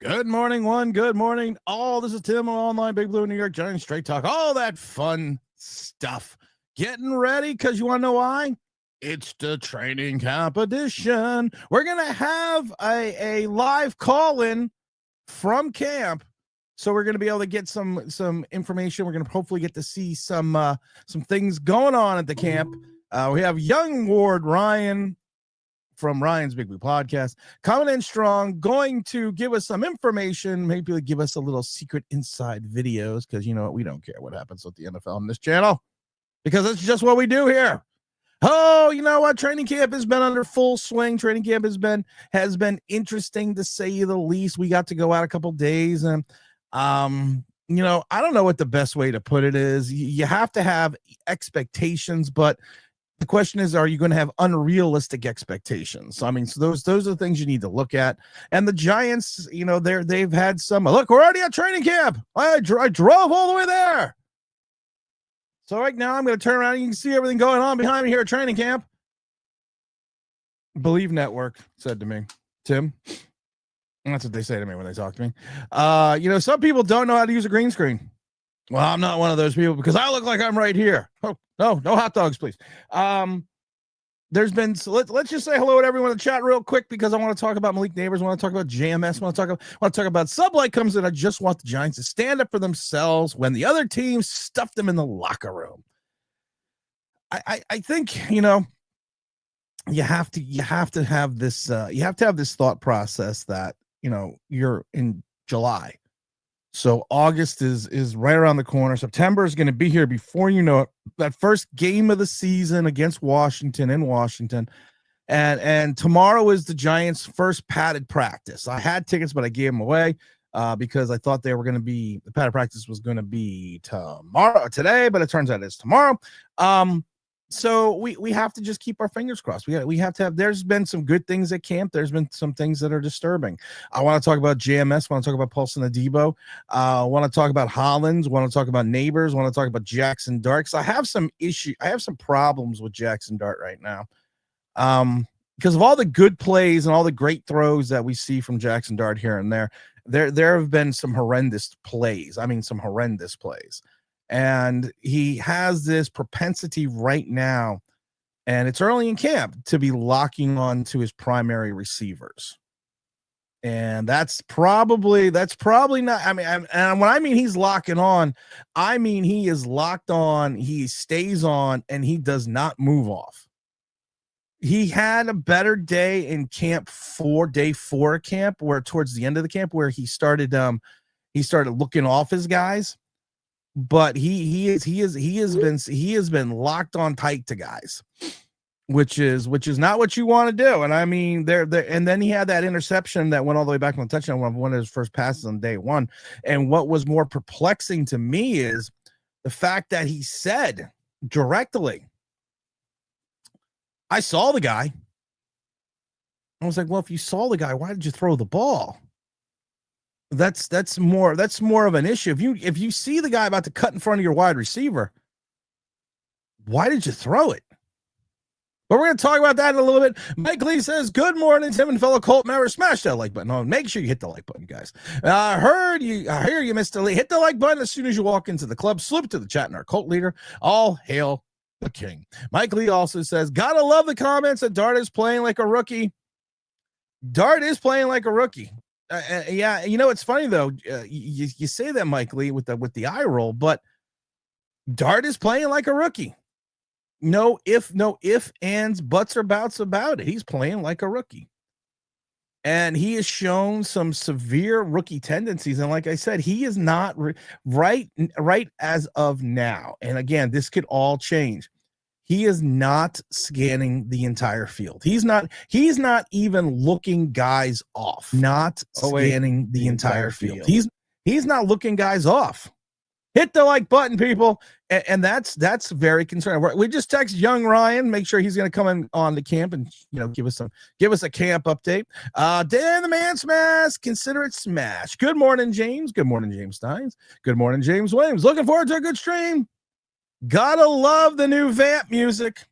Good morning, one. Good morning, all. This is Tim Online, Big Blue, New York Giants, Straight Talk, all that fun stuff. Getting ready because you want to know why? It's the training competition. We're going to have a live call-in from camp. So we're going to be able to get some information. We're going to hopefully get to see some things going on at the camp. We have young Ward Ryan from Ryan's Big Blue Podcast, coming in strong, going to give us some information, maybe give us a little secret inside videos, because you know what, we don't care what happens with the NFL on this channel, because it's just what we do here. Oh, you know what? Training camp has been under full swing. Training camp has been interesting to say the least. We got to go out a couple days, and you know, I don't know what the best way to put it is. You have to have expectations, but the question is, are you going to have unrealistic expectations? I mean, so those are the things you need to look at. And the Giants, you know, they've had some. Look, we're already at training camp. I drove all the way there. So right now I'm going to turn around and you can see everything going on behind me here at training camp. Believe Network said to me, Tim. That's what they say to me when they talk to me. You know, some people don't know how to use a green screen. Well, I'm not one of those people because I look like I'm right here. Oh, no hot dogs, please. There's been, so let's just say hello to everyone in the chat real quick, because I want to talk about Malik Neighbors. I want to talk about JMS. I want to talk about Sublight comes in. I just want the Giants to stand up for themselves when the other team stuffed them in the locker room. I think, you know, you have to have this thought process that, you know, you're in July. So August is right around the corner. September is going to be here before you know it. That first game of the season against Washington in Washington. And tomorrow is the Giants' first padded practice. I had tickets, but I gave them away because I thought they were going to be, the padded practice was going to be today, but it turns out it's tomorrow. So we have to just keep our fingers crossed. We have to have, there's been some good things at camp. There's been some things that are disturbing. I want to talk about JMS. I want to talk about Paulson Adebo. I want to talk about Hollins. I want to talk about Neighbors. I want to talk about Jaxson Dart. So I have some problems with Jaxson Dart right now. Because of all the good plays and all the great throws that we see from Jaxson Dart here and there have been some horrendous plays. I mean, some horrendous plays. And he has this propensity right now, and it's early in camp, to be locking on to his primary receivers. And that's probably not, I mean, and when I mean he's locking on, I mean he is locked on, he stays on, and he does not move off. He had a better day in camp day 4 of camp, where towards the end of the camp, where he started looking off his guys. But he has been locked on tight to guys, which is not what you want to do. And I mean, there, and then he had that interception that went all the way back on the touchdown, one of his first passes on day 1. And what was more perplexing to me is the fact that he said directly, "I saw the guy." I was like, well, if you saw the guy, why did you throw the ball? That's more of an issue. If you see the guy about to cut in front of your wide receiver, why did you throw it? But we're going to talk about that in a little bit. Mike Lee says, good morning, Tim and fellow Colt members. Smash that like button. Oh, make sure you hit the like button, guys. I hear you, Mr. Lee. Hit the like button as soon as you walk into the club. Slip to the chat and our Colt leader. All hail the king. Mike Lee also says, gotta love the comments that Dart is playing like a rookie. Dart is playing like a rookie. Yeah, you know, it's funny though. You say that, Mike Lee, with the eye roll, but Dart is playing like a rookie. No if, ands, buts, or bouts about it. He's playing like a rookie, and he has shown some severe rookie tendencies. And like I said, he is not right as of now. And again, this could all change. He is not scanning the entire field. He's not even looking guys off. Not scanning the entire field. He's not looking guys off. Hit the like button, people. And that's very concerning. We just text young Ryan, make sure he's going to come in on the camp and, you know, give us a camp update. Dan the Man Smash, consider it smash. Good morning, James. Good morning, James Steins. Good morning, James Williams. Looking forward to a good stream. Gotta love the new Vamp music.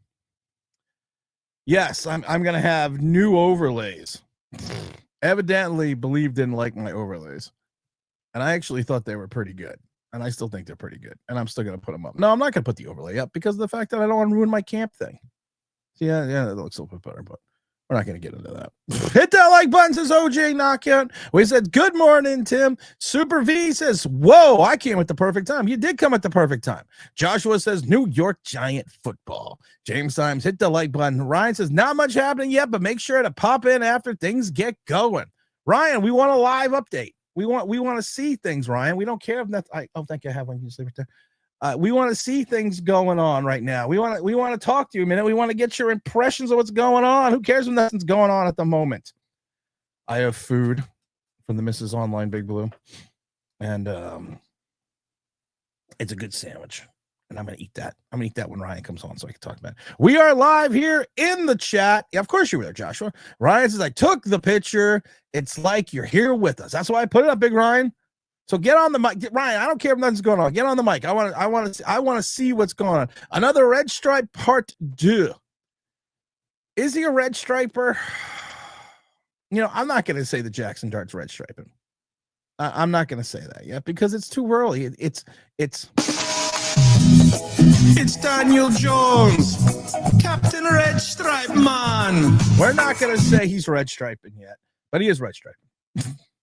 Yes, I'm gonna have new overlays evidently Believe didn't like my overlays. And I actually thought they were pretty good. And I still think they're pretty good. And I'm still going to put them up. No, I'm not going to put the overlay up because of the fact that I don't want to ruin my camp thing. Yeah, that looks a little bit better, but we're not going to get into that. Hit that like button, says OJ Knockout. We said, good morning, Tim. Super V says, whoa, I came at the perfect time. You did come at the perfect time. Joshua says, New York Giant football. James Symes, hit the like button. Ryan says, not much happening yet, but make sure to pop in after things get going. Ryan, we want a live update. We want to see things, Ryan. We don't care if that's. I don't think I have one. You sleep right there. We want to see things going on right now. We want to talk to you a minute. We want to get your impressions of what's going on. Who cares if nothing's going on at the moment? I have food from the Mrs. Online Big Blue, and it's a good sandwich. And I'm going to eat that. I'm going to eat that when Ryan comes on so I can talk about it. We are live here in the chat. Yeah, of course you were there, Joshua. Ryan says, I took the picture. It's like you're here with us. That's why I put it up, Big Ryan. So get on the mic. Ryan, I don't care if nothing's going on. Get on the mic. I want to see what's going on. Another red stripe part 2. Is he a red striper? You know, I'm not going to say the Jaxson Dart's red striping. I'm not going to say that yet because it's too early. It's Daniel Jones, Captain Red Stripe Man. We're not going to say he's red striping yet, but he is red striping.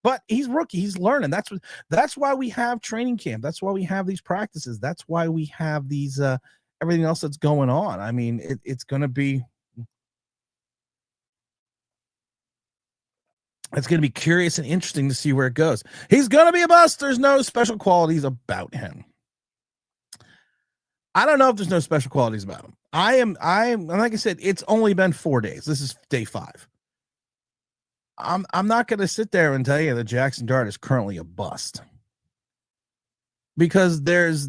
But he's rookie. He's learning. That's why we have training camp. That's why we have these practices. That's why we have these everything else that's going on. I mean, it's going to be curious and interesting to see where it goes. He's going to be a bust. There's no special qualities about him. I don't know if there's no special qualities about him. I'm like I said, it's only been 4 days. This is day 5. I'm not going to sit there and tell you that Jaxson Dart is currently a bust because there's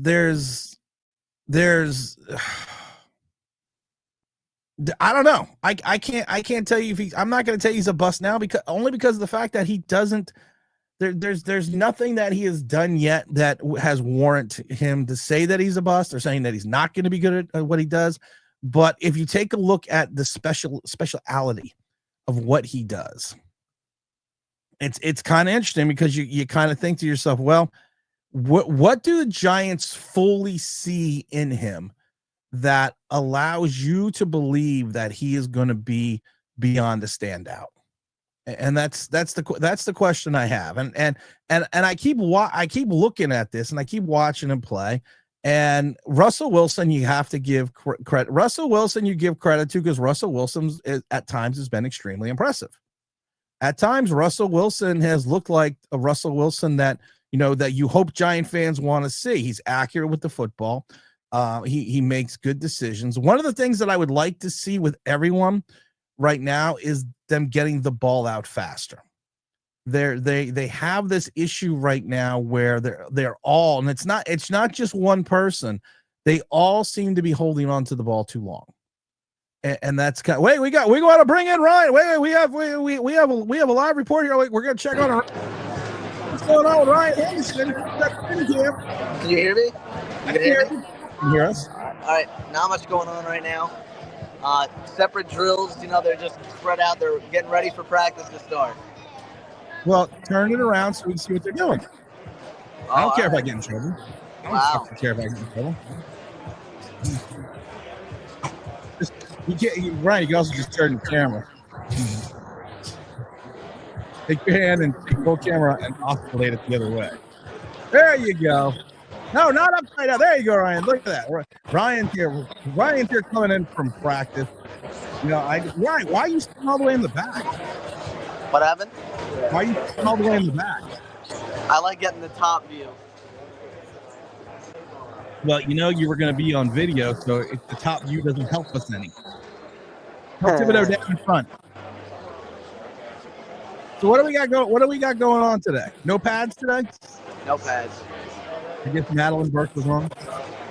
I don't know. I can't tell you if I'm not going to tell you he's a bust now because of the fact that he doesn't. There's nothing that he has done yet that has warranted him to say that he's a bust or saying that he's not going to be good at what he does. But if you take a look at the speciality of what he does, it's kind of interesting because you kind of think to yourself, well, what do the Giants fully see in him that allows you to believe that he is going to be beyond a standout? And that's the question I have. And I keep looking at this and I keep watching him play. And Russell Wilson, you have to give credit. Russell Wilson, you give credit to because Russell Wilson at times has been extremely impressive. At times, Russell Wilson has looked like a Russell Wilson that you hope Giant fans want to see. He's accurate with the football. He makes good decisions. One of the things that I would like to see with everyone right now is them getting the ball out faster. They have this issue right now where they're all, and it's not just one person. They all seem to be holding on to the ball too long. And that's kind of, we want to bring in Ryan. Wait, we have a live report here. We're going to check on what's going on with Ryan Henderson. Can you hear me? I can hear you. Can you hear us? All right, not much going on right now. Separate drills, they're just spread out. They're getting ready for practice to start. Well, turn it around so we can see what they're doing. I don't care if I get in trouble. I don't fucking care if I get in trouble. Ryan, you can also just turn the camera. Take your hand and roll camera and oscillate it the other way. There you go. No, not upside down. There you go, Ryan. Look at that. Ryan's here coming in from practice. Ryan, why are you sitting all the way in the back? What happened? Why are you sitting all the way in the back? I like getting the top view. Well, you were going to be on video, so if the top view doesn't help us any. Help Thibodeau down in front. So what do we got going on today? No pads today? No pads. I guess Madeline Burke was wrong.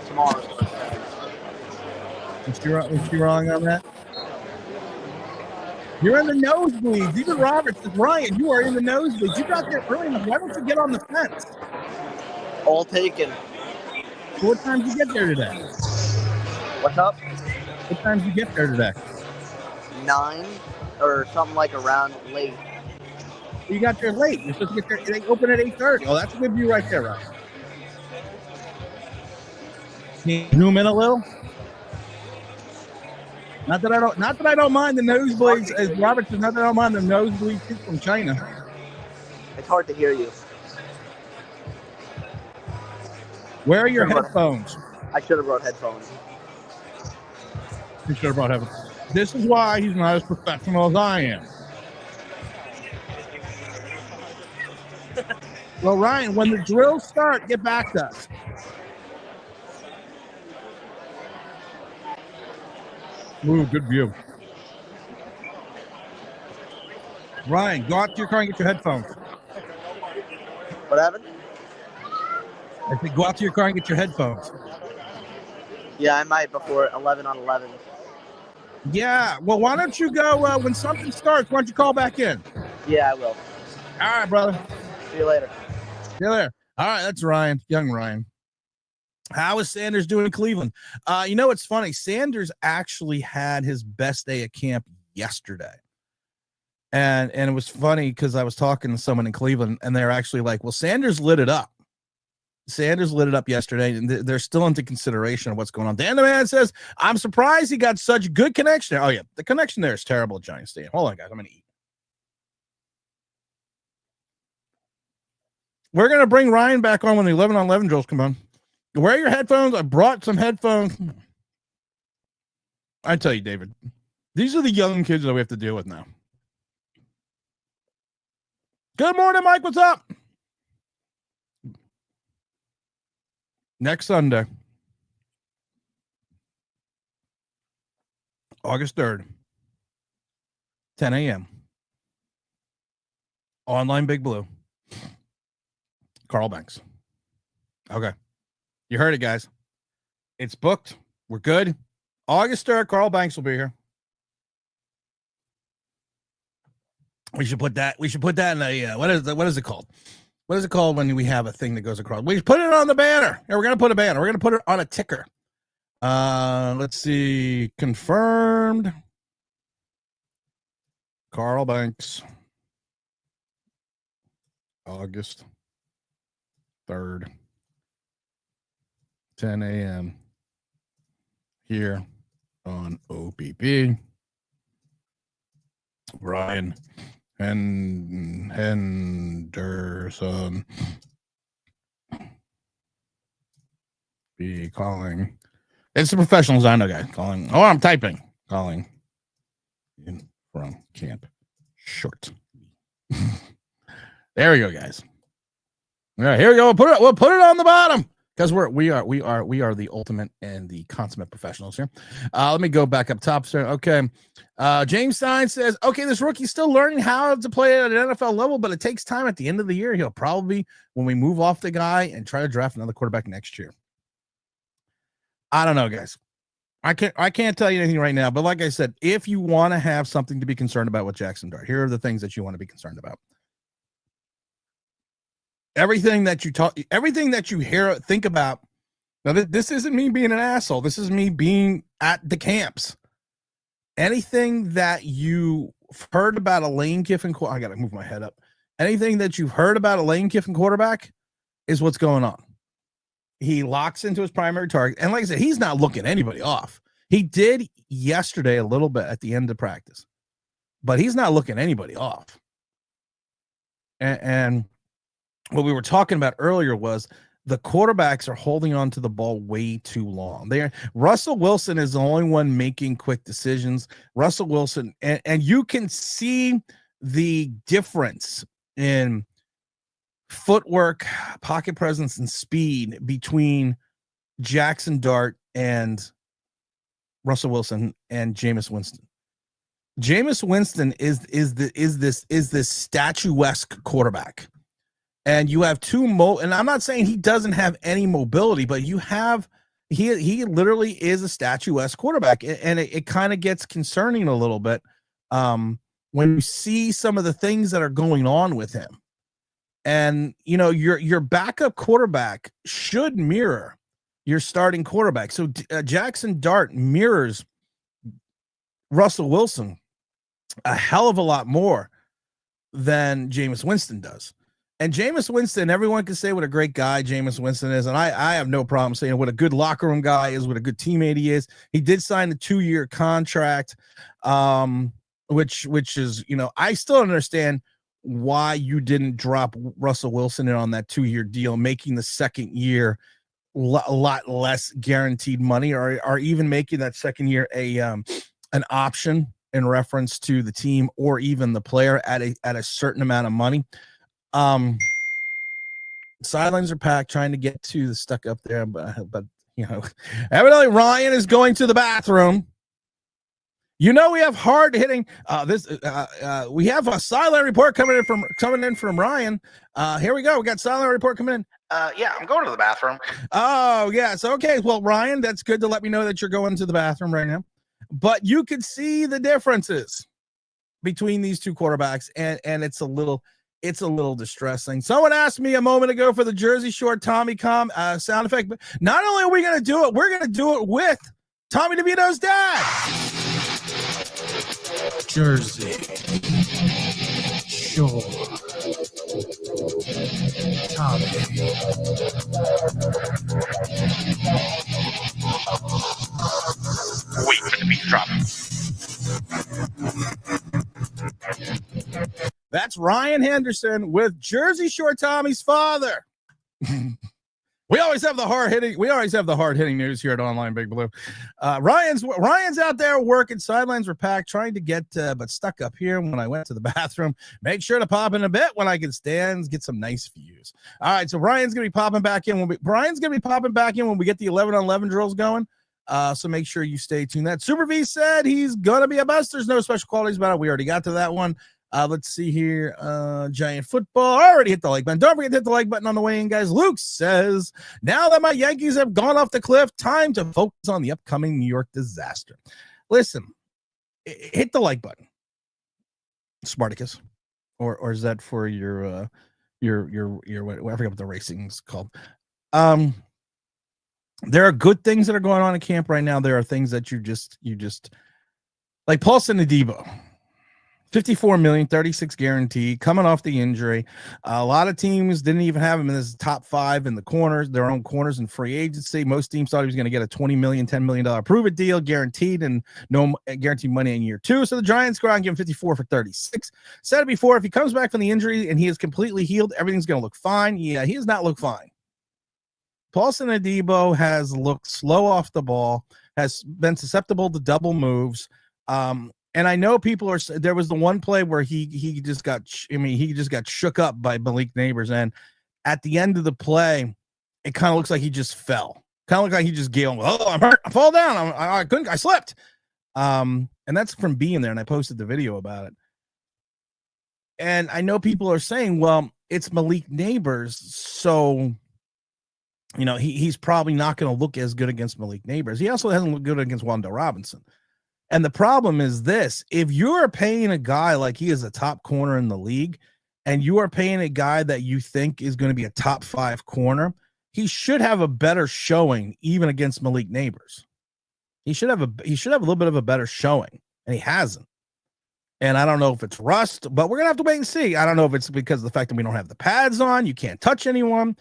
Tomorrow. Was she wrong on that? You're in the nosebleeds. Even Robert says, Ryan, you are in the nosebleeds. You got there early enough. Why don't you get on the fence? All taken. So what time did you get there today? What's up? What time did you get there today? 9 or something like around late. You got there late. You're supposed to get there. They open at 8:30. Oh, that's a good view right there, right? Can you zoom in a little? Not that I don't mind the nosebleeds, as Robert says. Not that I don't mind the nosebleeds from China. It's hard to hear you. Where are your headphones? I should have brought headphones. You should have brought headphones. This is why he's not as professional as I am. Well, Ryan, when the drills start, get back to us. Ooh, good view. Ryan, go out to your car and get your headphones. What happened? I said go out to your car and get your headphones. Yeah, I might before 11 on 11. Yeah, well, why don't you go when something starts? Why don't you call back in? Yeah, I will. All right, brother. See you later. See you there. All right, that's Ryan, young Ryan. How is Sanders doing in Cleveland? You know, it's funny. Sanders actually had his best day at camp yesterday. And it was funny because I was talking to someone in Cleveland, and they're actually like, well, Sanders lit it up. Sanders lit it up yesterday, and they're still into consideration of what's going on. Dan the Man says, I'm surprised he got such good connection. Oh, yeah, the connection there is terrible at Giant Stadium. Hold on, guys. I'm going to eat. We're going to bring Ryan back on when the 11 on 11 drills come on. Wear your headphones. I brought some headphones. I tell you, David, these are the young kids that we have to deal with now. Good morning, Mike. What's up? Next Sunday, August 3rd, 10 a.m. Online Big Blue. Carl Banks. Okay. You heard it, guys. It's booked. We're good. August 3rd, Carl Banks will be here. We should put that in a what is it called? What is it called when we have a thing that goes across? We put it on the banner. Yeah, we're gonna put a banner. We're gonna put it on a ticker. Let's see. Confirmed. Carl Banks. August 3rd. 10 a.m. here on OPP. Ryan Henderson be calling. It's the professionals I know, guys. Calling. Oh, I'm typing. Calling in from camp. Short. There we go, guys. All right, here we go. We'll put it on the bottom. Because we are the ultimate and the consummate professionals here. Let me go back up top. Okay. James Stein says, okay, this rookie's still learning how to play at an NFL level, but it takes time. At the end of the year, he'll probably, when we move off the guy and try to draft another quarterback next year. I don't know, guys. I can't tell you anything right now, but like I said, if you want to have something to be concerned about with Jaxson Dart, here are the things that you want to be concerned about. Everything that you hear, think about. Now, this isn't me being an asshole. This is me being at the camps. Anything that you heard about a Lane Kiffin, I got to move my head up. Anything that you've heard about a Lane Kiffin quarterback is what's going on. He locks into his primary target. And like I said, he's not looking anybody off. He did yesterday a little bit at the end of practice, but he's not looking anybody off. And what we were talking about earlier was the quarterbacks are holding on to the ball way too long. Russell Wilson is the only one making quick decisions. Russell Wilson, and you can see the difference in footwork, pocket presence, and speed between Jaxson Dart and Russell Wilson and Jameis Winston. Jameis Winston is this statuesque quarterback. And you have and I'm not saying he doesn't have any mobility, but he literally is a statuesque quarterback. And it kind of gets concerning a little bit when you see some of the things that are going on with him. And, you know, your backup quarterback should mirror your starting quarterback. So Jaxson Dart mirrors Russell Wilson a hell of a lot more than Jameis Winston does. And Jameis Winston, everyone can say what a great guy Jameis Winston is, and I have no problem saying what a good locker room guy is, what a good teammate he is. He did sign a 2-year contract, which is, I still understand why you didn't drop Russell Wilson in on that 2-year deal, making the second year a lot less guaranteed money, or even making that second year an option in reference to the team or even the player at a certain amount of money. Sidelines are packed, trying to get to the stuck up there, but evidently Ryan is going to the bathroom. We have hard hitting. We have a sideline report coming in from Ryan. Here we go. We got sideline report coming in. Yeah, I'm going to the bathroom. Oh, yes. Okay. Well, Ryan, that's good to let me know that you're going to the bathroom right now. But you can see the differences between these two quarterbacks, and it's a little distressing. Someone asked me a moment ago for the Jersey Shore Tommy sound effect, but not only are we going to do it, we're going to do it with Tommy DeVito's dad. Jersey Shore Tommy. Wait for the beat drop. That's Ryan Henderson with Jersey Shore Tommy's father. We always have the hard hitting news here at Online Big Blue. Ryan's out there working. Sidelines were packed, trying to get but stuck up here when I went to the bathroom. Make sure to pop in a bit when I can stand, get some nice views. All right, so Ryan's gonna be popping back in when we get the 11-on-11 drills going. So make sure you stay tuned. That Super V said he's gonna be a bust. There's no special qualities about it. We already got to that one. Let's see here. Giant football. I already hit the like button. Don't forget to hit the like button on the way in, guys. Luke says, now that my Yankees have gone off the cliff, time to focus on the upcoming New York disaster. Listen, hit the like button, Spartacus, or is that for your what, I forget what the racing's called. There are good things that are going on in camp right now. There are things that you just like Paulson Adebo. 54 million, 36 guaranteed, coming off the injury. A lot of teams didn't even have him in this top 5 in the corners, their own corners in free agency. Most teams thought he was going to get a $20 million, $10 million prove-it deal, guaranteed, and no guaranteed money in year 2. So the Giants go out and give him 54 for 36. Said it before, if he comes back from the injury and he is completely healed, everything's going to look fine. Yeah, he does not look fine. Paulson Adebo has looked slow off the ball, has been susceptible to double moves. And I know people there was the one play where he just got shook up by Malik Neighbors. And at the end of the play, it kind of looks like he just fell. Kind of looked like he just gave him, oh, I'm hurt. I fall down. I slipped. And that's from being there. And I posted the video about it. And I know people are saying, well, it's Malik Neighbors. So, he's probably not going to look as good against Malik Neighbors. He also hasn't looked good against Wanda Robinson. And the problem is this: if you're paying a guy like he is a top corner in the league, and you are paying a guy that you think is going to be a top 5 corner, he should have a better showing even against Malik Neighbors. He should have a little bit of a better showing, and he hasn't. And I don't know if it's rust, but we're gonna have to wait and see. I don't know if it's because of the fact that we don't have the pads on, you can't touch anyone.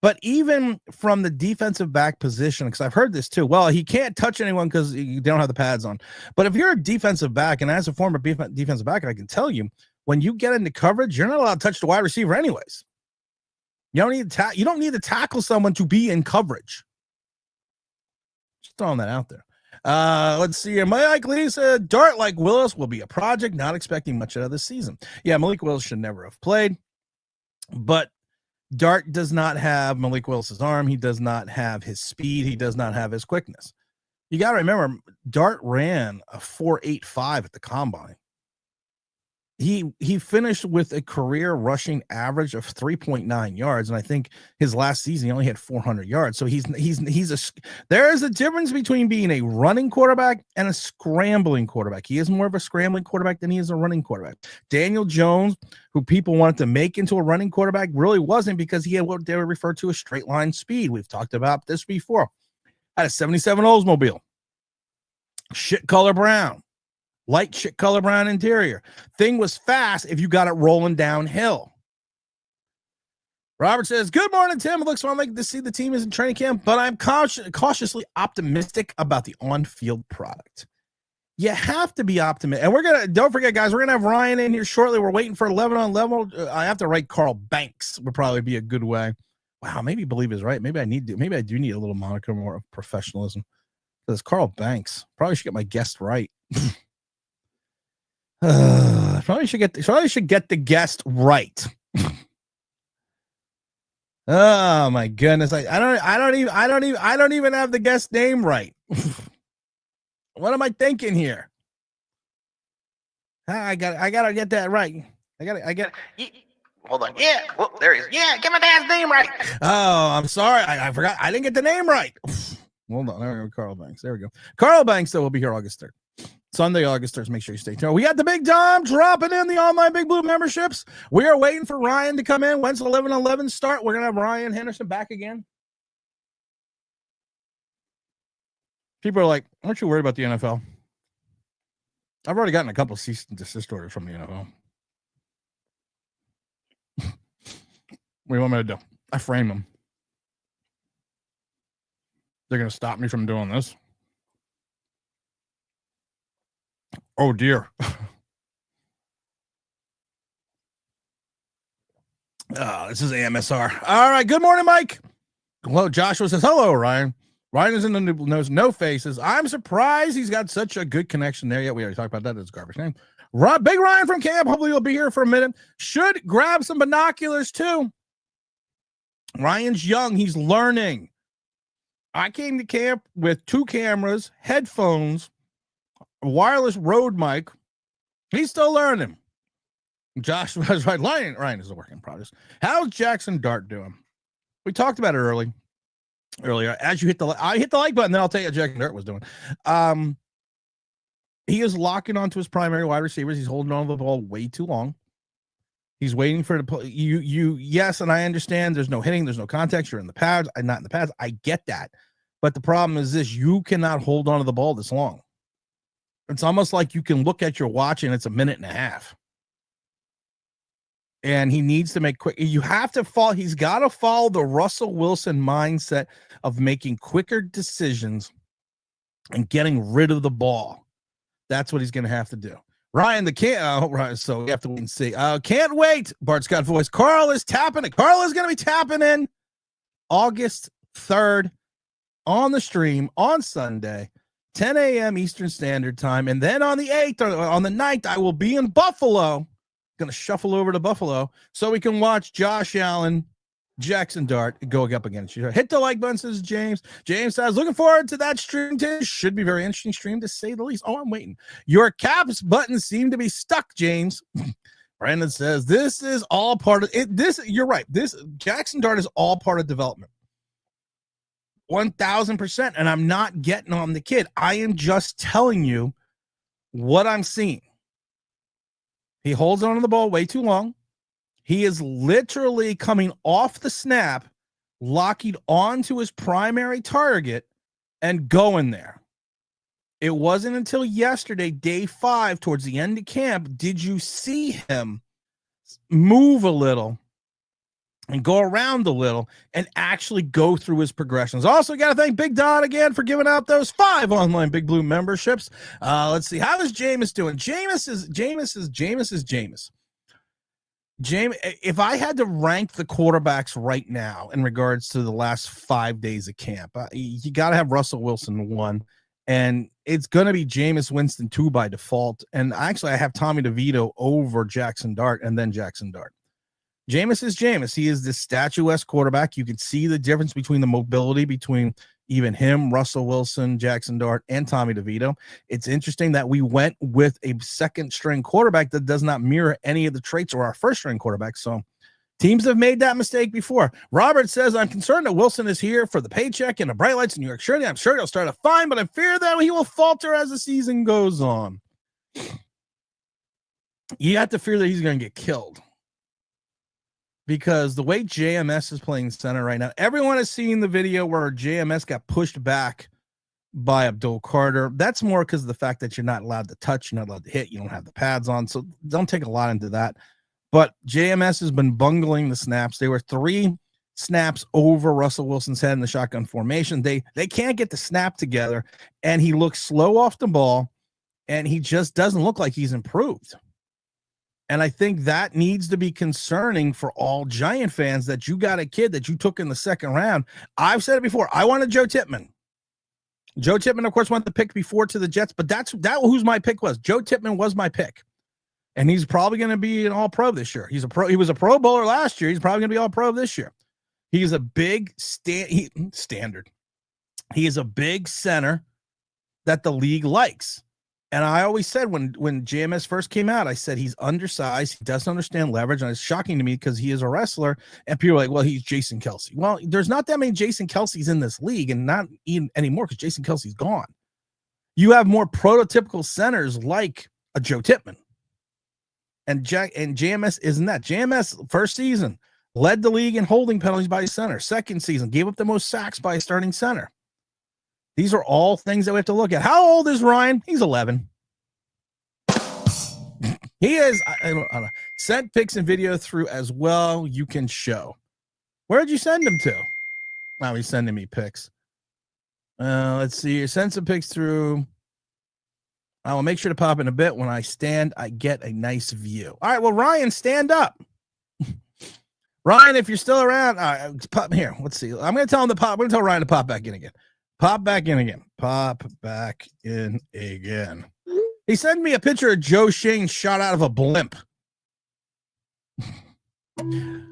But even from the defensive back position, because I've heard this too, well, he can't touch anyone because they don't have the pads on. But if you're a defensive back, and as a former defensive back, I can tell you, when you get into coverage, you're not allowed to touch the wide receiver anyways. You don't need to tackle someone to be in coverage. Just throwing that out there. Let's see here. Mike Lee said, Dart like Willis will be a project, not expecting much out of this season. Yeah, Malik Willis should never have played. But Dart does not have Malik Willis's arm. He does not have his speed. He does not have his quickness. You got to remember, Dart ran a 4.85 at the combine. He finished with a career rushing average of 3.9 yards, and I think his last season he only had 400 yards. So there is a difference between being a running quarterback and a scrambling quarterback. He is more of a scrambling quarterback than he is a running quarterback. Daniel Jones, who people wanted to make into a running quarterback, really wasn't, because he had what they would refer to as straight line speed. We've talked about this before. Had a 77 Oldsmobile, shit color brown. Light shit color brown interior. Thing was fast if you got it rolling downhill. Robert says, good morning, Tim. It looks fun like to see the team is in training camp, but I'm cautiously optimistic about the on-field product. You have to be optimistic. And don't forget, guys, we're going to have Ryan in here shortly. We're waiting for 11 on level. I have to write Carl Banks would probably be a good way. Wow, maybe Believe is right. Maybe I do need a little moniker more of professionalism. Because Carl Banks. Probably should get my guest right. Probably should get the guest right. Oh my goodness. I don't even have the guest name right. What am I thinking here? I gotta get that right. Hold on. Yeah. Well, there he is. Yeah, get my dad's name right. Oh, I'm sorry. I forgot. I didn't get the name right. Hold on. There we go. Carl Banks. There we go. Carl Banks, though, will be here August 3rd. Sunday, August 3rd. Make sure you stay tuned. We got the Big Dom dropping in the online Big Blue memberships. We are waiting for Ryan to come in. When's 11-11 start? We're going to have Ryan Henderson back again. People are like, aren't you worried about the NFL? I've already gotten a couple cease and desist orders from the NFL. What do you want me to do? I frame them. They're going to stop me from doing this. Oh, dear. This is AMSR. All right. Good morning, Mike. Hello, Joshua says, hello, Ryan. Ryan is in the knows no faces. I'm surprised he's got such a good connection there. Yeah, we already talked about that. That's garbage name. Big Ryan from camp. Hopefully he'll be here for a minute. Should grab some binoculars, too. Ryan's young. He's learning. I came to camp with 2 cameras, headphones, a wireless Rode mic. He's still learning. Josh was right. Ryan is a work in progress. How's Jaxson Dart doing? We talked about it earlier. As you I hit the like button, then I'll tell you what Jaxson Dart was doing. He is locking onto his primary wide receivers. He's holding on to the ball way too long. He's waiting for it to pull yes, and I understand there's no hitting, there's no contact. You're in the pads. I'm not in the pads. I get that. But the problem is this: you cannot hold on to the ball this long. It's almost like you can look at your watch and it's a minute and a half. And he needs to make quick. You have to follow. He's got to follow the Russell Wilson mindset of making quicker decisions and getting rid of the ball. That's what he's going to have to do. Ryan, right, so we have to wait and see. Can't wait. Bart Scott voice. Carl is tapping it. Carl is going to be tapping in August 3rd on the stream on Sunday, 10 a.m. Eastern Standard Time. And then on the 8th or on the 9th, I will be in Buffalo. Going to shuffle over to Buffalo so we can watch Josh Allen, Jaxson Dart go up against you. Hit the like button, says James. James says, looking forward to that stream. Should be a very interesting stream, to say the least. Oh, I'm waiting. Your caps buttons seem to be stuck, James. Brandon says, this is all part of it. You're right. This Jaxson Dart is all part of development. 1,000%. And I'm not getting on the kid. I am just telling you what I'm seeing. He holds on to the ball way too long. He is literally coming off the snap, locking onto his primary target, and going there. It wasn't until yesterday, day 5, towards the end of camp, did you see him move a little and go around a little and actually go through his progressions. Also, got to thank Big Don again for giving out those 5 online Big Blue memberships. Let's see. How is Jameis doing? Jameis is Jameis. James, if I had to rank the quarterbacks right now in regards to the last 5 days of camp, you got to have Russell Wilson 1, and it's going to be Jameis Winston 2 by default. And actually, I have Tommy DeVito over Jaxson Dart and then Jaxson Dart. Jameis is Jameis. He is this statuesque quarterback. You can see the difference between the mobility between even him, Russell Wilson, Jaxson Dart, and Tommy DeVito. It's interesting that we went with a second-string quarterback that does not mirror any of the traits of our first-string quarterback. So teams have made that mistake before. Robert says, I'm concerned that Wilson is here for the paycheck and the bright lights in New York City. I'm sure he'll start a fine, but I fear that he will falter as the season goes on. You have to fear that he's going to get killed. Because the way JMS is playing center right now, everyone has seen the video where JMS got pushed back by Abdul Carter. That's more because of the fact that you're not allowed to touch, you're not allowed to hit, you don't have the pads on. So don't take a lot into that. But JMS has been bungling the snaps. They were 3 snaps over Russell Wilson's head in the shotgun formation. They can't get the snap together, and he looks slow off the ball, and he just doesn't look like he's improved. And I think that needs to be concerning for all Giant fans, that you got a kid that you took in the 2nd round. I've said it before. I wanted Joe Tippmann. Joe Tippmann, of course, went the pick before to the Jets, but that whose my pick was. Joe Tippmann was my pick. And he's probably going to be an all-pro this year. He was a Pro Bowler last year. He's probably going to be all-pro this year. He's a big standard. He is a big center that the league likes. And I always said when JMS first came out, I said he's undersized. He doesn't understand leverage. And it's shocking to me because he is a wrestler. And people are like, well, he's Jason Kelce. Well, there's not that many Jason Kelces in this league, and not even anymore because Jason Kelce's gone. You have more prototypical centers like a Joe Tippmann. And JMS isn't that. JMS first season led the league in holding penalties by center. Second season gave up the most sacks by a starting center. These are all things that we have to look at. How old is Ryan? He's 11. He is. I don't know. Sent pics and video through as well. You can show. Where'd you send them to? Now he's sending me pics. Let's see. Send some pics through. I will make sure to pop in a bit. When I stand, I get a nice view. All right. Well, Ryan, stand up. Ryan, if you're still around, pop here. Let's see. I'm going to tell him to pop. I'm going to tell Ryan to pop back in again. Pop back in again. Pop back in again. He sent me a picture of Joe Shane shot out of a blimp.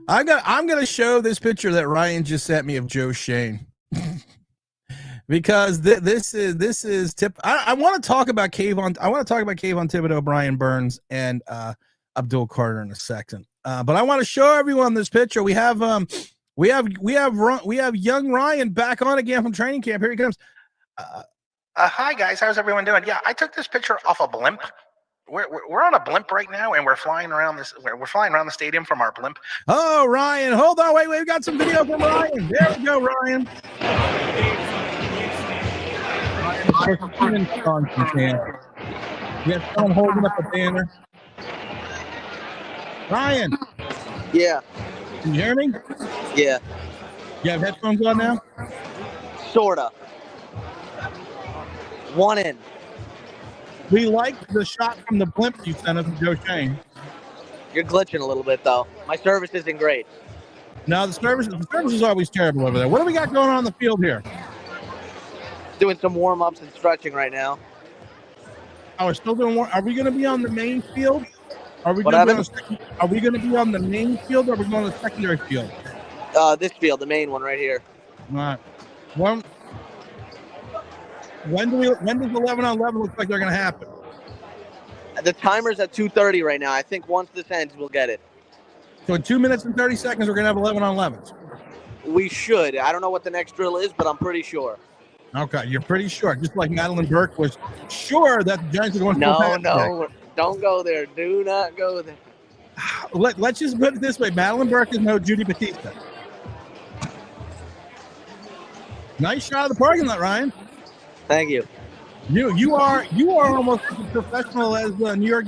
I'm going to show this picture that Ryan just sent me of Joe Shane. Because this is tip. I want to talk about Kayvon. I want to talk about Kayvon Thibodeau, Brian Burns, and Abdul Carter in a second. But I want to show everyone this picture. We have young Ryan back on again from training camp. Here he comes. Hi guys, how's everyone doing? Yeah, I took this picture off a blimp. We're on a blimp right now, and we're flying around the stadium from our blimp. Oh, Ryan, hold on, wait, we got some video from Ryan. There we go, Ryan. We got someone holding up a banner. Ryan. Yeah. Can you hear me? Yeah. You have headphones on now? Sorta. One in. We like the shot from the blimp you sent us from Joe Shane. You're glitching a little bit, though. My service isn't great. No, the service is always terrible over there. What do we got going on the field here? Doing some warm-ups and stretching right now. Oh, we're still doing more. Are we going to be on the main field? Are we going to be on the main field, or are we going to the secondary field? This field, the main one right here. All right. When does 11-on-11 look like they're going to happen? The timer's at 2:30 right now. I think once this ends, we'll get it. So in 2 minutes and 30 seconds, we're going to have 11-on-11s. We should. I don't know what the next drill is, but I'm pretty sure. Okay, you're pretty sure. Just like Madeline Burke was sure that the Giants are going to No, don't go there. Do not go there. Let's just put it this way. Madeline Burke is no Judy Batista. Nice shot of the parking lot, Ryan. Thank you. You are almost as professional as the New York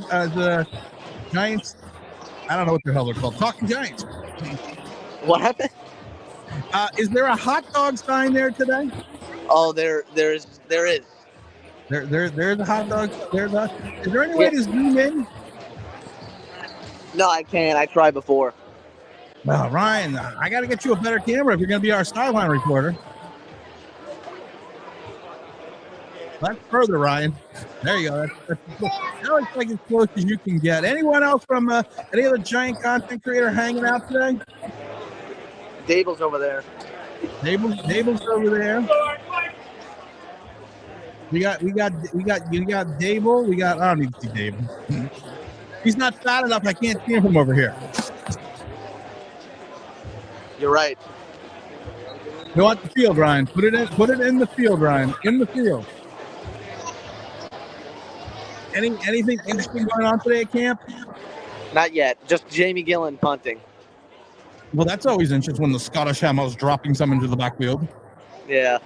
Giants. I don't know what the hell they're called. Talking Giants. What happened? Is there a hot dog sign there today? Oh, there is. There's a hot dog. Is there any way to zoom in? No, I can't. I tried before. Well, Ryan, I got to get you a better camera if you're going to be our sideline reporter. That's further, Ryan. There you go. That looks like as close as you can get. Anyone else from any other Giant content creator hanging out today? Dable's over there. Dable's over there. You got Dable. I don't need to see Dable. He's not fat enough. I can't see him from over here. You're right. Go out the field, Ryan. Put it in the field, Ryan. In the field. Anything interesting going on today at camp? Not yet. Just Jamie Gillen punting. Well, that's always interesting when the Scottish Hammer's dropping some into the backfield. Yeah.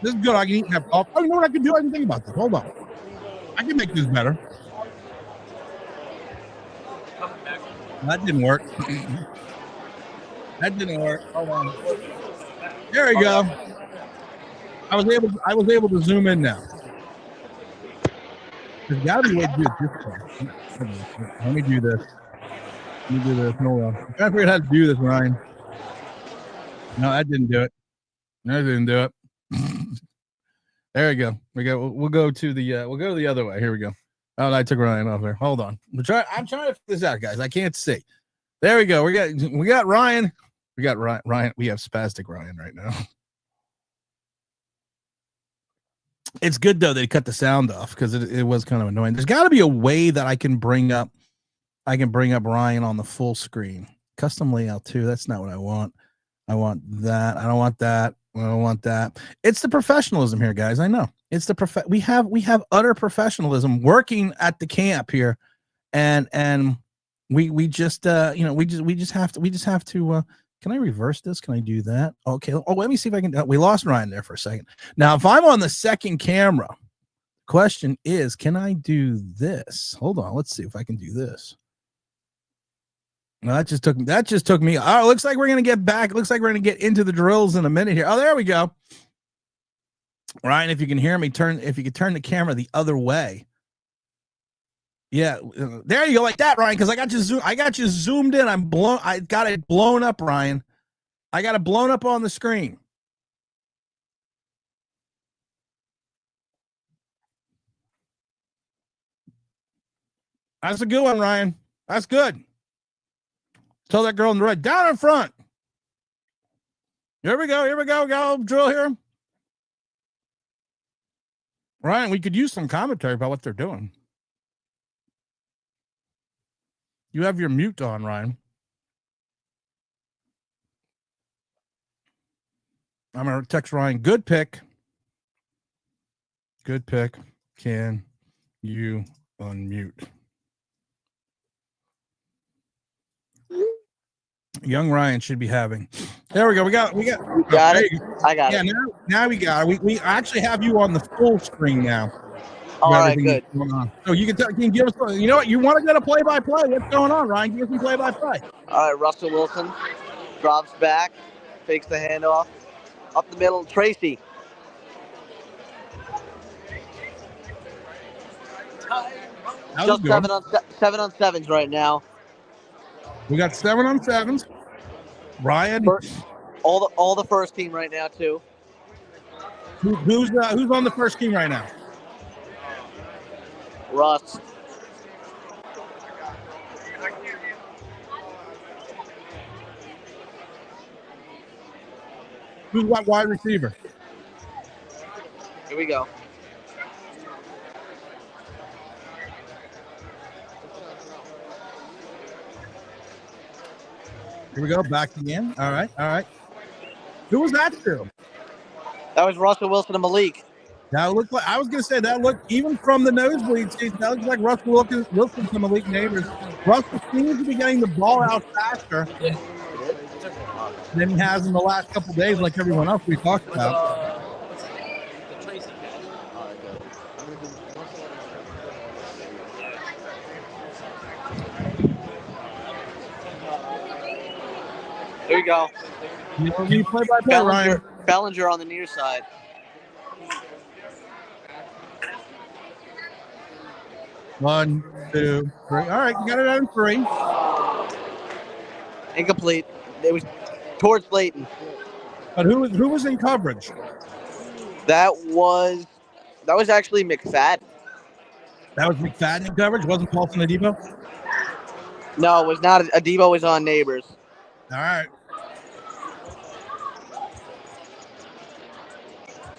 This is good. I can eat that. Oh, you know what I can do? I can think about this. Hold on. I can make this better. That didn't work. That didn't work. Hold on. There we go. I was able to zoom in now. There's got to be a way to do it this way. Let me do this. Hold on. I'm trying to figure out how to do this, Ryan. No, that didn't do it. No, that didn't do it. There we go. We'll go to the other way. Here we go. Oh, I took Ryan off there. Hold on. I'm trying to figure this out, guys. I can't see. There we go. We got Ryan. We got Ryan. We have spastic Ryan right now. It's good though they cut the sound off because it was kind of annoying. There's got to be a way that I can bring up Ryan on the full screen. Custom layout too. That's not what I want. I want that. I don't want that. I don't want that. It's the professionalism here, guys. I know. It's the we have utter professionalism working at the camp here, and we just have to. Can I reverse this? Can I do that? Okay. Oh, let me see if I can. We lost Ryan there for a second. Now, if I'm on the second camera, question is, can I do this? Hold on. Let's see if I can do this. No, that just took me. Oh, it looks like we're gonna get back. It looks like we're gonna get into the drills in a minute here. Oh, there we go. Ryan, if you can hear me, if you could turn the camera the other way. Yeah, there you go, like that, Ryan. Because I got you zoomed in. I got it blown up, Ryan. I got it blown up on the screen. That's a good one, Ryan. That's good. Tell that girl in the red down in front. Here we go. Go drill here. Ryan, we could use some commentary about what they're doing. You have your mute on, Ryan. I'm going to text Ryan. Good pick. Good pick. Can you unmute? Young Ryan should be having. There we go. We got it. I got it. Yeah, now we got it. We actually have you on the full screen now. All right, good. So you can give us. You know what? You want to get a play-by-play? What's going on, Ryan? Give us some play-by-play. All right, Russell Wilson drops back, fakes the handoff, up the middle. Tracy. Just 7 on 7s right now. We got 7 on 7s. Ryan. All the first team right now too. Who's on the first team right now? Russ. Who's wide receiver? Here we go. Here we go. Back again. All right. Who was that to? That was Russell Wilson and Malik. That looked like, I was going to say, that looked, even from the nosebleed seats, that looks like Russell Wilson to Malik Neighbors. Russell seems to be getting the ball out faster than he has in the last couple of days, like everyone else we talked about. There you go. You play by play, Ryan. Bellinger on the near side. One, two, three. All right, you got it on 3. Incomplete. It was towards Layton. But who was in coverage? That was actually McFadden. That was McFadden in coverage? Wasn't Paulson Adebo? No, it was not. Adebo was on Neighbors. All right.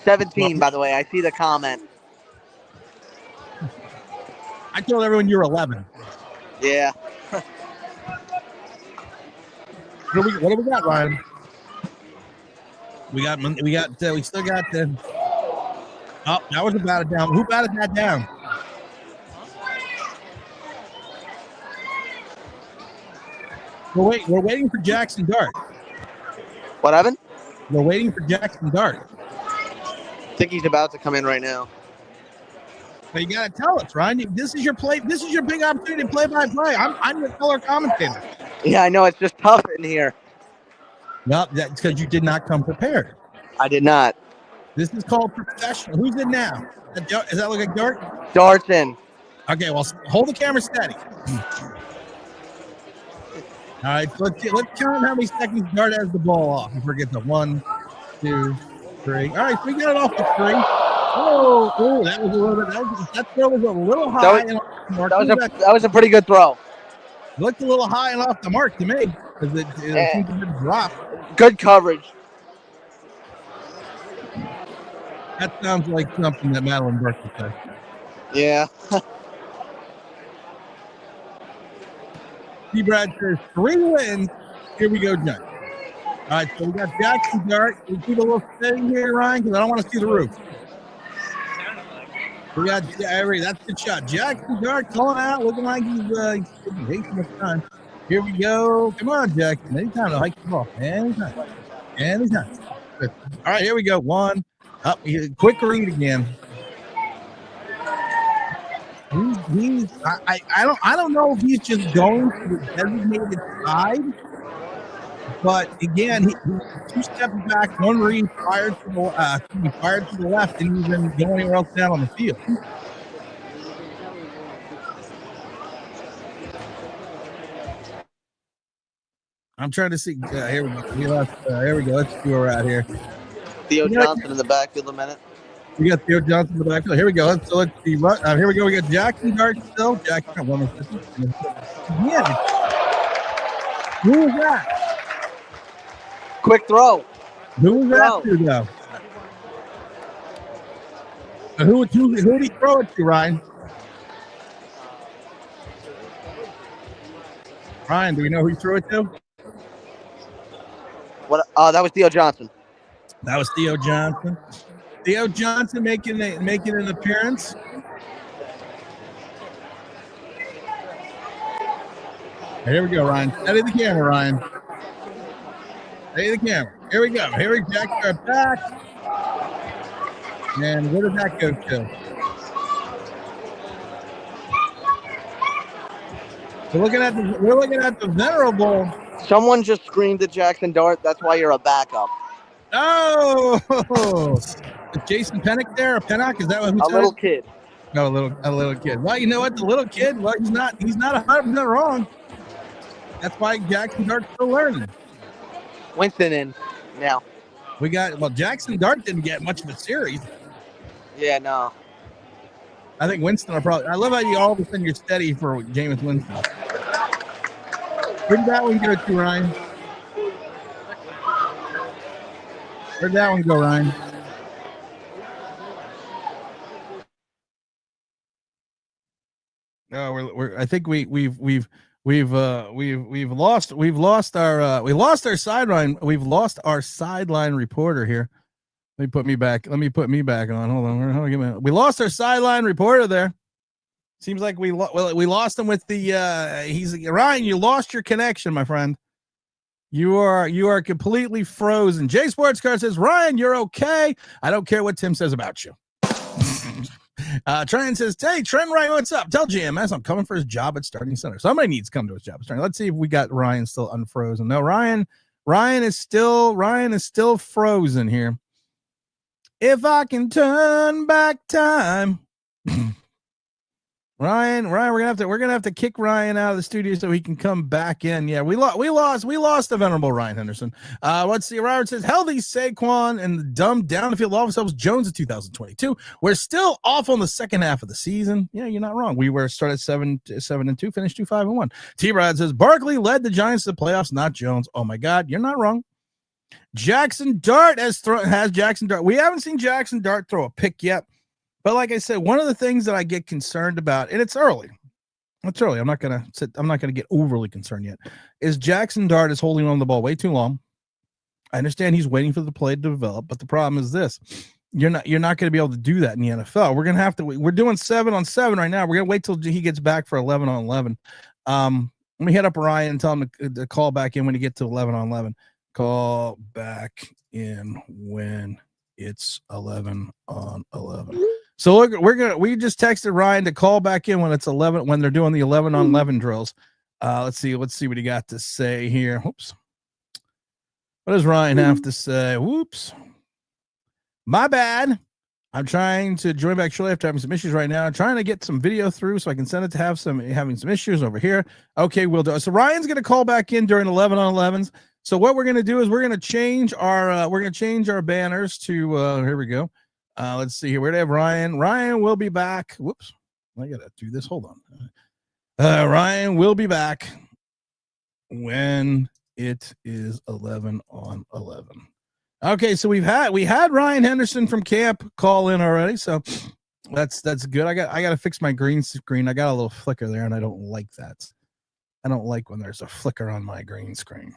17, by the way. I see the comment. I told everyone you're 11. Yeah. What do we got, Ryan? We still got the. Oh, that was a batted down. Who batted that down? We're waiting for Jaxson Dart. What happened? We're waiting for Jaxson Dart. think he's about to come in right now. But you got to tell us, Ryan. This is your This is your big opportunity to play by play. I'm your color commentator. Yeah, I know. It's just tough in here. No, that's because you did not come prepared. I did not. This is called professional. Who's in now? Does that look like Dart? Dart's in. Okay, well, hold the camera steady. All right, so let's count how many seconds Dart has the ball off. I forget the 1, 2, 3. All right, so we got it off the 3. Oh, that was a little bit. That throw was a little high. That was a pretty good throw. It looked a little high and off the mark to me because it seemed to have dropped. Good coverage. That sounds like something that Madeline Burke would say. Yeah. Brad says 3 wins. Here we go, John. All right, so we got Jaxson Dart. We keep a little steady here, Ryan, because I don't want to see the roof. We got that's the shot. Jaxson Dart calling out, looking like he's wasting his time. Here we go. Come on, Jaxson. Anytime to hike the ball. Anytime. Good. All right, here we go. 1. Up. Quick read again. I don't know if he's just going to the designated side, but again, he 2 steps back, 1 read, fired to the left, and he's been going anywhere else down on the field. I'm trying to see. Here we go. Here we go. Let's see where we're at here. Theo Johnson in the backfield a minute. We got Theo Johnson in the backfield. Here we go. Let's see. Here we go. We got Jaxson Dart still. Jackson. Yeah. Who was that? Quick throw. Who was that to, though? Who did he throw it to, Ryan? Ryan, do we know who he threw it to? What? That was Theo Johnson. That was Theo Johnson. Theo Johnson making an appearance. Here we go, Ryan. Steady the camera, Ryan. Steady the camera. Here we go. Here we go. Back. And where did that go to? We're looking at the venerable. Someone just screamed at Jaxson Dart. That's why you're a backup. Oh, Jason Pennock there, or Pennock? Is that what he said? A little kid. No, a little kid. Well, you know what? The little kid, well, he's not 100% wrong. That's why Jaxson Dart's still learning. Winston in now. Jaxson Dart didn't get much of a series. Yeah, no. I think Winston will probably. I love how you all of a sudden you're steady for Jameis Winston. Where'd that one go to, Ryan? Where'd that one go, Ryan? No, I think we've lost our sideline. We've lost our sideline reporter here. Let me put me back on. Hold on. We lost our sideline reporter there. Seems like we lost him with the Ryan, you lost your connection, my friend. You are completely frozen. Jay Sports Car says, Ryan, you're okay. I don't care what Tim says about you. Trent says, hey, Trent Ryan, what's up? Tell GMS I'm coming for his job at Starting Center. Somebody needs to come to his job at Starting. Let's see if we got Ryan still unfrozen. No, Ryan is still frozen here. If I can turn back time. Ryan, we're gonna have to kick Ryan out of the studio so he can come back in. Yeah, we lost the venerable Ryan Henderson. Let's see. Robert says healthy Saquon and the dumb down the field off themselves Jones in 2022. We're still off on the second half of the season. Yeah, you're not wrong. We were started 7-2, finished 2-5-1. T-Rod says Barkley led the Giants to the playoffs, not Jones. Oh my God, you're not wrong. Jaxson Dart has Jaxson Dart. We haven't seen Jaxson Dart throw a pick yet. But like I said, one of the things that I get concerned about, and it's early. I'm not gonna get overly concerned yet. Is Jaxson Dart is holding on to the ball way too long. I understand he's waiting for the play to develop, but the problem is this: you're not going to be able to do that in the NFL. We're gonna have to. We're doing 7-on-7 right now. We're gonna wait till he gets back for 11-on-11. Let me hit up Ryan and tell him to call back in when you get to 11-on-11. Call back in when it's 11 on 11. So look, we just texted Ryan to call back in when it's 11, when they're doing the 11 on 11 drills. Let's see what he got to say here. Whoops. What does Ryan have to say? Whoops. My bad. I'm trying to join back shortly after having some issues right now. I'm trying to get some video through so I can send it to having some issues over here. Okay, we'll do it. So Ryan's going to call back in during 11 on 11s. So what we're going to do is we're going to change our banners to here we go. Let's see here. Where do I have Ryan? Ryan will be back. Whoops. I got to do this. Hold on. Ryan will be back when it is 11 on 11. Okay, so we had Ryan Henderson from camp call in already, so that's good. I got to fix my green screen. I got a little flicker there, and I don't like that. I don't like when there's a flicker on my green screen.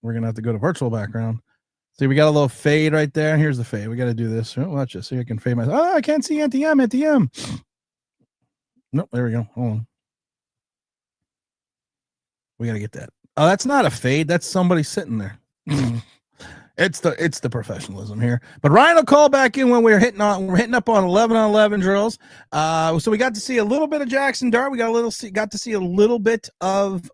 We're gonna have to go to virtual background. See, we got a little fade right there. Here's the fade. We got to do this. Oh, watch this. So you can fade my. Oh, I can't see NTM. Nope. There we go. Hold on. We got to get that. Oh, that's not a fade. That's somebody sitting there. It's the professionalism here. But Ryan will call back in when we're hitting up on 11 on 11 drills. So we got to see a little bit of Jaxson Dart. We got to see a little bit of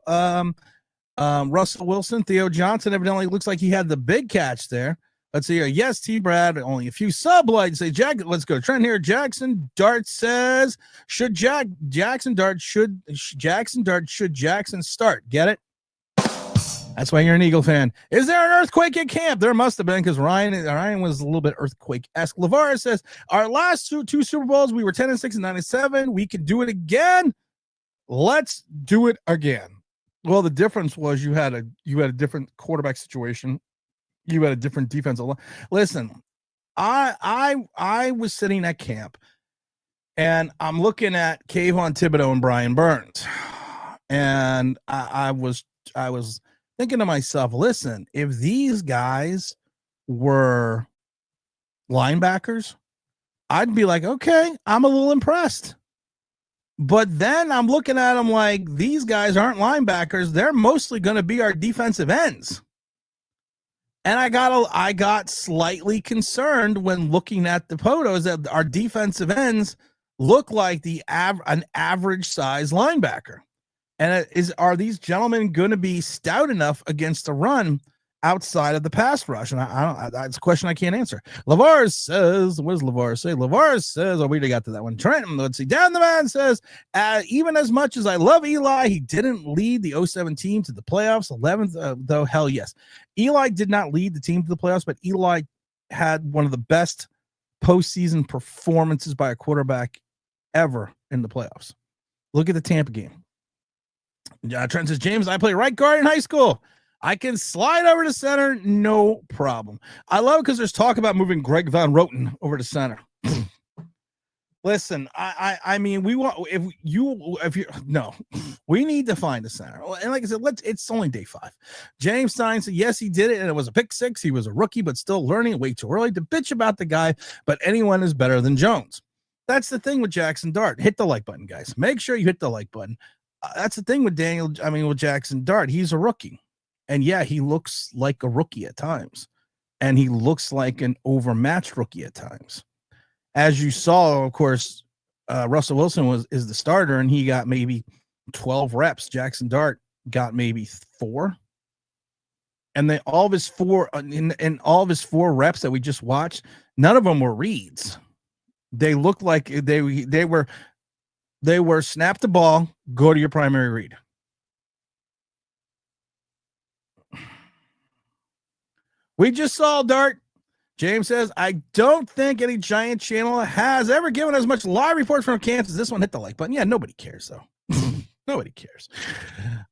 Russell Wilson. Theo Johnson evidently looks like he had the big catch there. Let's see here. Yes, T. Brad. Only a few sublights say let's go trend here. Jaxson Dart says Jaxson start? Get it? That's why you're an Eagle fan. Is there an earthquake at camp? There must have been, because Ryan was a little bit earthquake-esque. LeVar says, our last two Super Bowls, we were 10-6 and 9-7. We could do it again. Let's do it again. Well, the difference was you had a different quarterback situation. You had a different defensive line. Listen, I was sitting at camp, and I'm looking at Kayvon Thibodeau and Brian Burns, and I was thinking to myself, listen, if these guys were linebackers, I'd be like, okay, I'm a little impressed. But then I'm looking at them like, these guys aren't linebackers. They're mostly going to be our defensive ends. And I got slightly concerned when looking at the photos that our defensive ends look like an average size linebacker. And are these gentlemen going to be stout enough against the run outside of the pass rush? And that's a question I can't answer. LeVar says, what does LeVar say? LeVar says, we already got to that one. Trenton, let's see. Down the man says, even as much as I love Eli, he didn't lead the 07 team to the playoffs. 11th, though, hell yes. Eli did not lead the team to the playoffs, but Eli had one of the best postseason performances by a quarterback ever in the playoffs. Look at the Tampa game. Trent says, James, I play right guard in high school. I can slide over to center, no problem. I love it because there's talk about moving Greg Van Roten over to center. Listen, I mean, we need to find a center. And like I said, it's only day 5. James Stein said, yes, he did it, and it was a pick 6. He was a rookie, but still learning. Way too early to bitch about the guy, but anyone is better than Jones. That's the thing with Jaxson Dart. Hit the like button, guys. Make sure you hit the like button. That's the thing with with Jaxson Dart. He's a rookie. And yeah, he looks like a rookie at times. And he looks like an overmatched rookie at times. As you saw, of course, Russell Wilson is the starter, and he got maybe 12 reps. Jaxson Dart got maybe 4. And then all of his 4 reps that we just watched, none of them were reads. They looked like they were snap the ball, go to your primary read. We just saw Dart. James says, I don't think any giant channel has ever given as much live reports from camps as this one. Hit the like button. Yeah, nobody cares, though. Nobody cares.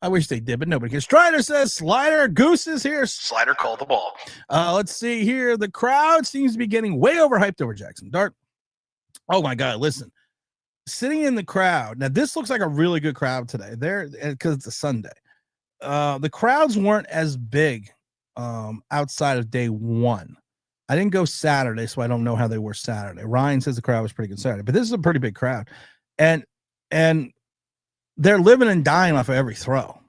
I wish they did, but nobody cares. Strider says, Slider, Goose is here. Slider, call the ball. Let's see here. The crowd seems to be getting way overhyped over Jaxson Dart. Oh, my God. Listen. Sitting in the crowd. Now, this looks like a really good crowd today. Because it's a Sunday. The crowds weren't as big outside of day 1. I didn't go Saturday, so I don't know how they were Saturday. Ryan says the crowd was pretty good Saturday, but this is a pretty big crowd. And they're living and dying off of every throw.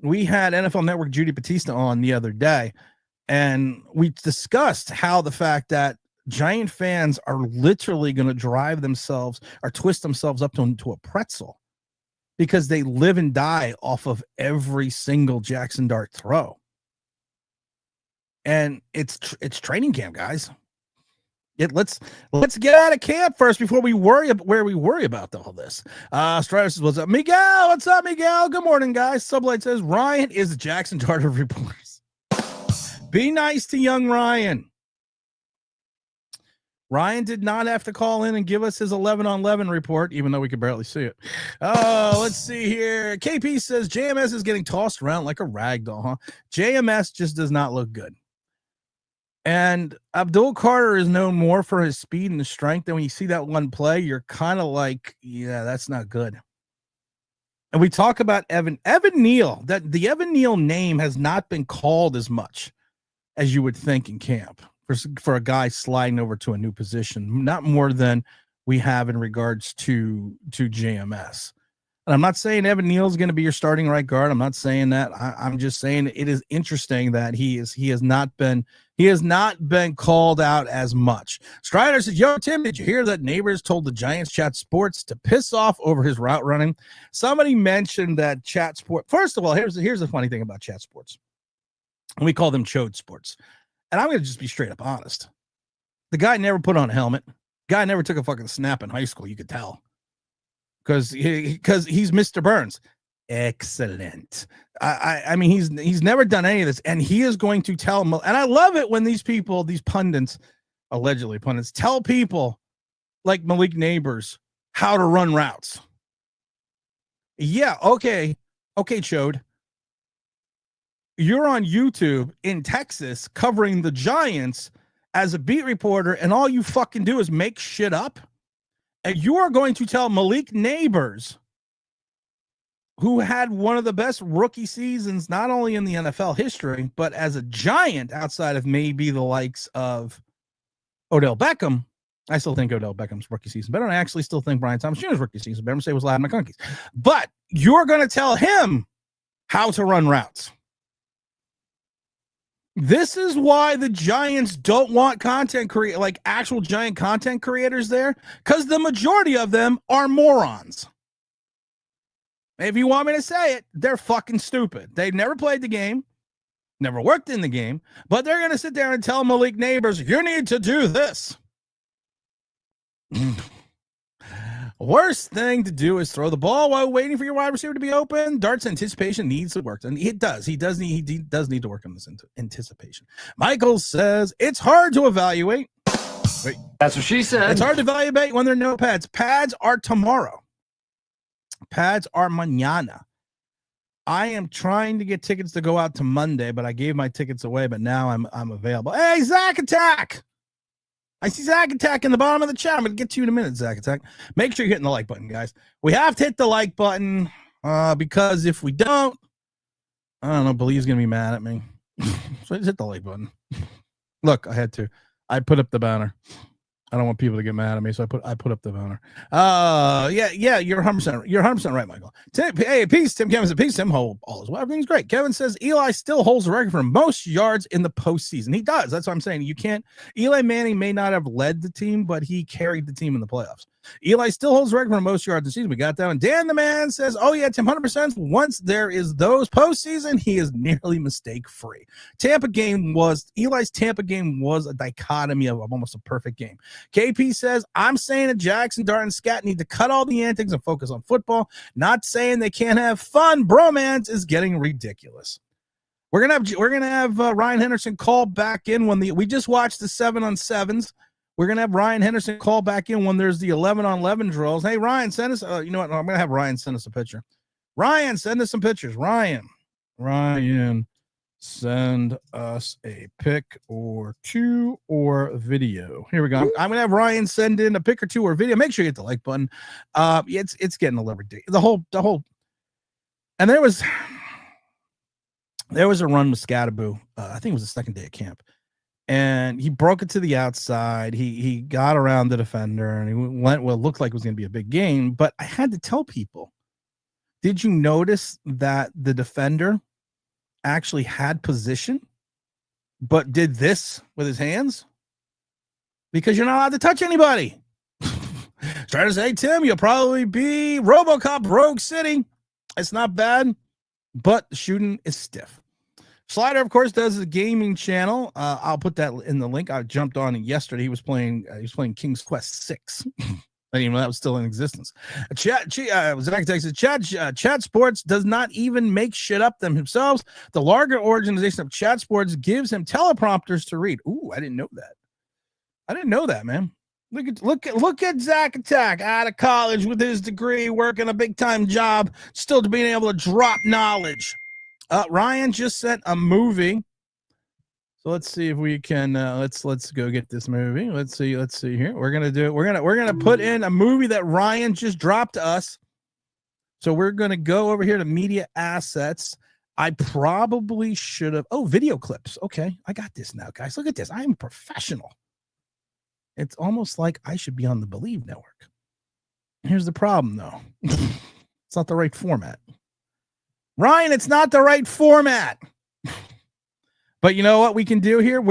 We had NFL Network Judy Batista on the other day, And we discussed how the fact that Giant fans are literally going to drive themselves or twist themselves up into a pretzel because they live and die off of every single Jaxson Dart throw. And it's training camp, guys. Let's get out of camp first before we worry about all this. Strider says, "What's up, Miguel? What's up, Miguel? Good morning, guys." Sublight says, "Ryan is the Jaxson Dart of reporters." Be nice to young Ryan. Ryan did not have to call in and give us his 11-on-11 report, even though we could barely see it. Oh, let's see here. KP says JMS is getting tossed around like a rag doll, huh? JMS just does not look good. And Abdul Carter is known more for his speed and his strength. And when you see that one play, you're kind of like, yeah, that's not good. And we talk about Evan Neal, that the Evan Neal name has not been called as much as you would think in camp for a guy sliding over to a new position, not more than we have in regards to JMS. And I'm not saying Evan Neal is going to be your starting right guard. I'm not saying that. I'm just saying it is interesting that he has not been called out as much. Strider says, "Yo, Tim, did you hear that Neighbors told the Giants Chat Sports to piss off over his route running?" Somebody mentioned that Chat Sports. First of all, here's the funny thing about Chat Sports. We call them Chode Sports. And I'm going to just be straight up honest. The guy never put on a helmet. Guy never took a fucking snap in high school. You could tell. Because he's Mr. Burns. Excellent. I mean, he's never done any of this. And he is going to tell. And I love it when these people, these pundits, allegedly pundits, tell people like Malik Neighbors how to run routes. Yeah, okay, Chode. You're on YouTube in Texas covering the Giants as a beat reporter, and all you fucking do is make shit up. And you are going to tell Malik Neighbors, who had one of the best rookie seasons, not only in the NFL history, but as a Giant outside of maybe the likes of Odell Beckham. I still think Odell Beckham's rookie season better. I actually still think Brian Thomas Jr.'s rookie season better. I'm saying it was Latin McConkey's. But you're going to tell him how to run routes. This is why the Giants don't want actual Giant content creators there, because the majority of them are morons. If you want me to say it, they're fucking stupid. They've never played the game, never worked in the game, but they're going to sit there and tell Malik Neighbors, you need to do this. Worst thing to do is throw the ball while waiting for your wide receiver to be open. Dart's anticipation needs to work, and it does. He does need to work on this anticipation. Michael says it's hard to evaluate. Wait, that's what she said. It's hard to evaluate when there are no pads. Pads are tomorrow. Pads are mañana. I am trying to get tickets to go out to Monday, but I gave my tickets away. But now I'm available. Hey, Zach Attack! I see Zach Attack in the bottom of the chat. I'm going to get to you in a minute, Zach Attack. Make sure you're hitting the like button, guys. We have to hit the like button because if we don't, I don't know, Believ's going to be mad at me. So just hit the like button. Look, I had to. I put up the banner. I don't want people to get mad at me, so I put up the banner. Yeah, you're 100% right, Michael. Hey, peace, Tim. Kevin said, peace, Tim. All is well. Everything's great. Kevin says Eli still holds the record for most yards in the postseason. He does. That's what I'm saying. You can't. Eli Manning may not have led the team, but he carried the team in the playoffs. Eli still holds the record for most yards in the season. We got that one. Dan the man says, oh, yeah, Tim, 100%. Once there is those postseason, he is nearly mistake-free. Eli's Tampa game was a dichotomy of almost a perfect game. KP says, I'm saying that Jaxson Dart and Scat need to cut all the antics and focus on football. Not saying they can't have fun. Bromance is getting ridiculous. We're gonna have Ryan Henderson call back in when we just watched the 7-on-7s. We're going to have Ryan Henderson call back in when there's the 11-on-11 drills. Hey, Ryan, send us, you know what? I'm going to have Ryan send us a picture. Ryan, send us some pictures. Ryan, send us a pic or two or video. Here we go. I'm going to have Ryan send in a pic or two or video. Make sure you hit the like button. It's getting a little ridiculous. The whole, and there was a run with Scattaboo. I think it was the second day of camp. And he broke it to the outside. He got around the defender and he went what looked like it was going to be a big game. But I had to tell people, did you notice that the defender actually had position but did this with his hands because you're not allowed to touch anybody. Trying to say, Tim, you'll probably be RoboCop Rogue City. It's not bad, but the shooting is stiff. Slider, of course, does the gaming channel. I'll put that in the link. I jumped on it yesterday. He was playing King's Quest 6. I didn't even know that was still in existence. Zach says, Chat Sports does not even make shit up themselves. The larger organization of Chat Sports gives him teleprompters to read. Ooh, I didn't know that. I didn't know that, man. Look at Zach Attack out of college with his degree, working a big time job, still being able to drop knowledge. Ryan just sent a movie, so let's see if we can. Let's go get this movie. Let's see here. We're gonna do it. We're gonna put in a movie that Ryan just dropped to us. So we're gonna go over here to media assets. I probably should have. Oh, video clips. Okay, I got this now, guys. Look at this. I'm professional. It's almost like I should be on the Believe Network. Here's the problem, though. It's not the right format. Ryan, it's not the right format. But you know what we can do here?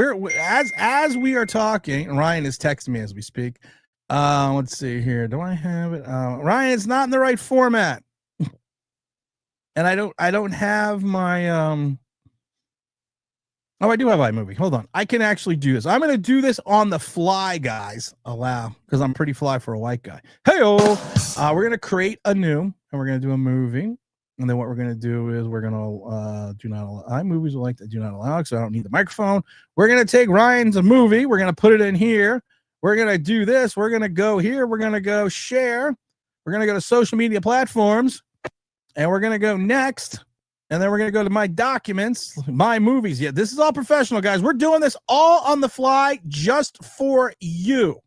As we are talking, Ryan is texting me as we speak. Let's see here. Do I have it? Ryan, it's not in the right format. And I don't have my Oh, I do have iMovie. Hold on. I can actually do this. I'm going to do this on the fly, guys. Allow, because I'm pretty fly for a white guy. Hey-o! We're going to create a new, and we're going to do a movie. And then what we're going to do is we're going to do not allow. iMovies will like to do not allow, so I don't need the microphone. We're going to take Ryan's movie. We're going to put it in here. We're going to do this. We're going to go here. We're going to go share. We're going to go to social media platforms. And we're going to go next. And then we're going to go to my documents, my movies. Yeah, this is all professional, guys. We're doing this all on the fly just for you.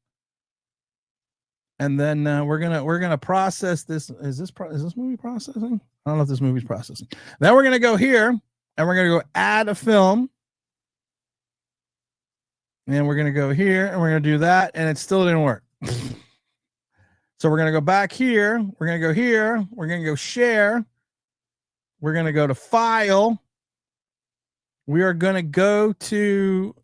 And then we're gonna process this. Is this movie processing? I don't know if this movie's processing. Then we're gonna go here and we're gonna go add a film. And we're gonna go here and we're gonna do that, and it still didn't work. So we're gonna go back here. We're gonna go here. We're gonna go share. We're going to go to file. We are going to go to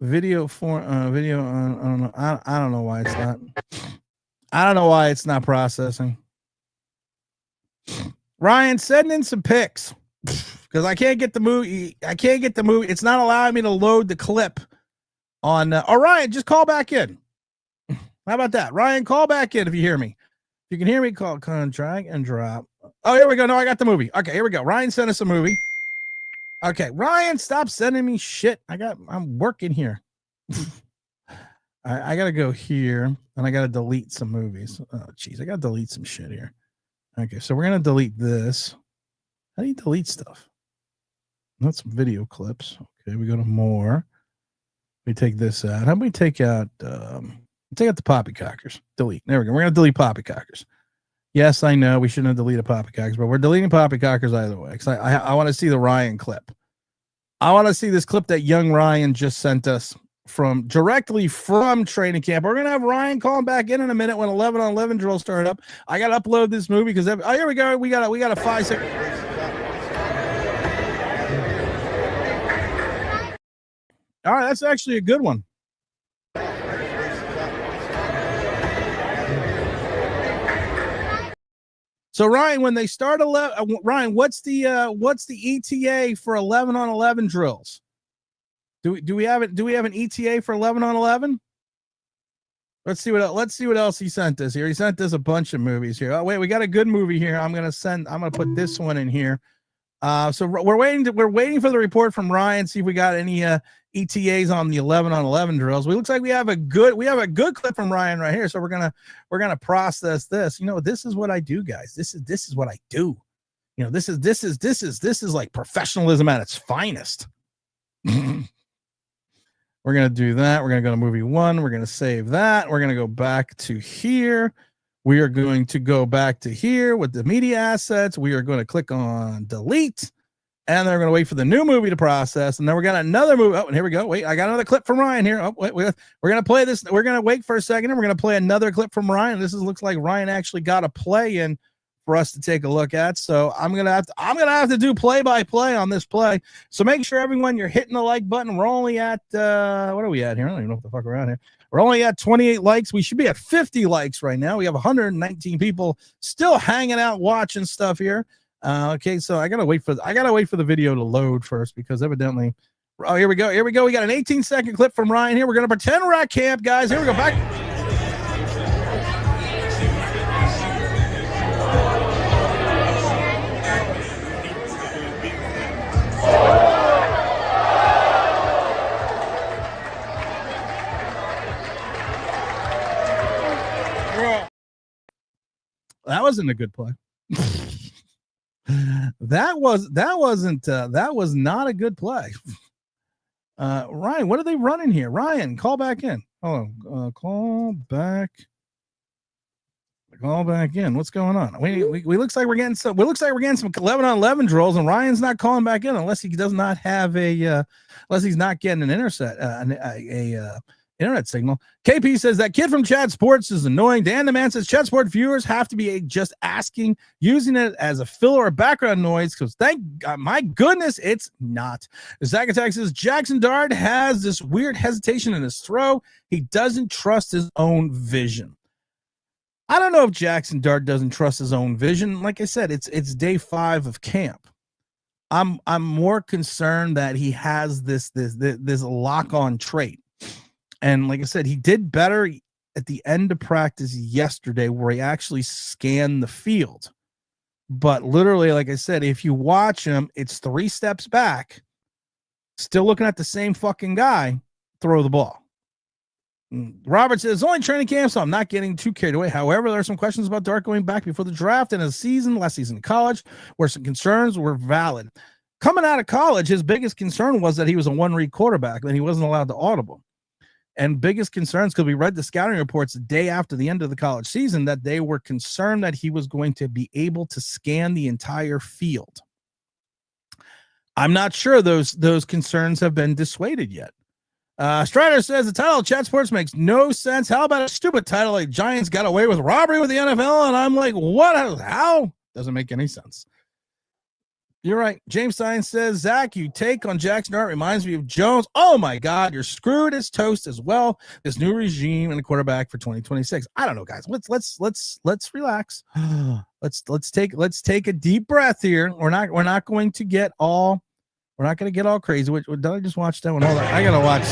video for video. I don't know. I don't know why it's not. I don't know why it's not processing. Ryan, send in some pics because I can't get the movie. It's not allowing me to load the clip on. Ryan, just call back in. How about that? Ryan, call back in if you hear me. If you can hear me, call, drag and drop. Oh, here we go. No, I got the movie. Okay, here we go. Ryan sent us a movie. Okay, Ryan, stop sending me shit. I'm working here. I got to go here, and I got to delete some movies. Oh, jeez, I got to delete some shit here. Okay, so we're going to delete this. How do you delete stuff? That's video clips. Okay, we go to more. We take this out. How about we take out the poppycockers? Delete. There we go. We're going to delete poppycockers. Yes, I know we shouldn't have deleted poppycockers, but we're deleting poppycockers either way. Because I want to see the Ryan clip. I want to see this clip that young Ryan just sent us directly from training camp. We're gonna have Ryan calling back in a minute when 11 on 11 drills start up. I gotta upload this movie because here we go. We got a 5 second. All right, that's actually a good one. So Ryan, when they start 11, Ryan, what's the ETA for 11 on 11 drills? Do we have it? Do we have an ETA for 11 on 11? Let's see what else he sent us here. He sent us a bunch of movies here. Oh wait, we got a good movie here. I'm gonna put this one in here. So we're waiting for the report from Ryan. See if we got any ETAs on the 11 on 11 drills. Looks like we have a good clip from Ryan right here. So we're gonna process this. You know, this is what I do, guys. This is what I do. You know, this is like professionalism at its finest. We're gonna do that. We're gonna go to movie 1. We're gonna save that. We're gonna go back to here. We are going to go back to here with the media assets. We are going to click on delete. And then we're going to wait for the new movie to process. And then we got another movie. Oh, and here we go. Wait, I got another clip from Ryan here. Oh, wait, we're going to play this. We're going to wait for a second. And we're going to play another clip from Ryan. Looks like Ryan actually got a play in for us to take a look at. So I'm gonna have to do play-by-play on this play. So make sure everyone you're hitting the like button. We're only at what are we at here? I don't even know what the fuck we're at here. We're only at 28 likes. We should be at 50 likes right now. We have 119 people still hanging out watching stuff here. Okay, so I gotta wait for the video to load first because evidently. Oh, here we go. We got an 18-second clip from Ryan here. We're gonna pretend we're at camp, guys. Here we go. Back. That wasn't a good play. that was not a good play. Ryan, what are they running here? Ryan, call back in. Call back in. What's going on? We looks like we're getting some 11-on-11 drills, and Ryan's not calling back in unless he does not have unless he's not getting an internet signal. KP says that kid from Chat Sports is annoying. Dan the Man says Chat Sport viewers have to be just using it as a filler or background noise because thank God, my goodness, it's not. Zach Attack says Jaxson Dart has this weird hesitation in his throw. He doesn't trust his own vision. I don't know if Jaxson Dart doesn't trust his own vision. Like I said, it's day 5 of camp. I'm more concerned that he has this lock-on trait. And like I said, he did better at the end of practice yesterday where he actually scanned the field. But literally, like I said, if you watch him, it's 3 steps back, still looking at the same fucking guy, throw the ball. Robert says, only training camp, so I'm not getting too carried away. However, there are some questions about Dart going back before the draft and last season in college, where some concerns were valid. Coming out of college, his biggest concern was that he was a one-read quarterback, and he wasn't allowed to audible. And biggest concerns, because we read the scouting reports the day after the end of the college season, that they were concerned that he was going to be able to scan the entire field. I'm not sure those concerns have been dissuaded yet. Strider says the title of Chat Sports makes no sense. How about a stupid title like Giants got away with robbery with the NFL? And I'm like, what? How? Doesn't make any sense. You're right. James Stein says, Zach, you take on Jaxson Dart reminds me of Jones. Oh my God, you're screwed as toast as well. This new regime and the quarterback for 2026. I don't know, guys. Let's relax. let's take a deep breath here. We're not going to get all crazy. Did I just watch that one? Hold on. I gotta watch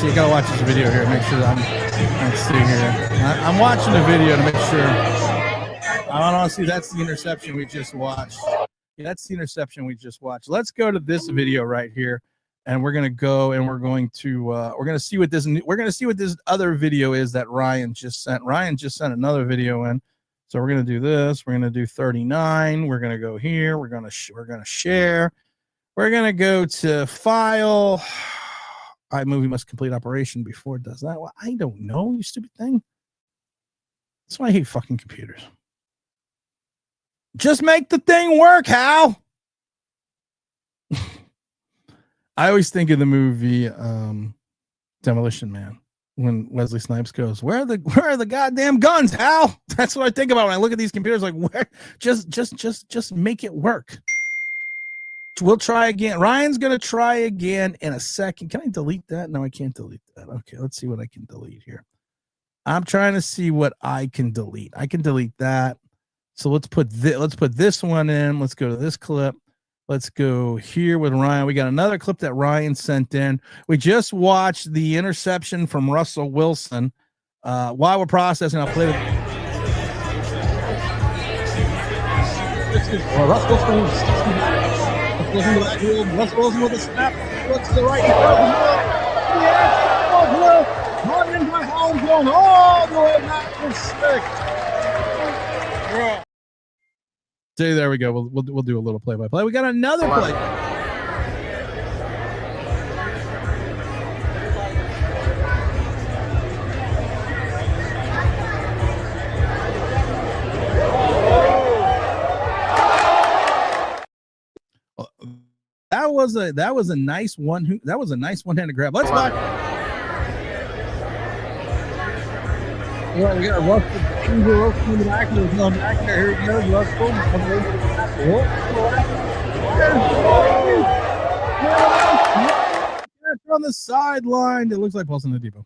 this video here. Make sure let's see here. I'm watching the video to make sure. I want to see that's the interception we just watched. Yeah, that's the interception we just watched. Let's go to this video right here, and we're gonna go and we're gonna see what this other video is that Ryan just sent. Ryan just sent another video in, so we're gonna do this. We're gonna do 39. We're gonna go here. We're gonna share. We're gonna go to file. iMovie must complete operation before it does that. Well, I don't know, you stupid thing. That's why I hate fucking computers. Just make the thing work, Hal. I always think of the movie Demolition Man when Wesley Snipes goes, where are the goddamn guns, Hal? That's what I think about when I look at these computers. Like, where? Just make it work. We'll try again. Ryan's gonna try again in a second. Can I delete that? No, I can't delete that. Okay, let's see what I can delete here. I'm trying to see what I can delete. I can delete that. So let's put this one in. Let's go to this clip. Let's go here with Ryan. We got another clip that Ryan sent in. We just watched the interception from Russell Wilson. While we're processing, I'll play the Russell Wilson with a snap. Looks to the right. Run into my home going all the way back to stick. See, there we go. We'll do a little play-by-play. We got another play. That was a nice one-handed grab. Let's watch. Well, we got Russell. in the back. There's no back there. Here it goes. Russell. On the sideline. It looks like Paulson the Depot.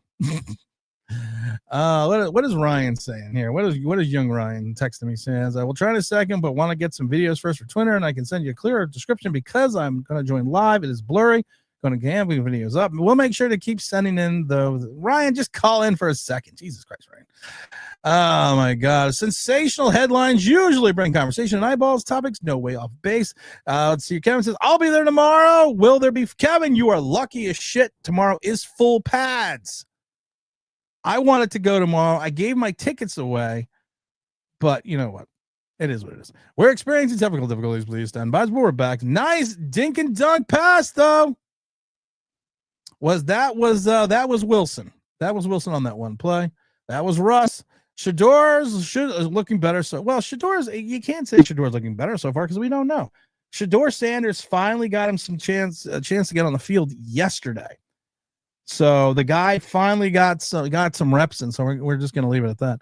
What is Ryan saying here? What is young Ryan texting me? Says I will try in a second, but want to get some videos first for Twitter, and I can send you a clearer description because I'm going to join live. It is blurry. Going to have videos up. We'll make sure to keep sending in the Ryan. Just call in for a second. Jesus Christ, Ryan. Oh my God. Sensational headlines usually bring conversation and eyeballs, topics, no way off base. Let's see. Kevin says, I'll be there tomorrow. Will there be? Kevin, you are lucky as shit. Tomorrow is full pads. I wanted to go tomorrow. I gave my tickets away, but you know what? It is what it is. We're experiencing technical difficulties. Please stand by. We're back. Nice dink and dunk pass, though. That was Wilson. That was Wilson on that one play. That was Russ. Shador's looking better. Shador's, you can't say Shador's looking better so far because we don't know. Shador Sanders finally got him a chance to get on the field yesterday. So the guy finally got some reps in. So we're just going to leave it at that.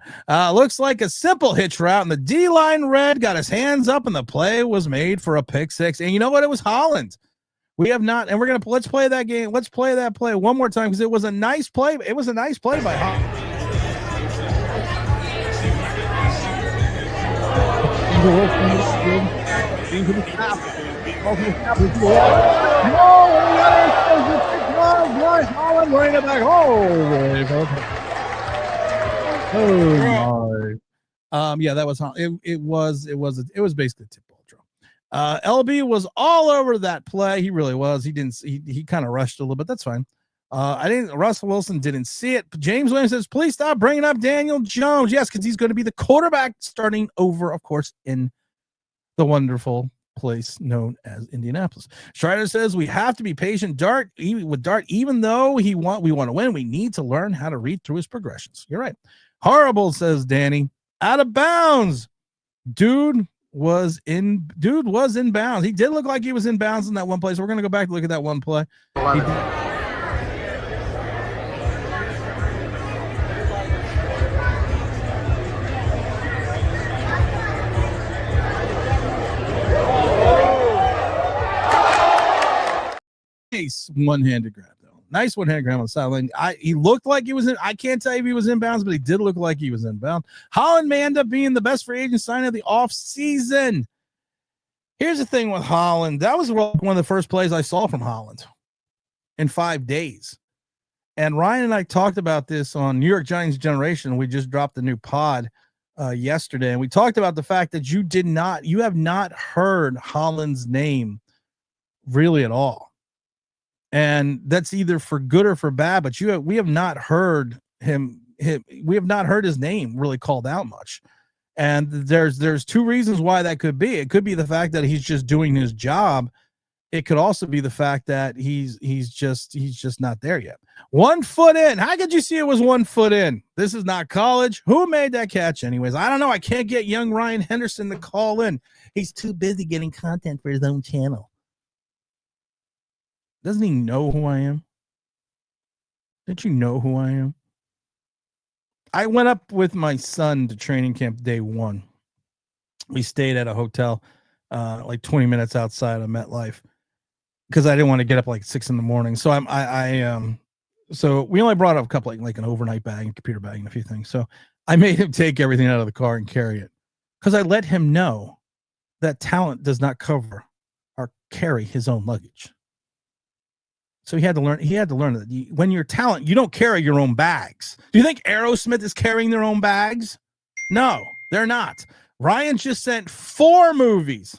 Looks like a simple hitch route, and the D-line red got his hands up, and the play was made for a pick six. And you know what? It was Holland. We have not, and let's play that game. Let's play that play one more time because it was a nice play. It was a nice play by Holland. Holland running it back. Yeah, that was it was basically a tip ball draw. LB was all over that play. He really was. He kind of rushed a little bit. That's fine. Russell Wilson didn't see it. James Williams says, please stop bringing up Daniel Jones. Yes, because he's going to be the quarterback starting over, of course, in the wonderful place known as Indianapolis. Strider says we have to be patient. Dart, even though we want to win, we need to learn how to read through his progressions. You're right. Horrible, says Danny. Out of bounds. Dude was in bounds. He did look like he was in bounds in that one play. So we're going to go back and look at that one play. Nice one-handed grab, though. Nice one-handed grab on the sideline. He looked like he was in. I can't tell you if he was in bounds, but he did look like he was in bounds. Holland may end up being the best free agent signing of the offseason. Here's the thing with Holland. That was one of the first plays I saw from Holland in 5 days. And Ryan and I talked about this on New York Giants Generation. We just dropped a new pod yesterday, and we talked about the fact that you have not heard Holland's name really at all. And that's either for good or for bad, but we have not heard we have not heard his name really called out much. And there's two reasons why that could be. It could be the fact that he's just doing his job. It could also be the fact that he's just not there yet. 1 foot in. How could you see it was 1 foot in? This is not college. Who made that catch anyways? I don't know. I can't get young Ryan Henderson to call in. He's too busy getting content for his own channel. Doesn't he know who I am? Didn't you know who I am? I went up with my son to training camp day one. We stayed at a hotel like 20 minutes outside of MetLife because I didn't want to get up like 6 a.m. So so we only brought up a couple like an overnight bag and computer bag and a few things. So I made him take everything out of the car and carry it because I let him know that talent does not cover or carry his own luggage. So he had to learn that when you're talent, you don't carry your own bags. Do you think Aerosmith is carrying their own bags? No, they're not. Ryan just sent 4 movies.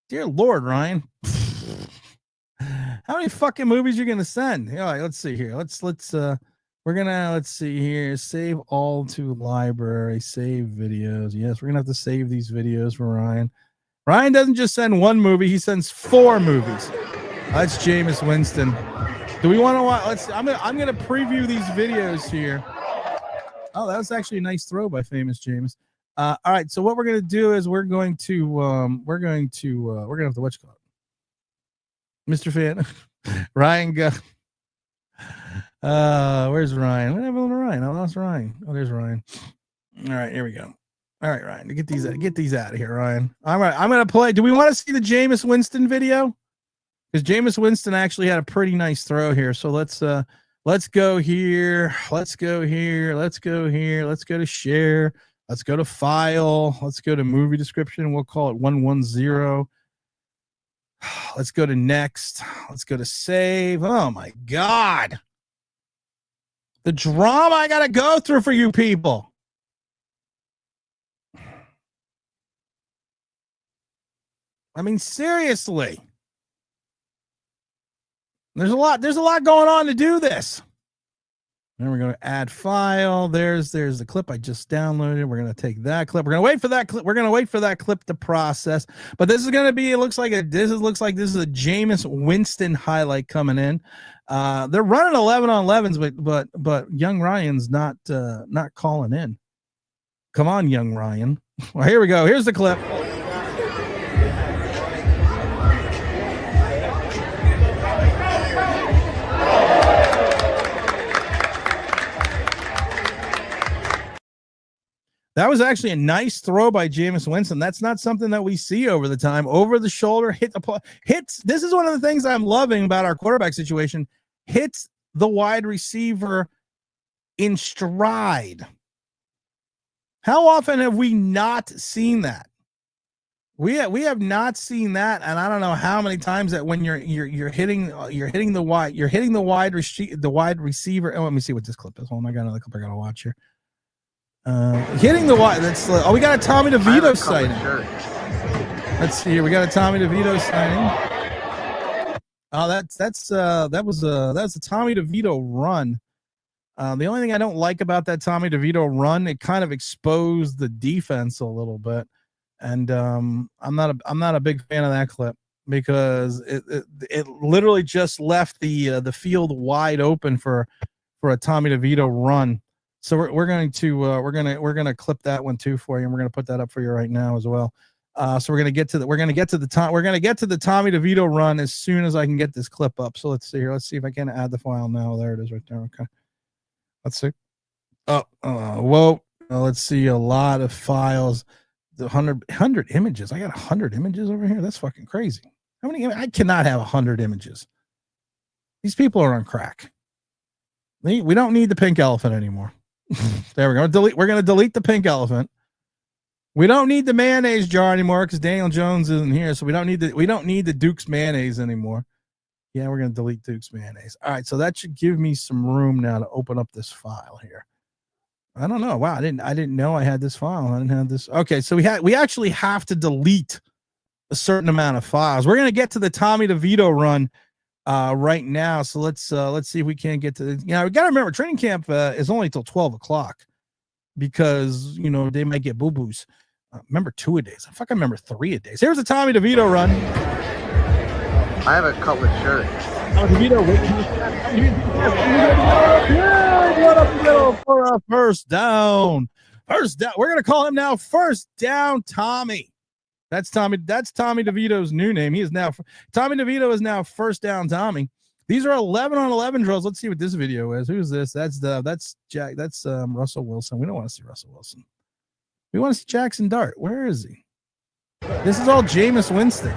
Dear Lord, Ryan. How many fucking movies are you gonna send? All right, let's see here. Let's see here. Save all to library. Save videos. Yes, we're gonna have to save these videos for Ryan. Ryan doesn't just send 1 movie, he sends 4 movies. That's Jameis Winston. Do we want to watch? I'm gonna preview these videos here. Oh, that was actually a nice throw by famous Jameis. All right, so what we're gonna do is we're gonna have to watch it. Mr. Fan. Ryan go. Where's Ryan? What happened to Ryan? I lost Ryan. Oh, there's Ryan. All right, here we go. All right, Ryan, get these out of here, Ryan. All right, I'm gonna play. Do we want to see the Jameis Winston video? Because Jameis Winston actually had a pretty nice throw here. So let's go here. Let's go here. Let's go here. Let's go to share. Let's go to file. Let's go to movie description. We'll call it 110. Let's go to next. Let's go to save. Oh my God. The drama I gotta go through for you people. I mean, seriously. There's a lot going on to do this. Then we're going to add file. There's the clip I just downloaded. We're going to take that clip. We're going to wait for that clip. We're going to wait for that clip to process. But this is going to be, it looks like this is a Jameis Winston highlight coming in. They're running 11 on 11s, but young Ryan's not calling in. Come on, young Ryan. Well, here we go. Here's the clip. That was actually a nice throw by Jameis Winston. That's not something that we see over the time. Over the shoulder, hits. This is one of the things I'm loving about our quarterback situation. Hits the wide receiver in stride. How often have we not seen that? We have not seen that, and I don't know how many times that when you're hitting the wide receiver. Oh, let me see what this clip is. Hold on, I got another clip I gotta watch here. Hitting the wide. That's we got a Tommy DeVito sighting. Let's see here. We got a Tommy DeVito sighting. Oh, that was a Tommy DeVito run. The only thing I don't like about that Tommy DeVito run, it kind of exposed the defense a little bit, and I'm not a big fan of that clip because it literally just left the field wide open for a Tommy DeVito run. So we're going to clip that one too for you, and we're going to put that up for you right now as well. So we're going to get to the Tommy DeVito run as soon as I can get this clip up. So let's see here. Let's see if I can add the file now. There it is right there. Okay. Let's see. Whoa. Let's see. A lot of files. The 100 images. I got 100 images over here. That's fucking crazy. How many? I cannot have 100 images. These people are on crack. We don't need the pink elephant anymore. There we go. We're going to delete the pink elephant. We don't need the mayonnaise jar anymore because Daniel Jones isn't here, so we don't need the Duke's mayonnaise anymore. Yeah, we're going to delete Duke's mayonnaise. All right, so that should give me some room now to open up this file here. I don't know. Wow, I didn't know I had this file. I didn't have this. Okay, so we actually have to delete a certain amount of files. We're going to get to the Tommy DeVito run right now. So let's see if we can get to the, we got to remember training camp is only till 12 o'clock because they might get boo-boos. Remember 2 a days. I fucking remember 3 a days. Here's a Tommy DeVito run. I have a cutlet shirt. Tommy DeVito what up DeVito for a first down. We're gonna call him now First Down Tommy. That's Tommy DeVito's new name. Tommy DeVito is now First Down Tommy. These are 11 on 11 drills. Let's see what this video is. Who's this? That's Russell Wilson. We don't want to see Russell Wilson. We want to see Jaxson Dart. Where is he? This is all Jameis Winston.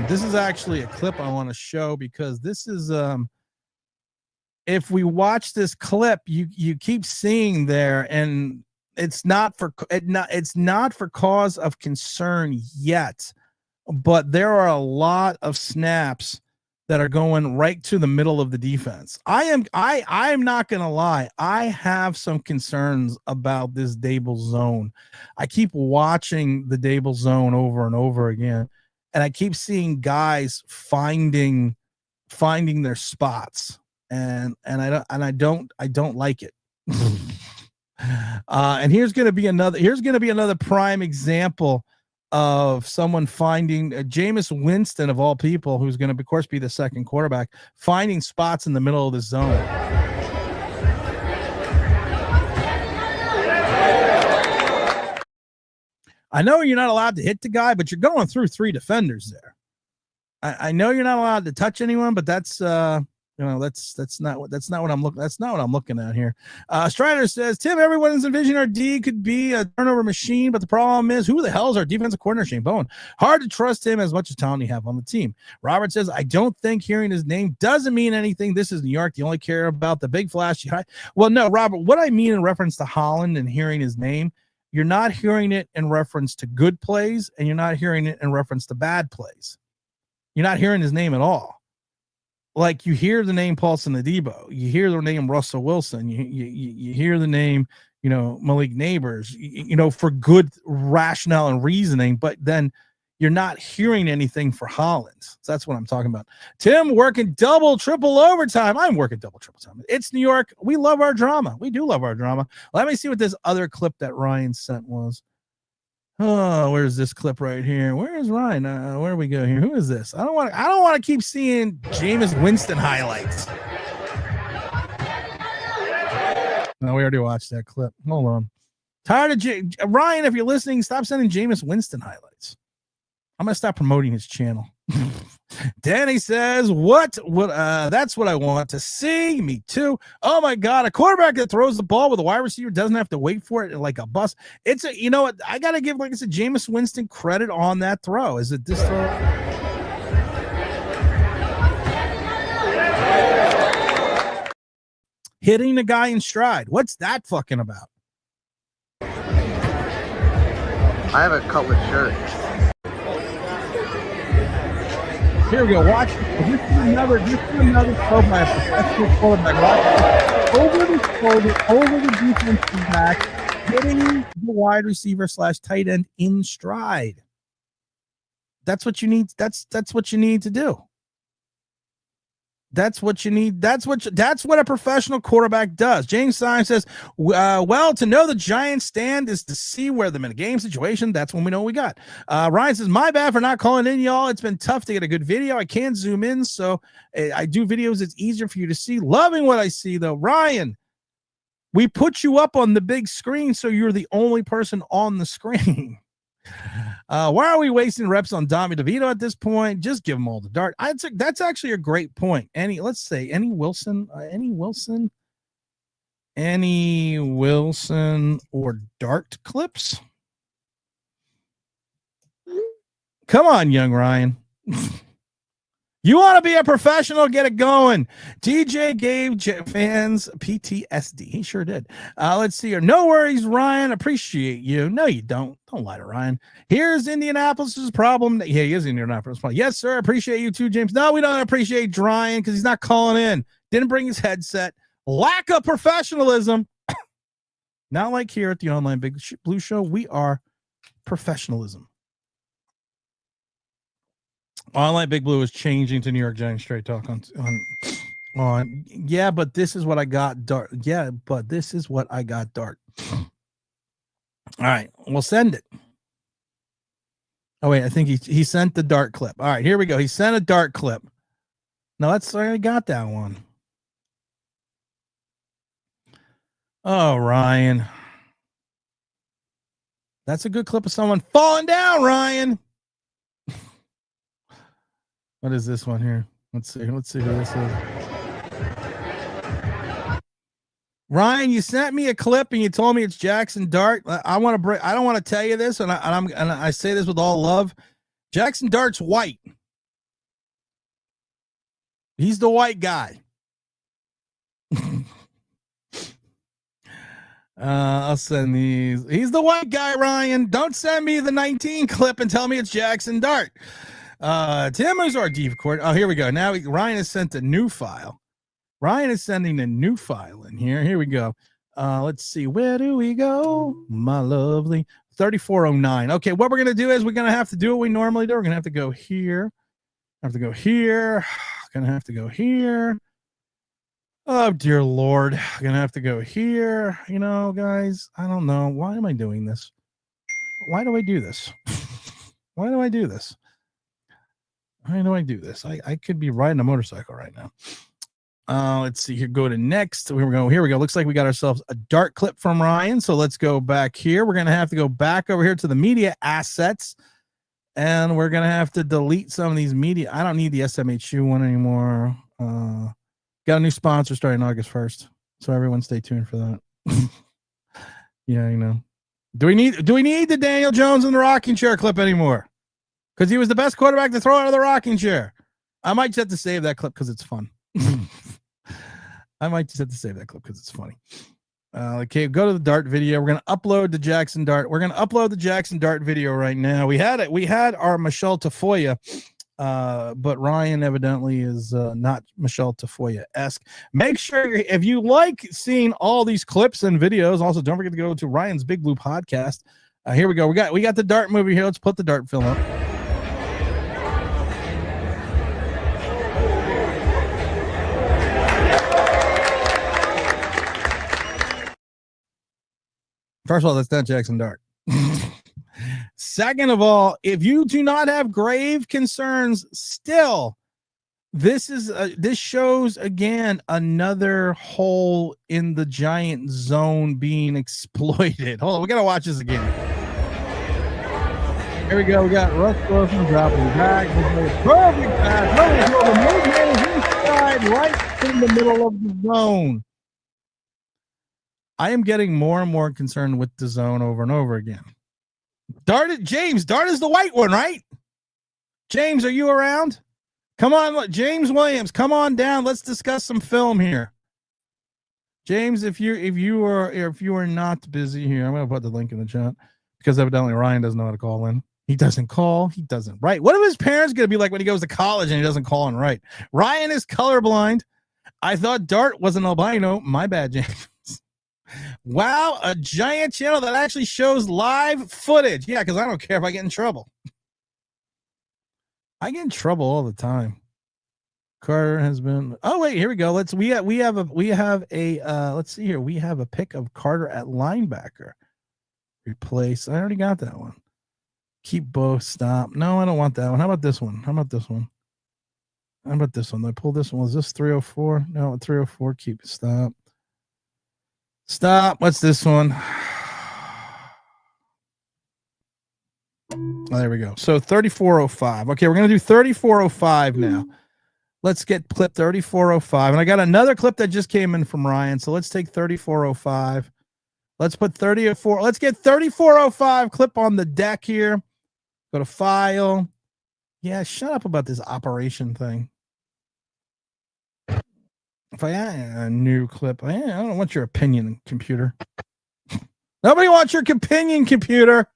This is actually a clip I want to show because this is if we watch this clip, you keep seeing there, and it's not for cause of concern yet, but there are a lot of snaps that are going right to the middle of the defense. I am not gonna lie, I have some concerns about this Dable zone. I keep watching the Dable zone over and over again, and I keep seeing guys finding their spots. And I don't like it. And here's going to be another prime example of someone finding Jameis Winston of all people, who's going to of course be the second quarterback, finding spots in the middle of the zone. I know you're not allowed to hit the guy, but you're going through 3 defenders there. I know you're not allowed to touch anyone, but that's That's not what I'm looking. That's not what I'm looking at here. Strider says, Tim, everyone's envisioning our D could be a turnover machine, but the problem is, who the hell is our defensive coordinator, Shane Bowen? Hard to trust him as much as talent you have on the team. Robert says, I don't think hearing his name doesn't mean anything. This is New York. You only care about the big flashy high. Well, no, Robert, what I mean in reference to Holland and hearing his name, you're not hearing it in reference to good plays, and you're not hearing it in reference to bad plays. You're not hearing his name at all. Like, you hear the name Paulson Adebo, you hear the name Russell Wilson, you hear the name, Malik Neighbors, for good rationale and reasoning, but then you're not hearing anything for Hollins. So that's what I'm talking about. Tim working double, triple overtime. I'm working double, triple time. It's New York. We love our drama. We do love our drama. Let me see what this other clip that Ryan sent was. Oh, where's this clip right here? Where is Ryan? Where do we go here? Who is this? I don't want to keep seeing Jameis Winston highlights. No, we already watched that clip. Hold on. Tired of Ryan, if you're listening, stop sending Jameis Winston highlights. I'm gonna stop promoting his channel. Danny says, what that's what I want to see. Me too. Oh my God, a quarterback that throws the ball with a wide receiver doesn't have to wait for it like a bus. It's a, what I gotta give, like I said, Jameis Winston credit on that throw. Is it this throw? Hitting the guy in stride. What's that fucking about? I have a Cutlet shirt. Here we go. Watch. This is another throw by a professional quarterback. Watch. Over the shoulder, over the defensive back, hitting the wide receiver / tight end in stride. That's what you need. That's what you need to do. That's what you need. That's what a professional quarterback does. James Simon says, well, to know the Giants stand is to see where them in a game situation. That's when we know what we got. Ryan says, my bad for not calling in, y'all. It's been tough to get a good video. I can't zoom in, so I do videos. It's easier for you to see. Loving what I see, though. Ryan, we put you up on the big screen, so you're the only person on the screen. Why are we wasting reps on Tommy DeVito at this point? Just give them all the dart. That's actually a great point. Any Wilson or Dart clips? Come on, young Ryan. You want to be a professional? Get it going. TJ gave fans PTSD. He sure did. Let's see here. No worries, Ryan. Appreciate you. No, you don't. Don't lie to Ryan. Here's Indianapolis's problem. Yeah, he is Indianapolis. Yes, sir. Appreciate you too, James. No, we don't appreciate Ryan because he's not calling in. Didn't bring his headset. Lack of professionalism. Not like here at the Online Big Blue Show. We are professionalism. Online Big Blue is changing to New York Giants Straight Talk on. Yeah, but this is what I got, Dart. Yeah, but this is what I got, Dart. All right, we'll send it. Oh wait, I think he sent the Dart clip. All right, here we go. He sent a Dart clip. No, I already got that one. Oh, Ryan, that's a good clip of someone falling down, Ryan. What is this one here? Let's see who this is. Ryan, you sent me a clip and you told me it's Jaxson Dart. I don't want to tell you this, and I say this with all love. Jaxson Dart's white. He's the white guy. I'll send these. He's the white guy, Ryan. Don't send me the 19 clip and tell me it's Jaxson Dart. Tim is our dev court. Oh, here we go. Now Ryan has sent a new file. Ryan is sending a new file in here. Here we go. Let's see. Where do we go? My lovely 3409. Okay, what we're gonna do is we're gonna have to do what we normally do. We're gonna have to go here. Have to go here. Gonna have to go here. Oh dear Lord. Gonna have to go here. Guys, I don't know. Why am I doing this? Why do I do this? Why do I do this? Why do I do this? I could be riding a motorcycle right now. Let's see here. Go to next. Here we go. Looks like we got ourselves a Dart clip from Ryan. So let's go back here. We're going to have to go back over here to the media assets. And we're going to have to delete some of these media. I don't need the SMHU one anymore. Got a new sponsor starting August 1st. So everyone stay tuned for that. Yeah, you know. Do we need the Daniel Jones in the rocking chair clip anymore? Because he was the best quarterback to throw out of the rocking chair. I might just have to save that clip because it's fun. I might just have to save that clip because it's funny. Okay, go to the Dart video. We're gonna upload the Jaxson Dart. We're gonna upload the Jaxson Dart video right now. We had it. We had our Michelle Tafoya, but Ryan evidently is not Michelle Tafoya-esque. Make sure if you like seeing all these clips and videos, also don't forget to go to Ryan's Big Blue podcast. Here we go. We got the Dart movie here. Let's put the Dart film up. First of all, that's not Jaxson Dart. Second of all, if you do not have grave concerns still, this shows again another hole in the giant zone being exploited. Hold on, we gotta watch this again. Here we go. We got Russ Wilson dropping back. Perfect pass. Inside, right in the middle of the zone. I am getting more and more concerned with the zone over and over again. Dart is the white one, right? James, are you around? Come on, James Williams, come on down. Let's discuss some film here. James, if you are not busy here, I'm gonna put the link in the chat because evidently Ryan doesn't know how to call in. He doesn't call, he doesn't write. What are his parents gonna be like when he goes to college and he doesn't call and write? Ryan is colorblind. I thought Dart was an albino. My bad, James. Wow, a giant channel that actually shows live footage. Yeah, because I don't care if I get in trouble. I get in trouble all the time. Carter has been. Oh wait, here we go. Let's see here. We have a pick of Carter at linebacker. Replace. I already got that one. Keep both. Stop. No, I don't want that one. How about this one? How about this one? I pull this one. Is this 304? No, 304. Keep it. Stop. Stop. What's this one? Oh, there we go. So 3405. Okay, we're going to do 3405 now. Let's get clip 3405. And I got another clip that just came in from Ryan. So let's take 3405. Let's put 34. Let's get 3405 clip on the deck here. Go to file. Yeah, shut up about this operation thing. If I add a new clip, I don't want your opinion, computer. Nobody wants your opinion, computer.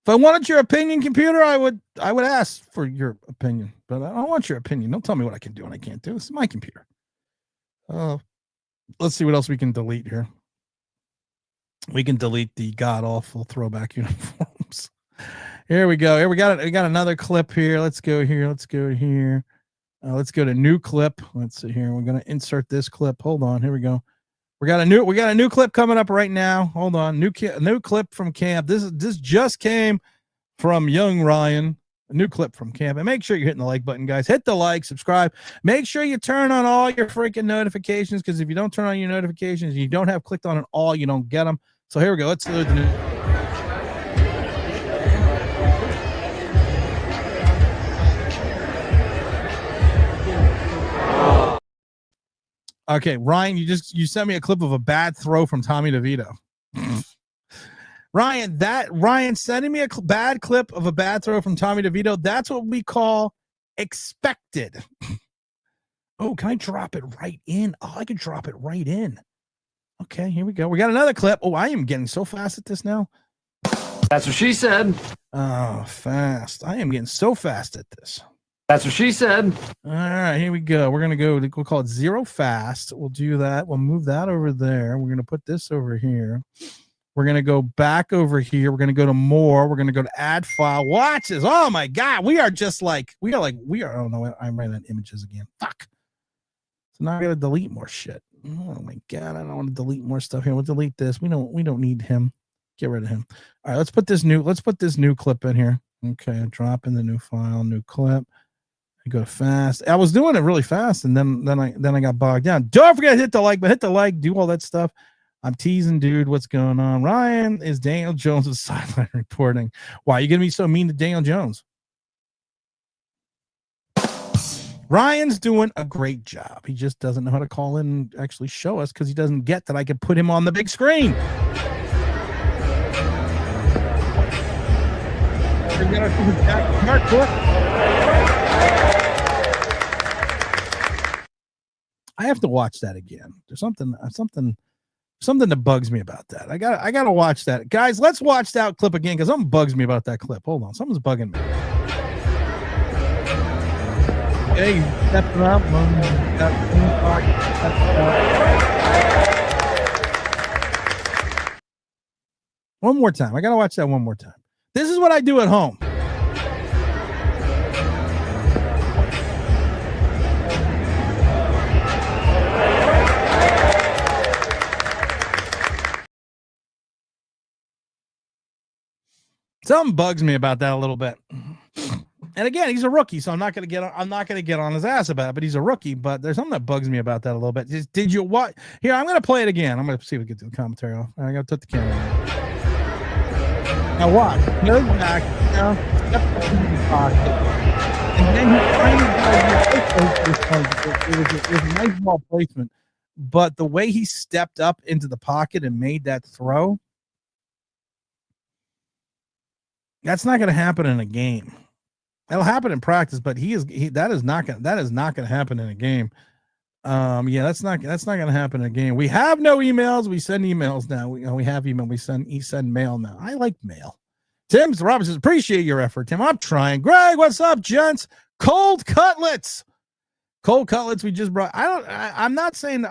If I wanted your opinion, computer, I would ask for your opinion, but I don't want your opinion. Don't tell me what I can do and I can't do. This is my computer. Let's see what else we can delete here. We can delete the god awful throwback uniforms. Here we go. Here we got another clip here. Let's go here. Let's go here. Let's go to new clip. Let's see here. We're going to insert this clip. Hold on. Here we go. We got a new clip coming up right now. Hold on. New clip from camp. This just came from young Ryan. A new clip from camp. And make sure you're hitting the like button, guys. Hit the like, subscribe. Make sure you turn on all your freaking notifications, because if you don't turn on your notifications, you don't have clicked on it all, you don't get them. So here we go. Let's load the new. Okay, Ryan, you sent me a clip of a bad throw from Tommy DeVito. Ryan sending me a bad clip of a bad throw from Tommy DeVito. That's what we call expected. Oh, can I drop it right in? Oh, I can drop it right in. Okay, here we go. We got another clip. Oh, I am getting so fast at this now. That's what she said. Oh, fast. I am getting so fast at this. That's what she said. All right, here we go. We're going to go, we'll call it zero fast. We'll do that. We'll move that over there. We're going to put this over here. We're going to go back over here. We're going to go to more. We're going to go to add file. Watch this. Oh my God. We are, oh no, I'm running images again. Fuck. So now I got to delete more shit. Oh my God. I don't want to delete more stuff here. We'll delete this. We don't need him. Get rid of him. All right, let's put this new clip in here. Okay. Drop in the new file, new clip. Go fast. I was doing it really fast, and then I got bogged down. Don't forget to hit the like, do all that stuff. I'm teasing, dude. What's going on? Ryan is Daniel Jones' sideline reporting. Why are you gonna be so mean to Daniel Jones? Ryan's doing a great job. He just doesn't know how to call in and actually show us because he doesn't get that I can put him on the big screen. I have to watch that again. There's something that bugs me about that. I gotta watch that. Guys, let's watch that clip again because something bugs me about that clip. Hold on. Something's bugging me. Hey, stepping up. One more time. I gotta watch that one more time. This is what I do at home. Something bugs me about that a little bit. And again, he's a rookie, so I'm not gonna get on his ass about it, but he's a rookie. But there's something that bugs me about that a little bit. Did you watch? Here, I'm gonna play it again. I'm gonna see if we get to the commentary off. I gotta put the camera on. Now watch. Goes back, step up into the pocket, and then it was a nice ball placement. But the way he stepped up into the pocket and made that throw, that's not going to happen in a game. That'll happen in practice, but that is not going to happen in a game. Yeah, that's not going to happen in a game. We have no emails. We send emails now. We have email. We send mail now. I like mail. Tim's Robinson, appreciate your effort, Tim. I'm trying. Greg, what's up, gents? Cold cutlets. We just brought. I'm not saying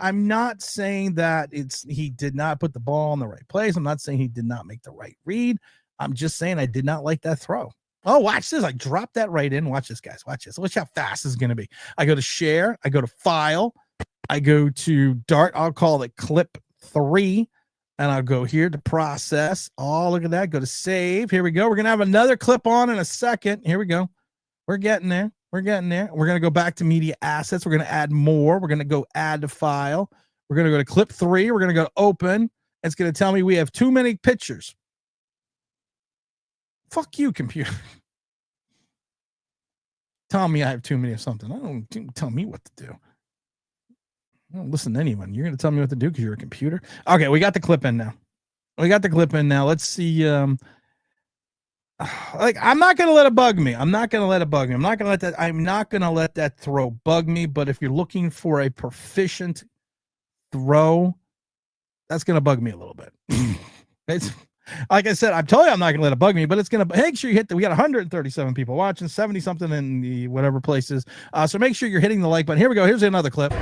that he did not put the ball in the right place. I'm not saying he did not make the right read. I'm just saying I did not like that throw. Oh, watch this. I dropped that right in. Watch this, guys. Watch this. Watch how fast this is going to be. I go to share. I go to file. I go to Dart. I'll call it clip 3. And I'll go here to process. Oh, look at that. Go to save. Here we go. We're going to have another clip on in a second. Here we go. We're getting there. We're going to go back to media assets. We're going to add more. We're going to go add to file. We're going to go to clip 3. We're going to go to open. It's going to tell me we have too many pictures. Fuck you, computer. Tell me I have too many of something. I don't tell me what to do. I don't listen to anyone. You're going to tell me what to do because you're a computer? Okay, we got the clip in now. Let's see. I'm not going to let it bug me. I'm not going to let that throw bug me. But if you're looking for a proficient throw, that's going to bug me a little bit. It's like I said, I'm telling you, I'm not going to let it bug me, but it's going to make sure you hit we got 137 people watching, 70 something in the whatever places. So make sure you're hitting the like button. Here we go. Here's another clip.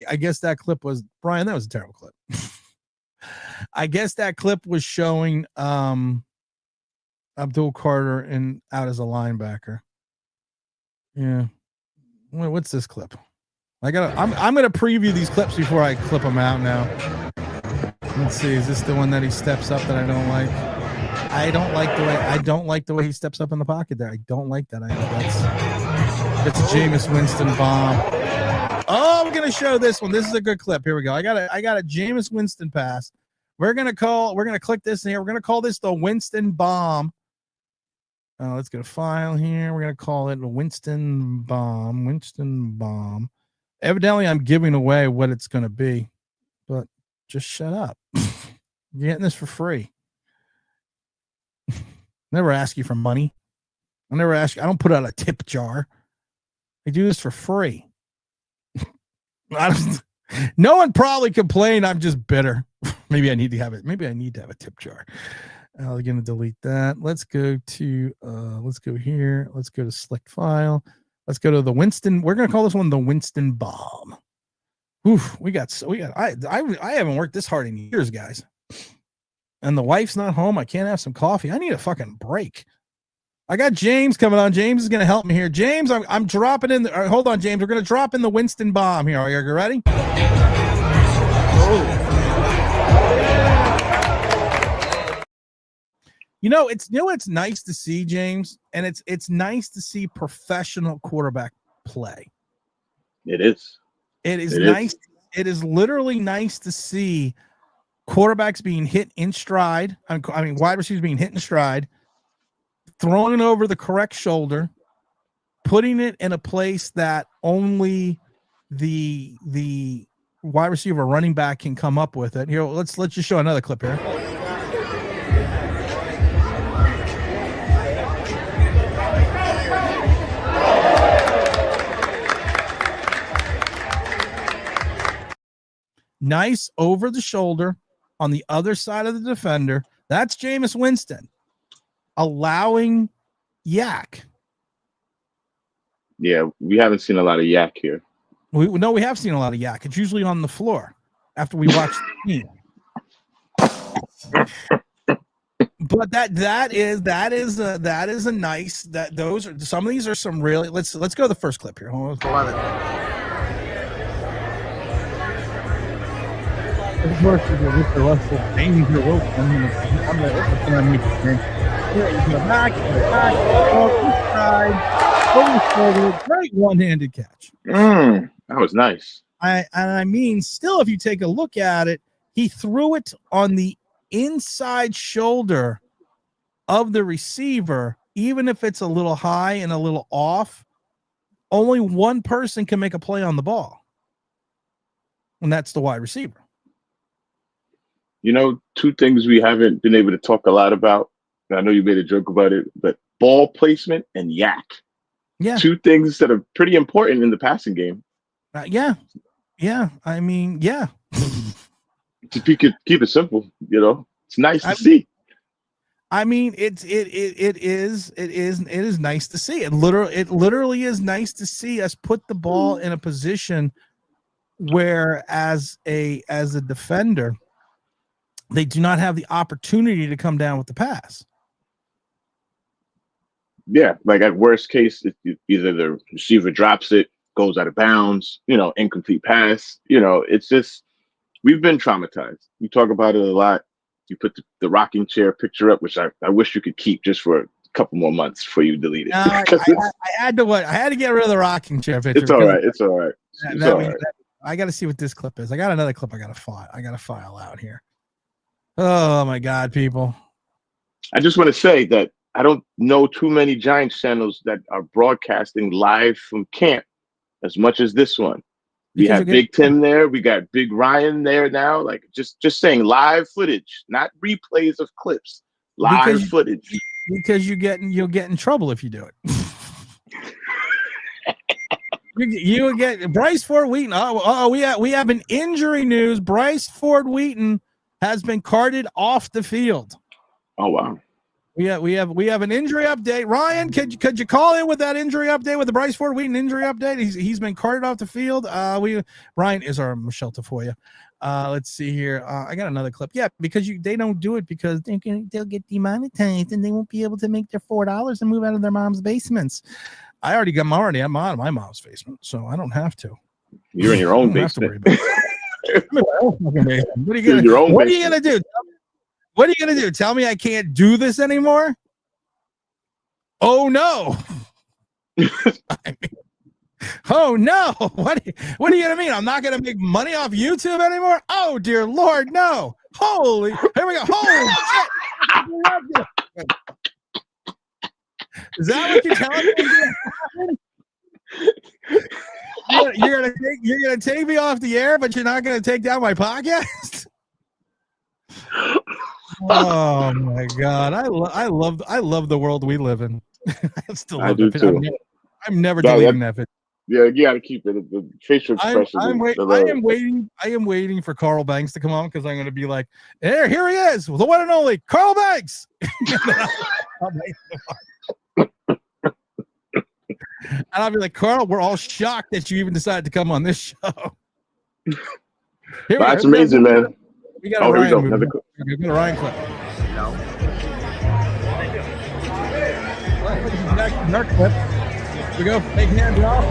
I guess that clip was Brian. That was a terrible clip. I guess that clip was showing Abdul Carter out as a linebacker. Yeah. What's this clip? I'm going to preview these clips before I clip them out now. Let's see. Is this the one that he steps up that I don't like? I don't like the way he steps up in the pocket there. I don't like that. That's a Jameis Winston bomb. Oh, we're going to show this one. This is a good clip. Here we go. I got a Jameis Winston pass. We're going to click this in here. We're going to call this the Winston bomb. Let's get a file here. We're going to call it a Winston bomb. Evidently, I'm giving away what it's going to be, but just shut up. You're getting this for free. Never ask you for money. I don't put out a tip jar. I do this for free. No one probably complained. I'm just bitter. Maybe I need to have a tip jar. I'm going to delete that. Let's go here. Let's go to select file. Let's go to the Winston. We're going to call this one the Winston bomb. Oof, I haven't worked this hard in years, guys. And the wife's not home. I can't have some coffee. I need a fucking break. I got James coming on. James is going to help me here. James, I'm dropping in. Hold on, James. We're going to drop in the Winston bomb here. Are you ready? Oh. It's nice to see, James, and it's nice to see professional quarterback play. It is. It is nice. literally nice to see quarterbacks being hit in stride. I mean, wide receivers being hit in stride, throwing it over the correct shoulder, putting it in a place that only the wide receiver running back can come up with it. Here, let's just show another clip here. Nice over the shoulder on the other side of the defender. That's Jameis Winston allowing yak. Yeah, we haven't seen a lot of yak here. We have seen a lot of yak. It's usually on the floor after we watch the game. But that is a nice, that those are some of these are some really, let's go to the first clip here. Hold on. Love it. Of course, with the Russell Danger Wilson, I'm going to back, side, great one-handed catch. That was nice. I mean, still, if you take a look at it, he threw it on the inside shoulder of the receiver, even if it's a little high and a little off. Only one person can make a play on the ball, and that's the wide receiver. You know, two things we haven't been able to talk a lot about. I know you made a joke about it, but ball placement and yak. Yeah. Two things that are pretty important in the passing game. Yeah. I mean, yeah. If you could keep it simple, you know, it's nice to see. I mean, it is nice to see. It literally is nice to see us put the ball in a position where, as a defender, they do not have the opportunity to come down with the pass. Yeah, like at worst case, either the receiver drops it, goes out of bounds, you know, incomplete pass. You know, it's just, we've been traumatized. We talk about it a lot. You put the rocking chair picture up, which I wish you could keep just for a couple more months before you delete it. I had to get rid of the rocking chair picture. It's all right. It's all right. I got to see what this clip is. I got another clip I got to file out here. Oh my God, people. I just want to say that I don't know too many Giants channels that are broadcasting live from camp as much as this one. We have Big Tim there. We got Big Ryan there now. Like just saying live footage, not replays of clips. Live footage. Because you'll get in trouble if you do it. you will get Bryce Ford Wheaton. We have an injury news. Bryce Ford Wheaton has been carted off the field. Oh wow. We have an injury update. Ryan, could you call in with that injury update, with the Bryce Ford Wheaton injury update? He's been carted off the field. Ryan is our Michelle Tafoya. Let's see here. I got another clip. Yeah, because they don't do it because they'll get demonetized and they won't be able to make their $4 and move out of their mom's basements. I'm already out of my mom's basement, so I don't have to. You're in your own basement. What are you gonna do? What are you going to do? Tell me I can't do this anymore? Oh, no. Oh, no. What are you going to mean? I'm not going to make money off YouTube anymore? Oh, dear Lord, no. Holy. Here we go. Holy shit. Is that what you're telling me? You're gonna take me off the air, but you're not going to take down my podcast? Oh my God! I love the world we live in. I still love it. I'm never deleting that video. Yeah, you got to keep it. The facial expression. I am waiting for Carl Banks to come on because I'm going to be like, here he is, the one and only Carl Banks. And I'll be like, Carl, we're all shocked that you even decided to come on this show. That's amazing, man. We got a Ryan movie. We got a Ryan clip. Dart clip. Here we go. Big hand off.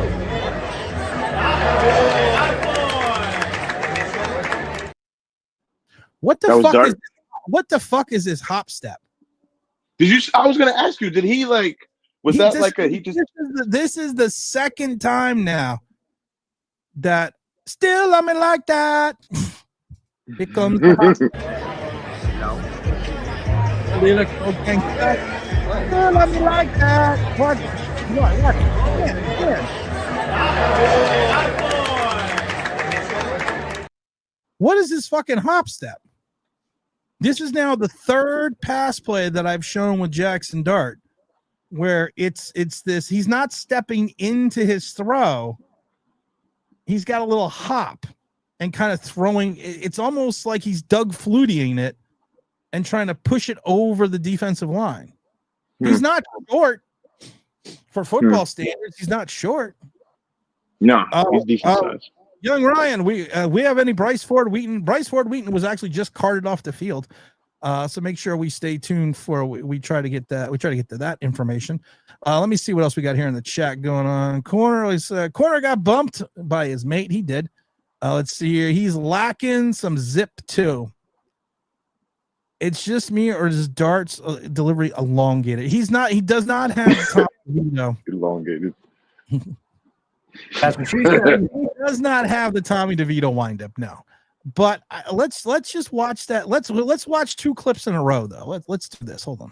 What the fuck is this hop step? I was gonna ask you, did he like? This is the second time now that Still love me like that. Here comes the hot. Still love me like that. What? What is this fucking hop step? This is now the third pass play that I've shown with Jaxson Dart, where it's this. He's not stepping into his throw. He's got a little hop and kind of throwing. It's almost like he's Doug Flutieing it and trying to push it over the defensive line. He's not short for football standards. He's not short. No, he's decent size. Young Ryan, we have any Bryce Ford Wheaton? Bryce Ford Wheaton was actually just carted off the field. So make sure we stay tuned for we try to get that. We try to get to that information. Let me see what else we got here in the chat going on. Corner got bumped by his mate. He did. Let's see here. He's lacking some zip too. It's just me, or is Dart's delivery elongated? He's not. He does not have Tommy DeVito. Elongated. That's what she said. He does not have the Tommy DeVito windup. No. But let's just watch that. Let's watch two clips in a row though. Let's do this. Hold on.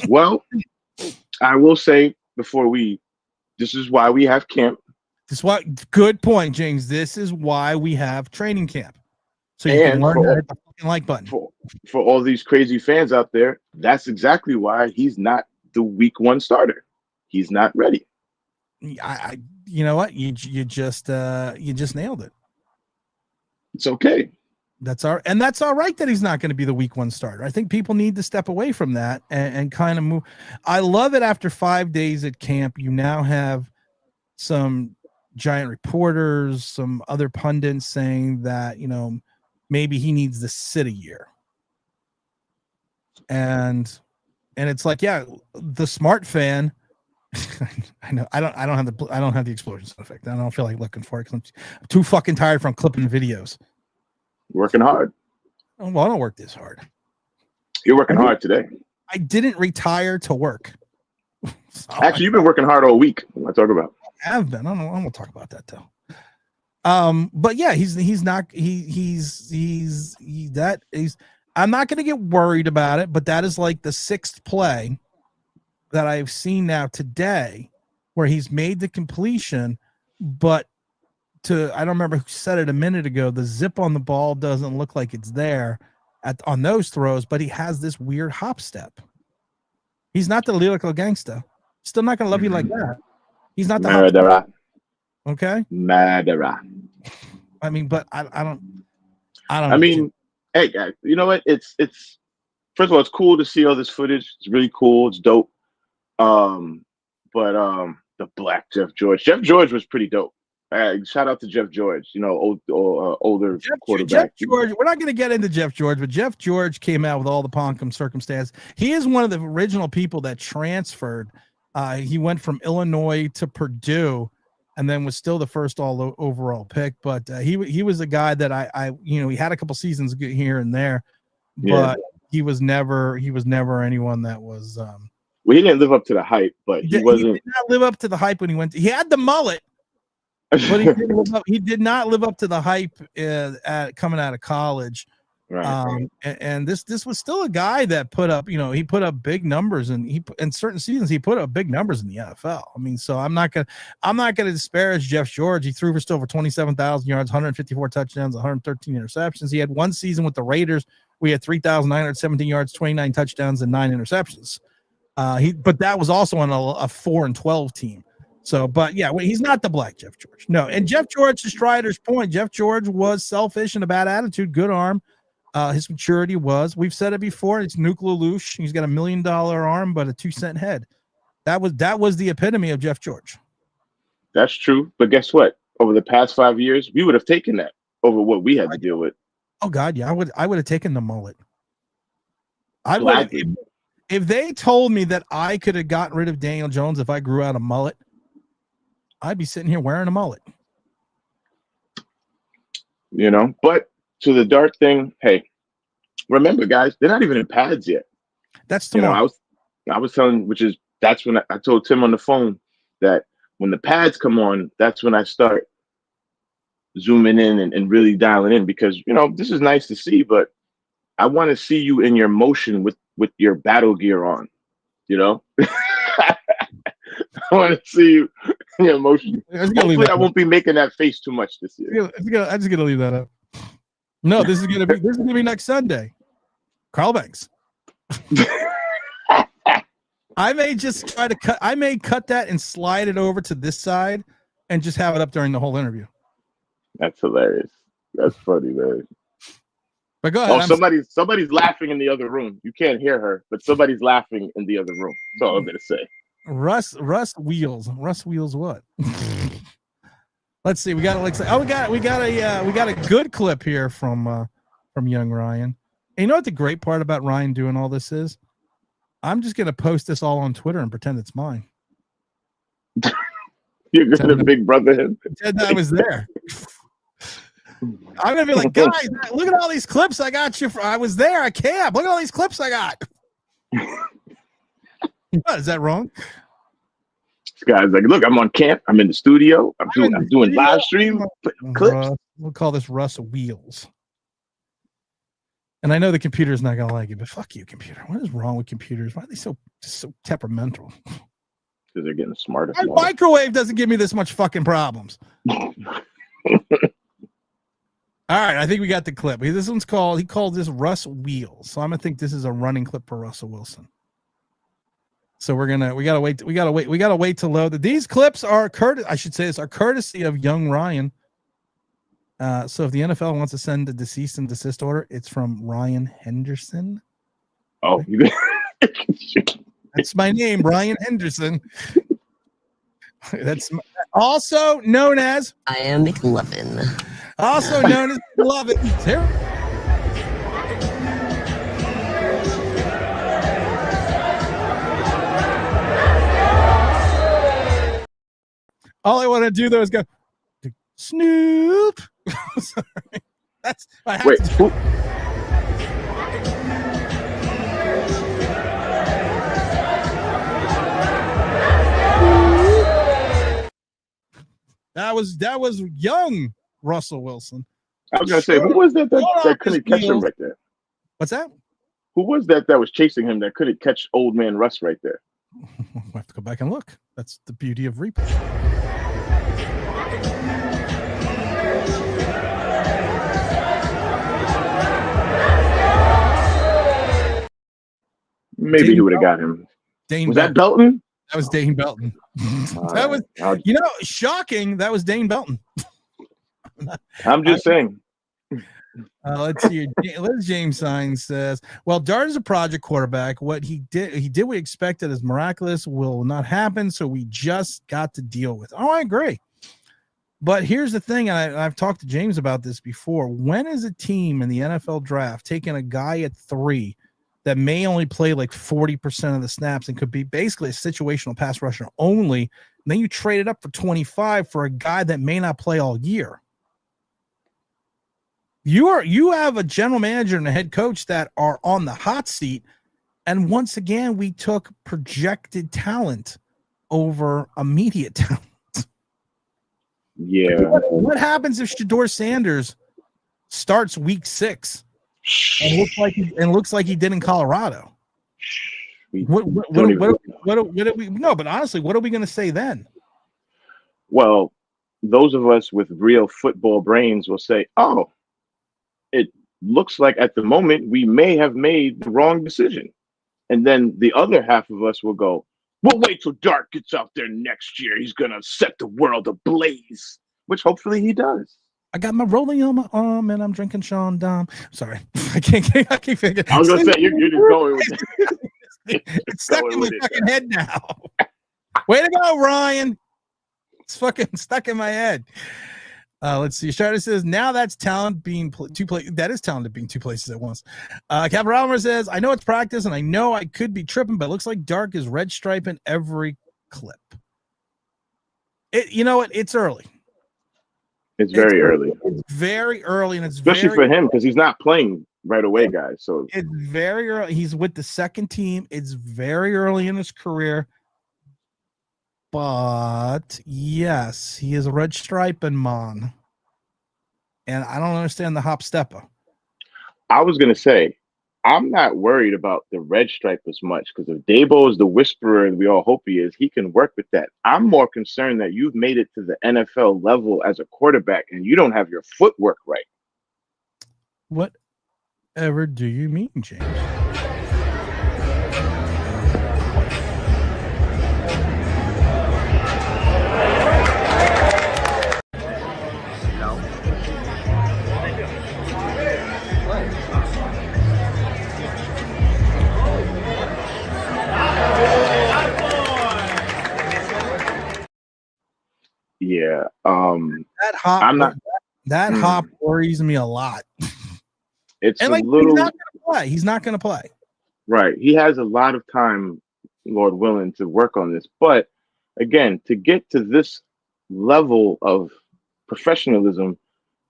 Well, I will say before this is why we have camp. This is what good point, James. This is why we have training camp. So you can learn how to hit the fucking like button. For all these crazy fans out there, that's exactly why he's not the week 1 starter. He's not ready. I you know what? You just nailed it. It's okay. That's all right that he's not going to be the week 1 starter. I think people need to step away from that and kind of move. I love it after 5 days at camp. You now have some giant reporters, some other pundits saying that, maybe he needs to sit a year. And it's like, yeah, the smart fan. I know I don't have the explosion sound effect. I don't feel like looking for it because I'm too fucking tired from clipping videos. Working hard. Well, I don't work this hard. You're working hard today. I didn't retire to work. So Actually, you've been working hard all week. What I talk about? I have been. I don't want to talk about that though. But yeah, I'm not going to get worried about it, but that is like the 6th play that I've seen now today where he's made the completion, but I don't remember who said it a minute ago, the zip on the ball doesn't look like it's there on those throws, but he has this weird hop step. He's not the lyrical gangster. Still not going to love you like that. He's not the murderer. Okay. Murderer. I mean, but I don't. I mean, hey, guys, you know what? It's first of all, it's cool to see all this footage. It's really cool. It's dope. But the black Jeff George. Jeff George was pretty dope. Shout out to Jeff George. Older quarterback. Jeff George. We're not going to get into Jeff George, but Jeff George came out with all the pomp and circumstance. He is one of the original people that transferred. He went from Illinois to Purdue, and then was still the first overall pick. But he was a guy that he had a couple seasons here and there, but he was never anyone that was. Well, he didn't live up to the hype, but he wasn't. He did not live up to the hype when he went. He had the mullet, but he did not live up to the hype at coming out of college. Right. And this was still a guy that put up, he put up big numbers, and in certain seasons he put up big numbers in the NFL. I mean, so I'm not gonna disparage Jeff George. He threw for still over 27,000 yards, 154 touchdowns, 113 interceptions. He had one season with the Raiders. We had 3,917 yards, 29 touchdowns, and 9 interceptions. But that was also on a 4-12 team. So, but yeah, he's not the black Jeff George. No, and Jeff George, to Strider's point, Jeff George was selfish and a bad attitude, good arm. His maturity was, we've said it before, it's nuclear louche. He's got $1 million arm, but a 2-cent head. That was the epitome of Jeff George. That's true. But guess what? Over the past 5 years, we would have taken that over what we had to deal with. Oh God, yeah, I would have taken the mullet. I would Gladly. if they told me that I could have gotten rid of Daniel Jones if I grew out a mullet, I'd be sitting here wearing a mullet. You know, but to the Dart thing, hey, remember, guys, they're not even in pads yet. That's You know, tomorrow. I was telling, that's when I told Tim on the phone that when the pads come on, that's when I start zooming in and really dialing in, because you know this is nice to see, but I want to see you in your motion with your battle gear on. You know, I want to see you in your motion. Hopefully, I won't be making that face too much this year. I'm just gonna leave that up. No, this is gonna be next Sunday. Carl Banks. I may just try to cut that and slide it over to this side and just have it up during the whole interview. That's hilarious. That's funny, man. But go ahead. Oh, somebody's laughing in the other room. You can't hear her, but somebody's laughing in the other room. That's all I'm gonna say. Russ Wheels what? Let's see. We got a good clip here from young Ryan. And you know what the great part about Ryan doing all this is? I'm just gonna post this all on Twitter and pretend it's mine. You're gonna big brother him. Pretend I was there. I'm gonna be like, guys, look at all these clips I got you. I was there. I can't. Look at all these clips I got. What, is that wrong? This guy's like, look, I'm on camp. I'm in the studio. I'm doing live stream clips. We'll call this Russ Wheels. And I know the computer's not gonna like it, but fuck you, computer. What is wrong with computers? Why are they so temperamental? Because they're getting smarter. My microwave doesn't give me this much fucking problems. All right, I think we got the clip. This one's he called this Russ Wheels. So I'm gonna think this is a running clip for Russell Wilson. So we gotta wait to load. These clips are courtesy of young Ryan. So if the NFL wants to send a cease and desist order, it's from Ryan Henderson. Oh, that's my name, Ryan Henderson. That's also known as I am McLovin. Also known as McLovin. Here. All I want to do though is go Snoop. Sorry. That's wait. Who? That was young Russell Wilson. I was gonna say, who was that couldn't catch him right there? What's that? Who was that was chasing him that couldn't catch old man Russ right there? We'll have to go back and look. That's the beauty of replay. Maybe he would have got him. Was that Belton? That was Dane Belton. That was, shocking. That was Dane Belton. I'm just saying. Let's see. Liz James Signs says, well, Dart is a project quarterback. What he did what we expected is miraculous will not happen, so we just got to deal with it. Oh, I agree. But here's the thing, and I've talked to James about this before. When is a team in the NFL draft taking a guy at 3 that may only play like 40% of the snaps and could be basically a situational pass rusher only, and then you trade it up for 25 for a guy that may not play all year? You have a general manager and a head coach that are on the hot seat, and once again we took projected talent over immediate talent. Yeah. What happens if Shedeur Sanders starts week 6 and looks like he did in Colorado? What do we no? But honestly, what are we going to say then? Well, those of us with real football brains will say, "Oh, it looks like at the moment we may have made the wrong decision," and then the other half of us will go, "We'll wait till Dart gets out there next year. He's gonna set the world ablaze," which hopefully he does. I got my rolling on my arm and I'm drinking Sean Dom. Sorry, I can't figure. I was gonna say you're just going with it. It's stuck in my fucking head now. Way to go, Ryan. It's fucking stuck in my head. Let's see. Strider says, now that's talent being that is talented being two places at once. Caparalmer says, I know it's practice and I know I could be tripping, but it looks like Dark is red stripe in every clip. You know what? It's early. It's very early. It's very early, and it's especially for him because he's not playing right away, guys. So it's very early. He's with the second team. It's very early in his career. But yes, he is a red stripe and man. And I don't understand the hop stepper. I was gonna say, I'm not worried about the red stripe as much because if Dabo is the whisperer and we all hope he is, he can work with that. I'm more concerned that you've made it to the NFL level as a quarterback and you don't have your footwork right. Whatever do you mean, James? Yeah. That hop. I'm not. That hop worries me a lot. It's and a like, little. He's not gonna play. He's not gonna play. Right. He has a lot of time, Lord willing, to work on this. But again, to get to this level of professionalism,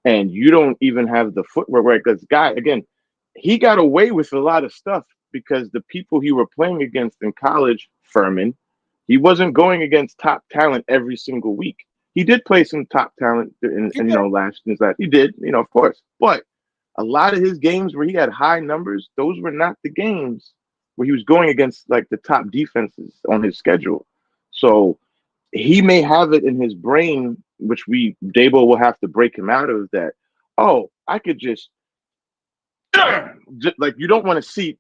and you don't even have the footwork right, because guy, again, he got away with a lot of stuff because the people he were playing against in college, Furman, he wasn't going against top talent every single week. He did play some top talent in last he did, of course. But a lot of his games where he had high numbers, those were not the games where he was going against like the top defenses on his schedule. So he may have it in his brain, which Dabo will have to break him out of that. Oh, I could just like, you don't want to see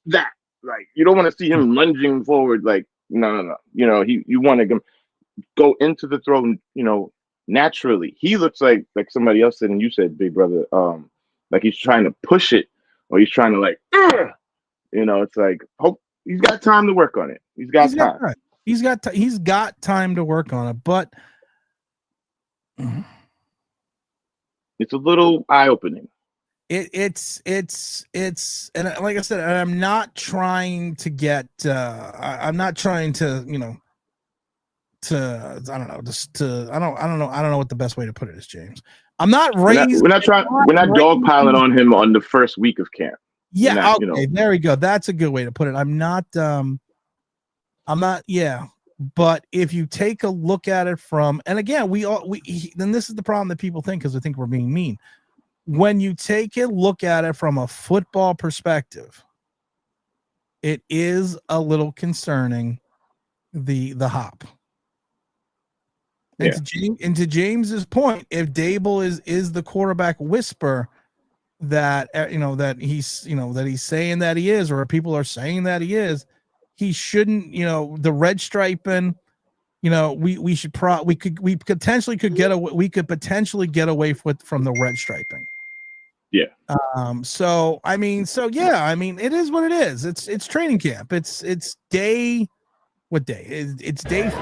that. Like, you don't want to see him lunging forward. Like, no. You want to go into the throw, naturally. He looks like somebody else said, and you said, big brother, like he's trying to push it or he's trying to like, it's like, hope he's got time to work on it. He's got time. He's got time to work on it, but it's a little eye-opening. It's and like I said, I'm not trying to get I'm not trying to I don't know what the best way to put it is, James. I'm not raised. We're not dogpiling on him on the first week of camp. Yeah, okay, there we go. That's a good way to put it. I'm not. Yeah, but if you take a look at it from, and again, then this is the problem that people think because they think we're being mean. When you take a look at it from a football perspective, it is a little concerning. The hop. Yeah. And to James's point, if Dable is the quarterback whisper that that he's saying that he is, or people are saying that he is, he shouldn't. The red striping. We could potentially get away from the red striping. Yeah. So it is what it is. It's training camp. It's day. What day? It's day.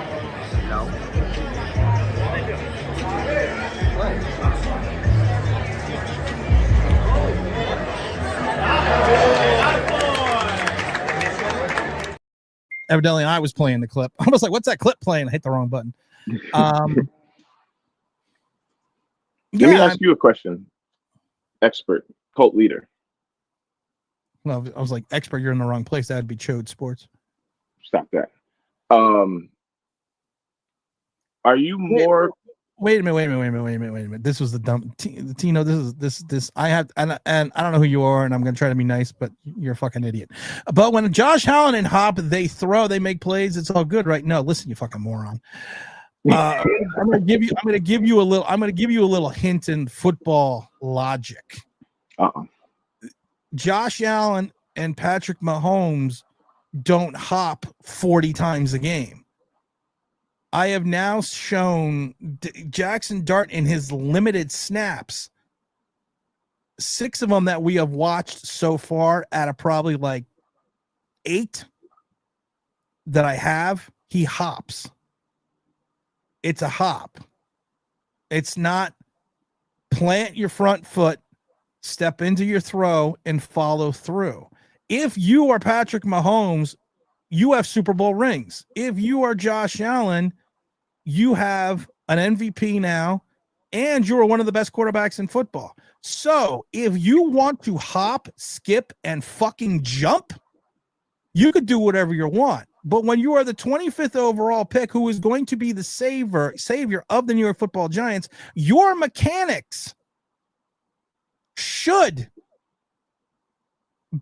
Evidently, I was playing the clip. I was like, "What's that clip playing?" I hit the wrong button. Let me ask you a question. Expert, cult leader. Well, I was like, "Expert, you're in the wrong place." That'd be Chode Sports. Stop that. Are you more? Wait a minute. This was the dumb Tino. This. I have, and I don't know who you are, and I'm gonna try to be nice, but you're a fucking idiot. But when Josh Allen and Hop, they make plays, it's all good, right? No, listen, you fucking moron. I'm gonna give you a little hint in football logic. Josh Allen and Patrick Mahomes don't hop 40 times a game. I have now shown Jaxson Dart in his limited snaps, 6 of them that we have watched so far out of probably like 8 that I have, he hops. It's a hop. It's not plant your front foot, step into your throw, and follow through. If you are Patrick Mahomes, you have Super Bowl rings. If you are Josh Allen, you have an MVP now, and you're one of the best quarterbacks in football. So if you want to hop, skip, and fucking jump, you could do whatever you want. But when you are the 25th overall pick, who is going to be the savior of the New York Football Giants, your mechanics should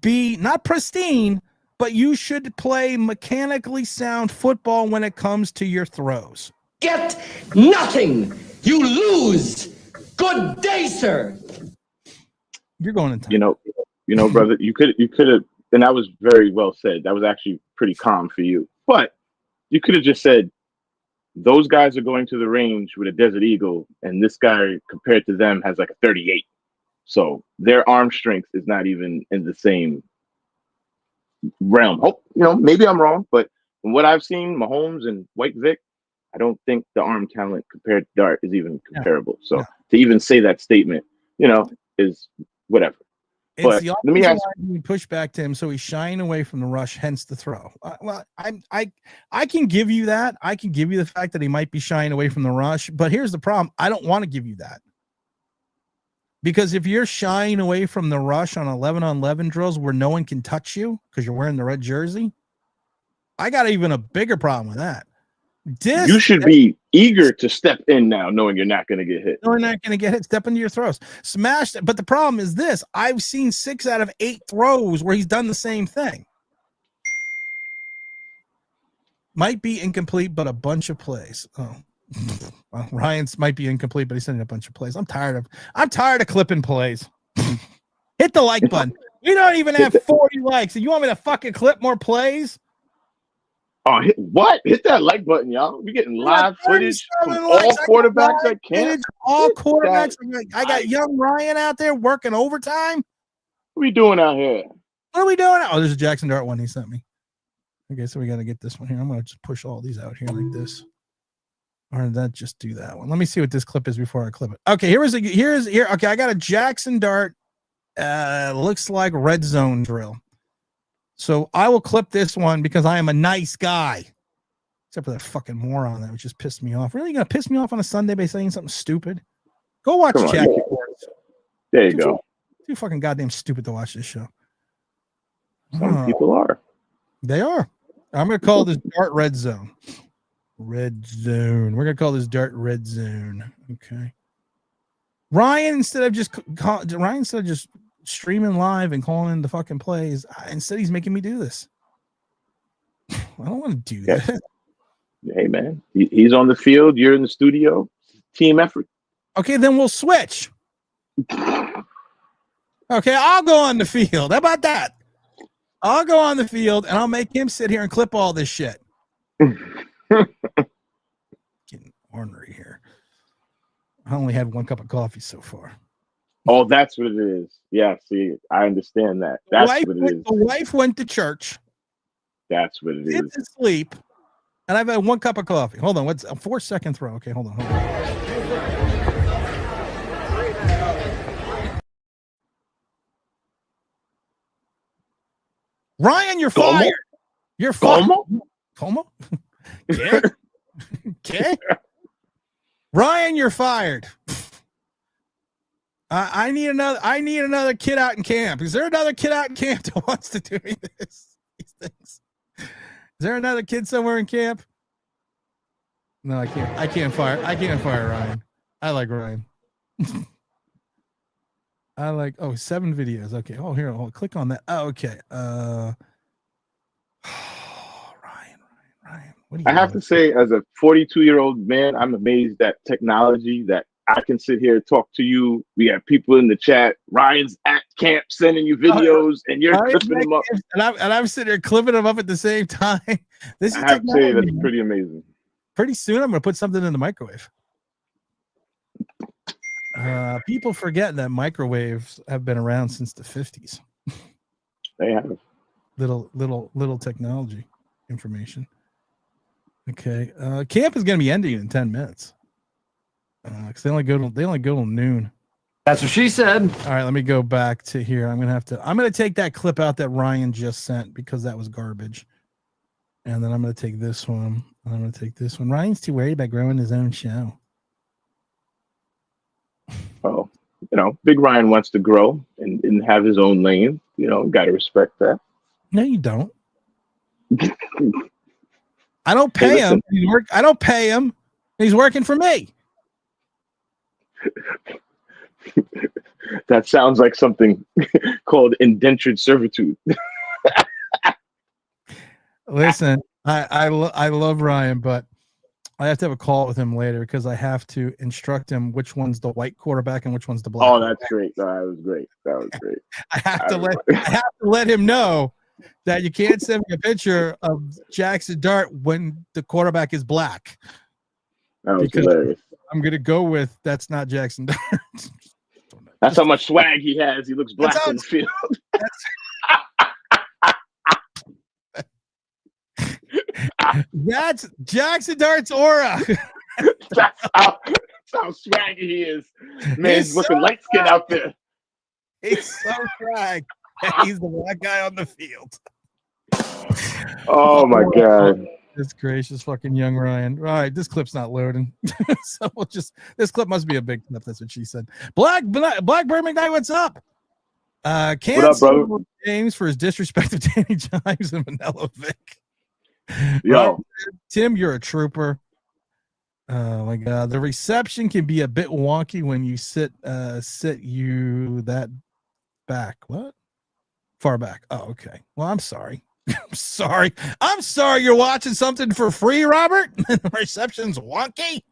be not pristine, but you should play mechanically sound football when it comes to your throws. Get nothing. You lose. Good day, sir. You're going in time. You know, brother, you could have, and that was very well said. That was actually pretty calm for you. But you could have just said, those guys are going to the range with a Desert Eagle, and this guy compared to them has like a 38. So their arm strength is not even in the same realm. Oh, maybe I'm wrong, but from what I've seen, Mahomes and White Vic, I don't think the arm talent compared to Dart is even comparable. So to even say that statement, is whatever. It's but the let me ask you push back to him, so he's shying away from the rush, hence the throw. Well, I can give you that. I can give you the fact that he might be shying away from the rush, but here's the problem. I don't want to give you that. Because if you're shying away from the rush on 11-on-11 drills where no one can touch you because you're wearing the red jersey, I got even a bigger problem with that. You should be eager to step in now, knowing you're not going to get hit. Knowing not going to get hit, step into your throws. Smash it. But the problem is this. I've seen 6 out of 8 throws where he's done the same thing. Might be incomplete, but a bunch of plays. Oh. Well, Ryan's might be incomplete, but he's sending a bunch of plays. I'm tired of clipping plays. Hit the like button. We don't even have 40 likes. And you want me to fucking clip more plays? Oh, hit that like button, y'all. We're getting live footage from all quarterbacks at camp. All quarterbacks. I got young Ryan out there working overtime. What are we doing out here? What are we doing? Oh, there's a Jaxson Dart one he sent me. Okay, so we got to get this one here. I'm going to just push all these out here like this. Or did that just do that one? Let me see what this clip is before I clip it. Okay, here. Okay, I got a Jaxson Dart. Looks like red zone drill. So I will clip this one because I am a nice guy. Except for that fucking moron that just pissed me off. Really, you gonna piss me off on a Sunday by saying something stupid? Go watch Chat. There you go. Too fucking goddamn stupid to watch this show. Some people are. They are. I'm gonna call this Dart Red Zone. Red Zone. We're gonna call this Dart Red Zone. Okay. Ryan, instead of just streaming live and calling in the fucking plays, instead he's making me do this. I don't want to do that. Hey man, he's on the field. You're in the studio. Team effort. Okay, then we'll switch. Okay, I'll go on the field. How about that? I'll go on the field and I'll make him sit here and clip all this shit. Getting ornery here. I only had 1 cup of coffee so far. Oh, that's what it is. Yeah, see, I understand that. That's what it is. The wife went to church. That's what it is. Did sleep, and I've had 1 cup of coffee. Hold on, what's a 4-second throw? Okay, hold on. Ryan, you're fired. You're fired. Como? Okay. Okay. Ryan, you're fired. I need another kid out in camp. Is there another kid out in camp that wants to do these things? Is there another kid somewhere in camp? No, I can't. I can't fire Ryan. I like Ryan. I like 7 videos. Okay. Oh, here, I'll click on that. Oh, okay. Ryan. What do you I have to say, as a 42-year-old man, I'm amazed at technology that I can sit here and talk to you. We have people in the chat. Ryan's at camp sending you videos, and you're clipping them up. And I'm sitting there clipping them up at the same time. This is I have to say that's pretty amazing. Pretty soon, I'm going to put something in the microwave. People forget that microwaves have been around since the 50s. They have little technology information. Okay, camp is going to be ending in 10 minutes because they only go till noon. That's what she said. All right, let me go back to here. I'm gonna take that clip out that Ryan just sent because that was garbage. And then I'm gonna take this one. And I'm gonna take this one. Ryan's too worried about growing his own show. Oh, Big Ryan wants to grow and have his own lane. Gotta respect that. No, you don't. I don't pay Hey, him. I don't pay him. He's working for me. That sounds like something called indentured servitude. Listen, I love Ryan, but I have to have a call with him later because I have to instruct him which one's the white quarterback and which one's the black. Oh, that's great. No, that was great. I have to let him know that you can't send me a picture of Jaxson Dart when the quarterback is black. That was hilarious. I'm gonna go with that's not Jaxson Dart. That's how much swag he has. He looks black on the field. That's Jaxson Dart's aura. That's how swaggy he is. Man, he's looking so light skin out there. He's so swag. He's the black guy on the field. Oh my God. This gracious fucking young Ryan. All right, this clip's not loading. So this clip must be a big clip. That's what she said. Black Bird McKnight, what's up? What up, brother? James for his disrespect of Danny Jimes and Manello Vic. Yo, Tim, you're a trooper. Oh my God, the reception can be a bit wonky when you sit you that back. What? Far back. Oh, okay. Well, I'm sorry. I'm sorry you're watching something for free, Robert. The reception's wonky.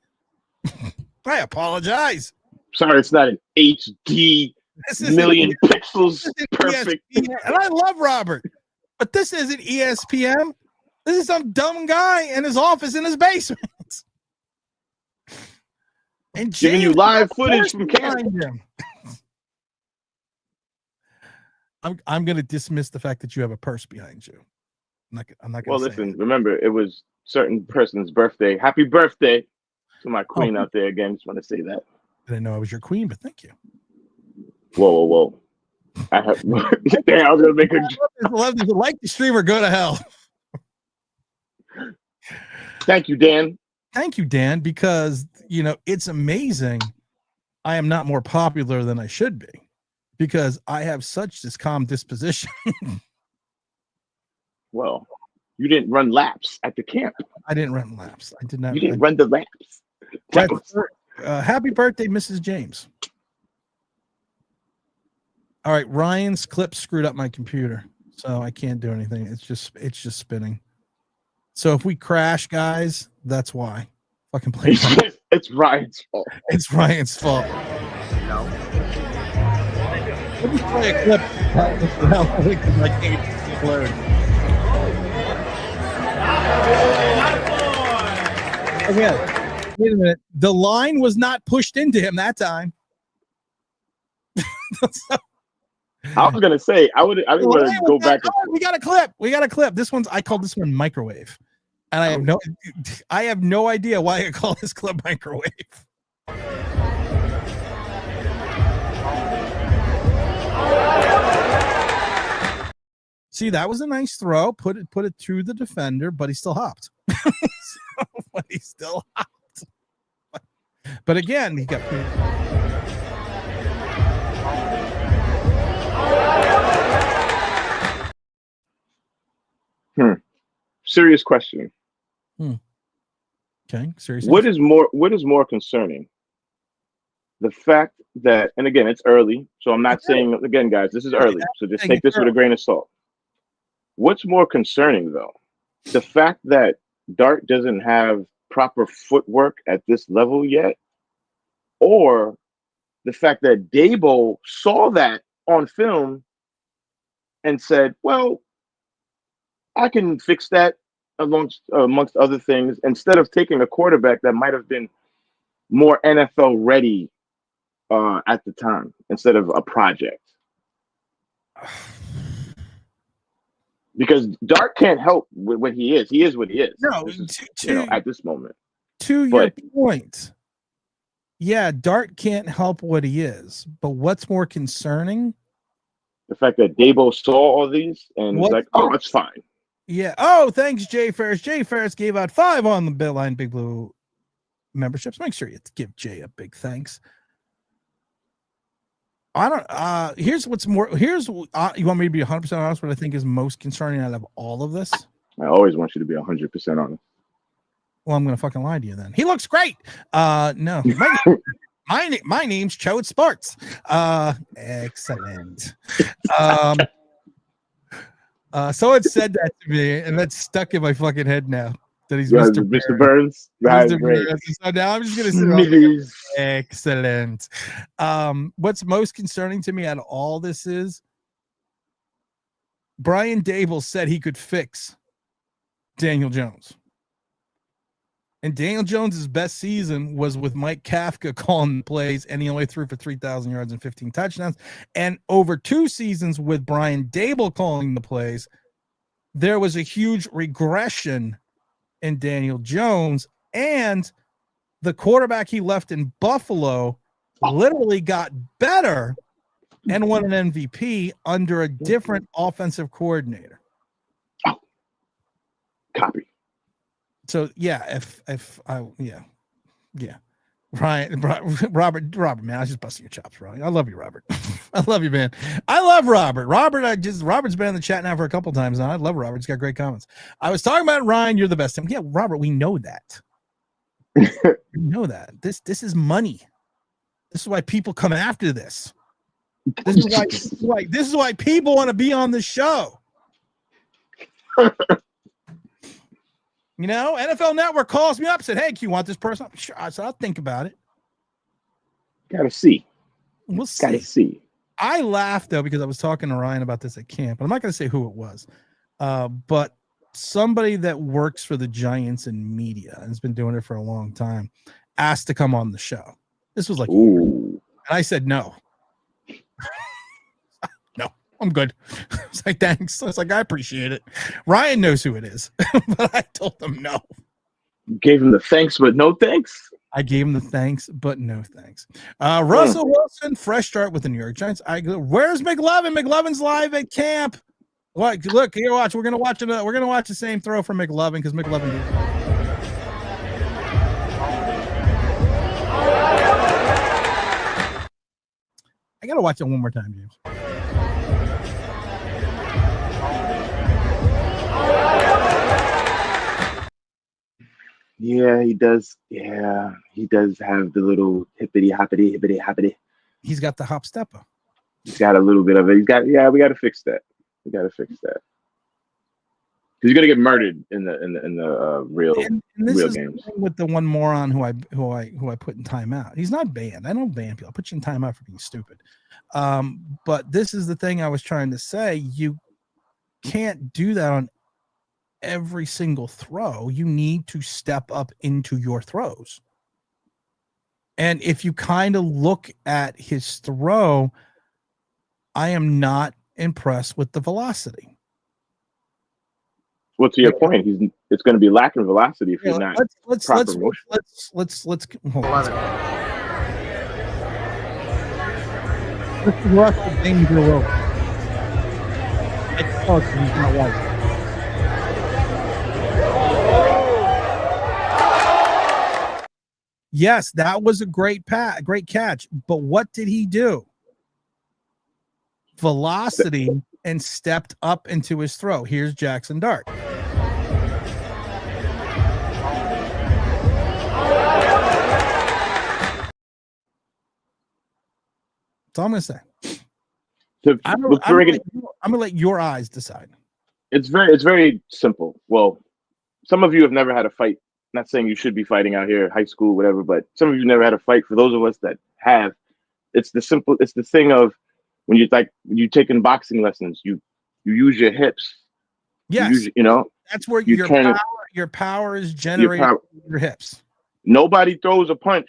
I apologize. Sorry, it's not an HD million pixels perfect. ESPN, and I love Robert, but this isn't ESPN. This is some dumb guy in his office in his basement. And giving you live footage from camp. I'm going to dismiss the fact that you have a purse behind you. I'm not Well, listen, remember, it was certain person's birthday. Happy birthday to my queen out there again. Just want to say that. I didn't know I was your queen, but thank you. Whoa. I have. Dang, I was going to make a. Like the streamer, go to hell. Thank you, Dan. Thank you, Dan, because, it's amazing. I am not more popular than I should be because I have such this calm disposition. Well, you didn't run laps at the camp. I didn't run laps. I did not. You didn't run the laps. Happy birthday, Mrs. James. All right, Ryan's clip screwed up my computer, so I can't do anything. It's just spinning. So if we crash, guys, that's why. Fucking play. It's Ryan's fault. It's Ryan's fault. Let me play a clip. I can't load. Again, wait a minute. The line was not pushed into him that time. I was gonna say I didn't want to go back. We got a clip. This one's I call this one microwave, and I have no idea why I call this clip microwave. See, that was a nice throw. Put it through the defender, but he still hopped. But again, he got. Serious question. Okay, seriously. What is more concerning? The fact that, and again, it's early, so I'm not saying, again, guys, this is early, so just take this with a grain of salt. What's more concerning, though? The fact that Dart doesn't have proper footwork at this level yet, or the fact that Dabo saw that on film and said, well, I can fix that amongst other things, instead of taking a quarterback that might have been more NFL ready at the time instead of a project. Because Dart can't help with what he is. He is what he is. No, at this moment. To your point, Yeah, Dart can't help what he is, but what's more concerning? The fact that Dabo saw all these and was What's like, "Oh, it's fine." Yeah. Oh, thanks, Jay Ferris. Jay Ferris gave out 5 on the Bill Line Big Blue memberships. Make sure you give Jay a big thanks. I don't. Here's what's more. Here's you want me to be 100% honest. What I think is most concerning out of all of this. I always want you to be 100% honest. Well, I'm gonna fucking lie to you then. He looks great. No, my name's Chode Sports. Excellent. Someone said that to me, and that's stuck in my fucking head now. That he's Mr. Burns. That's Mr. great. Burns. So now I'm just gonna say, excellent. What's most concerning to me out of all this is Brian Dable said he could fix Daniel Jones. And Daniel Jones's best season was with Mike Kafka calling the plays, and he only threw for 3,000 yards and 15 touchdowns. And over 2 seasons with Brian Dable calling the plays, there was a huge regression in Daniel Jones, and the quarterback he left in Buffalo literally got better and won an MVP under a different offensive coordinator. Copy. So yeah, Robert, man, I was just busting your chops, Ronnie. I love you, Robert. I love you, man. I love Robert. Robert's been in the chat now for a couple times now. I love Robert. He's got great comments. I was talking about Ryan. You're the best. Yeah, Robert, we know that. We know that. This is money. This is why people come after this. This is why people want to be on the show. You know, NFL Network calls me up, said, "Hey, do you want this person?" Sure. I said, "I'll think about it." Gotta see. We'll see. Gotta see. I laughed though because I was talking to Ryan about this at camp. I'm not going to say who it was, but somebody that works for the Giants in media and has been doing it for a long time asked to come on the show. This was like, and I said no. No, I'm good. I was like, thanks. I was like, I appreciate it. Ryan knows who it is, but I told him no. You gave him the thanks, but no thanks. I gave him the thanks, but no thanks. Russell Wilson, fresh start with the New York Giants. Where's McLovin? McLovin's live at camp. Look here, watch. We're gonna watch the same throw from McLovin because McLovin did. I gotta watch it one more time, James. Yeah, he does. Yeah, he does have the little hippity hoppity. He's got the hop stepper. He's got a little bit of it. We got to fix that. We got to fix that. He's gonna get murdered in the real real games. With the one moron who I put in timeout. He's not banned. I don't ban people. I put you in timeout for being stupid. But this is the thing I was trying to say. You can't do that on every single throw. You need to step up into your throws. And if you kind of look at his throw, I am not impressed with the velocity. Well, to your point, it's going to be lacking velocity if you're not let's hold on. Let's Russell danger rope. He's not white. Yes, that was a great catch. But what did he do? Velocity and stepped up into his throw. Here's Jaxson Dart. That's all I'm going to say. I'm gonna let your eyes decide. It's very simple. Well, some of you have never had a fight. Not saying you should be fighting out here, high school, whatever, but some of you never had a fight. For those of us that have, it's the thing of when you taking boxing lessons, you use your hips. Yes, that's where your power is generated from your hips. Nobody throws a punch.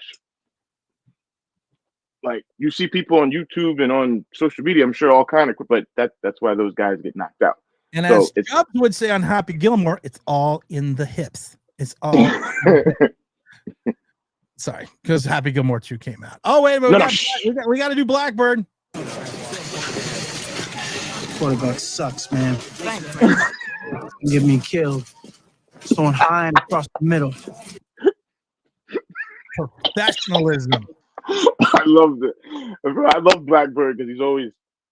Like you see people on YouTube and on social media, I'm sure all kind of, but that's why those guys get knocked out. And as Chubbs would say on Happy Gilmore, it's all in the hips. It's all. Sorry, because Happy Gilmore 2 came out. Oh, wait a minute. We got to do Blackbird. Quarterback sucks, man. Get me killed. Throwing high and across the middle. Professionalism. I loved it. I love Blackbird because he always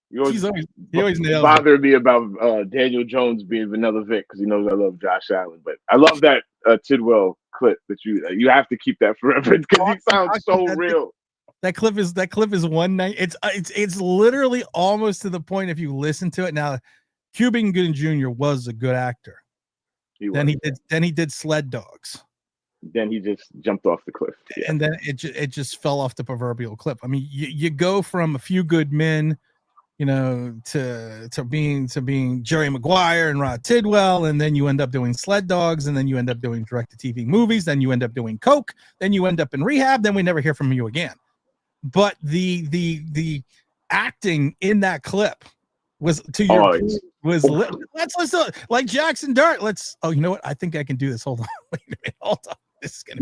nails bothered me about Daniel Jones being Vanilla Vic because he knows I love Josh Allen. But I love that Tidwell clip that you have to keep that forever because he sounds so real. That clip is 1 night. It's literally almost to the point if you listen to it now. Cuba Gooding Jr. was a good actor. Then he did Sled Dogs. Then he just jumped off the cliff. Yeah. And then it just fell off the proverbial cliff. I mean, you go from A Few Good Men, to being Jerry Maguire and Rod Tidwell, and then you end up doing Sled Dogs, and then you end up doing direct-to-TV movies, then you end up doing Coke, then you end up in rehab, then we never hear from you again. But the acting in that clip was let's listen like Jaxson Dart. You know what? I think I can do this. Hold on. Wait a minute. Hold on. This is gonna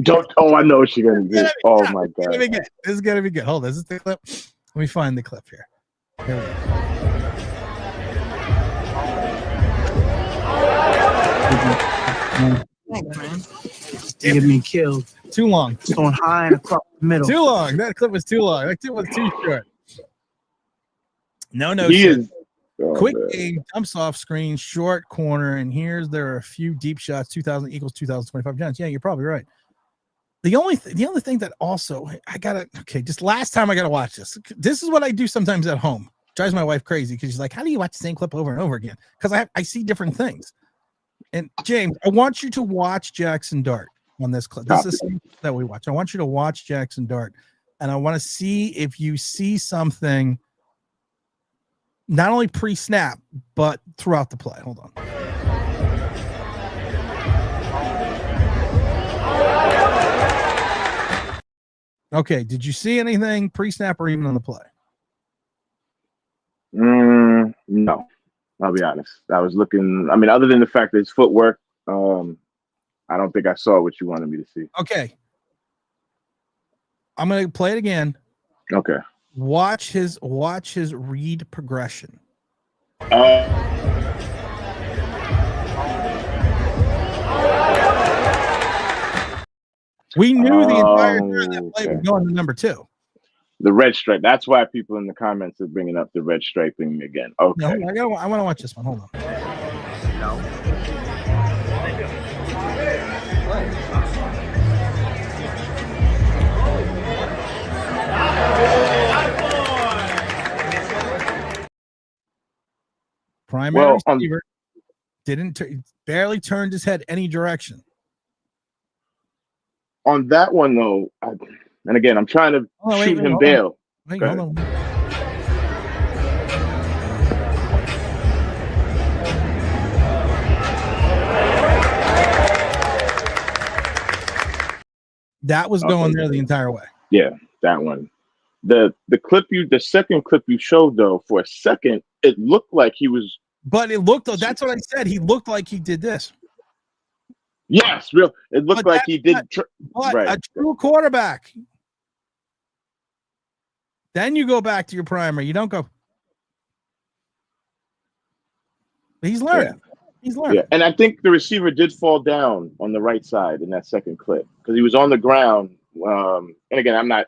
I know what you're gonna do. Oh my god. This is gonna be good. Hold on. Is this the clip? Let me find the clip here. Here we go. Thanks, man. Get me killed. Too long. Throwing high and across the middle. Too long. That clip was too long. That clip was too short. No. Quick game, jumps off screen, short corner, and there are a few deep shots. 2,000 equals 2,025 Giants. Yeah, you're probably right. The only thing that also just last time I gotta watch this. This is what I do sometimes at home. Drives my wife crazy because she's like, "How do you watch the same clip over and over again?" Because I see different things. And James, I want you to watch Jaxson Dart on this clip. This is something that we watch. I want you to watch Jaxson Dart, and I want to see if you see something. Not only pre-snap, but throughout the play. Hold on. Okay, did you see anything pre-snap or even on the play? No, I'll be honest. I was looking. I mean, other than the fact that his footwork, I don't think I saw what you wanted me to see. Okay, I'm gonna play it again. Okay. Watch his read progression. We knew the entire time that play was going to number 2. The red stripe. That's why people in the comments are bringing up the red striping again. Okay. No, I want to watch this one. Hold on. Primary receiver barely turned his head any direction. On that one though, and again, I'm trying to shoot him bail. Hold on. That was going there the entire way. Yeah, that one. The second clip you showed though, for a second, it looked like he was. But it looked. That's what I said. He looked like he did this. Yes, real. It looked like he did. A true quarterback. Then you go back to your primary. You don't go. He's learning. Yeah. He's learning. Yeah, and I think the receiver did fall down on the right side in that second clip because he was on the ground. And again, I'm not,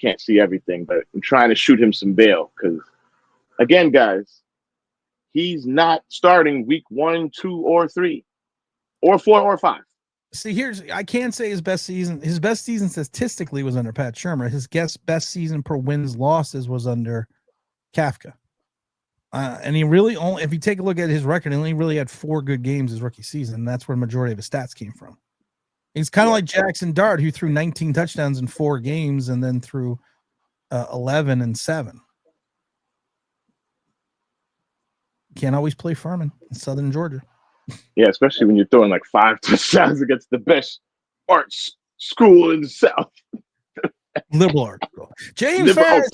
can't see everything, but I'm trying to shoot him some bail because, again, guys, he's not starting week 1, 2, or 3, or 4, or 5. See, I can't say his best season. His best season statistically was under Pat Shurmur. His best season per wins losses was under Kafka. And he really only, if you take a look at his record, he only really had 4 good games his rookie season. And that's where the majority of his stats came from. He's kind of like Jaxson Dart, who threw 19 touchdowns in 4 games and then threw 11 and 7. Can't always play Furman in Southern Georgia. Yeah, especially when you're throwing like 5 touchdowns against the best arts school in the South. Liberal arts school. James Farris,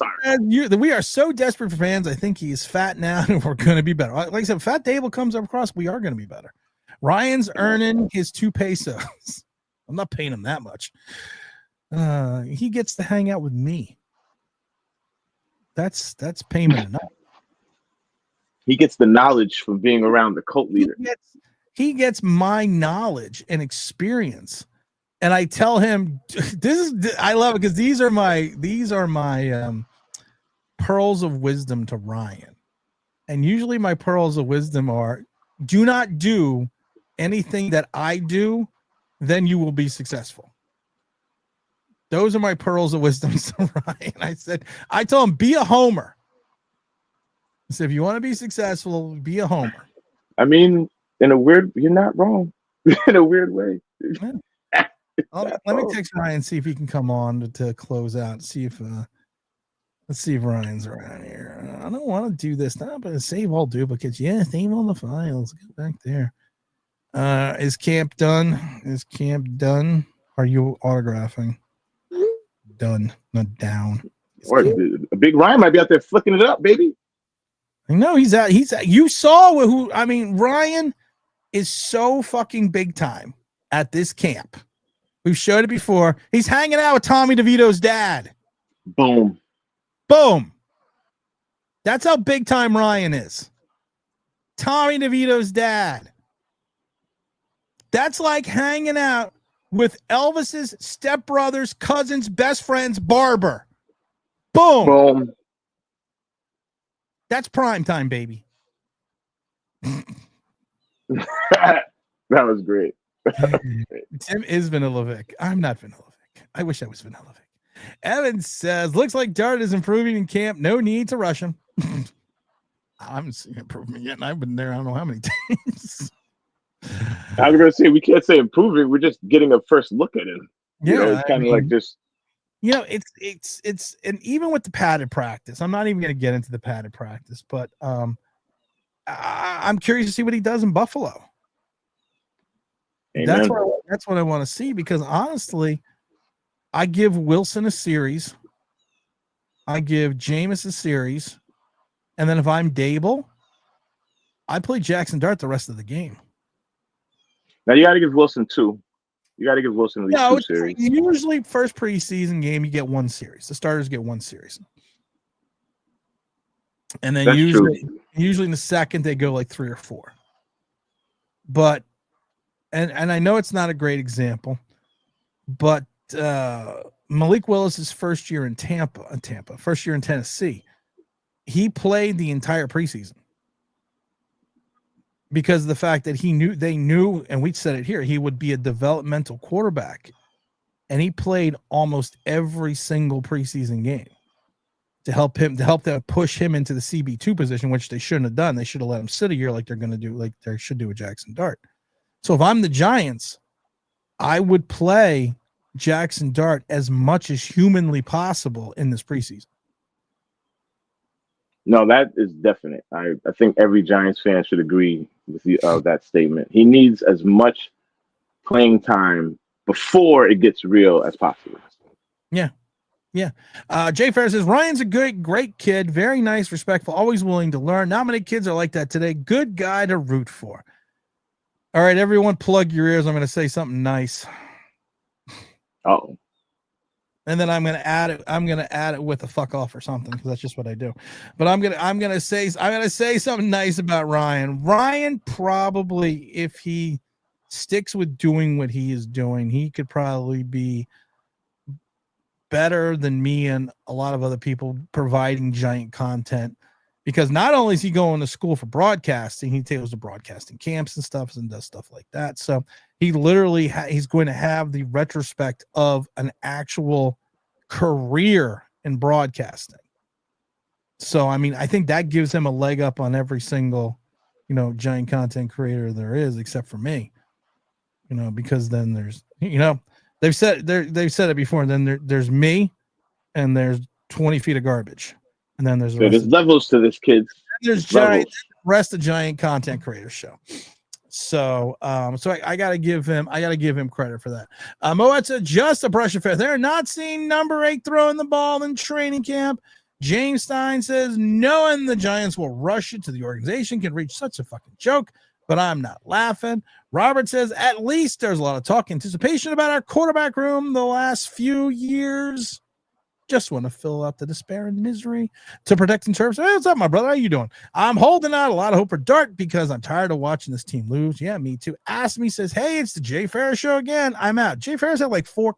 we are so desperate for fans. I think he's fat now, and we're going to be better. Like I said, Fat Dable comes up across, we are going to be better. Ryan's earning his 2 pesos. I'm not paying him that much. He gets to hang out with me. That's payment enough. He gets the knowledge from being around the cult leader. He gets my knowledge and experience, and I tell him I love it because these are my pearls of wisdom to Ryan. And usually my pearls of wisdom are: do not do anything that I do, then you will be successful. Those are my pearls of wisdom to Ryan. I told him, be a homer. I said, if you want to be successful, be a homer. I mean, you're not wrong. In a weird way. Yeah. Let me text Ryan and see if he can come on to close out. See if let's see if Ryan's around here. I don't want to do this now, but save all duplicates. Yeah, save all the files. Get back there. Is camp done? Are you autographing? Done, not down. Or Big Ryan might be out there flicking it up, baby. I know he's out. You saw who? I mean, Ryan is so fucking big time at this camp. We've showed it before. He's hanging out with Tommy DeVito's dad. Boom. That's how big time Ryan is. Tommy DeVito's dad. That's like hanging out with Elvis's stepbrother's cousin's best friend's barber. Boom. That's prime time, baby. That was great. Tim is Vanilla Vic. I'm not Vanilla Vic. I wish I was Vanilla Vic. Evan says, looks like Dart is improving in camp. No need to rush him. I haven't seen improvement yet, and I've been there I don't know how many times. I was gonna say we can't say improving. We're just getting a first look at him. Yeah, it's kind of like just. It's and even with the padded practice, I'm not even going to get into the padded practice, but I'm curious to see what he does in Buffalo. Amen. That's what I want to see, because honestly, I give Wilson a series, I give Jameis a series, and then if I'm Dable, I play Jaxson Dart the rest of the game. Now you got to give Wilson two. You got to give Wilson at least 2 series. Usually, first preseason game, you get 1 series. The starters get 1 series, and then usually in the second they go like 3 or 4. But and I know it's not a great example, but Malik Willis's first year in first year in Tennessee, he played the entire preseason. Because of the fact that they knew, and we said it here, he would be a developmental quarterback. And he played almost every single preseason game to help them push him into the CB2 position, which they shouldn't have done. They should have let him sit a year like they're going to do, like they should do with Jaxson Dart. So if I'm the Giants, I would play Jaxson Dart as much as humanly possible in this preseason. No, that is definite. I think every Giants fan should agree with you of that statement. He needs as much playing time before it gets real as possible. Yeah. Jay Ferris says, Ryan's a great kid, very nice, respectful, always willing to learn. Not many kids are like that today. Good guy to root for. All right, everyone, plug your ears. I'm going to say something nice. Oh. And then I'm gonna add it with a fuck off or something, because that's just what I do. But I'm gonna say something nice about Ryan. Ryan probably, if he sticks with doing what he is doing, he could probably be better than me and a lot of other people providing giant content. Because not only is he going to school for broadcasting, he goes to broadcasting camps and stuff and does stuff like that. So he literally he's going to have the retrospect of an actual career in broadcasting. So, I mean, I think that gives him a leg up on every single, giant content creator there is, except for me, because then there's, they've said it before. And then there's me, and there's 20 feet of garbage. And then there's levels to this, kids. There's rest of giant content creator show. So I gotta give him credit for that. It's just a brush affair. They're not seeing number 8 throwing the ball in training camp. James Stein says, knowing the Giants will rush it to the organization can reach such a fucking joke, but I'm not laughing. Robert says, at least there's a lot of talk, anticipation about our quarterback room the last few years. Just want to fill out the despair and misery to protect and serve. Hey, what's up, my brother? How you doing? I'm holding out a lot of hope for Dart because I'm tired of watching this team lose. Yeah, me too. Ask me says, hey, it's the Jay Ferris show again. I'm out. Jay Ferris had like 4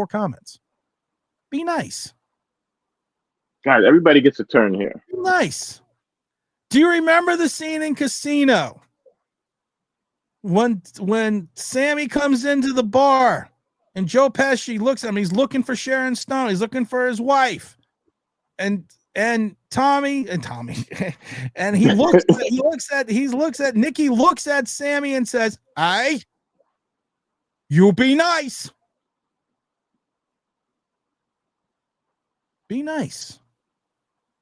comments. Be nice. God, everybody gets a turn here. Be nice. Do you remember the scene in Casino when Sammy comes into the bar? And Joe Pesci looks at him. He's looking for Sharon Stone. He's looking for his wife. And Tommy and he looks at Nikki looks at Sammy and says, "Aye, you be nice. Be nice.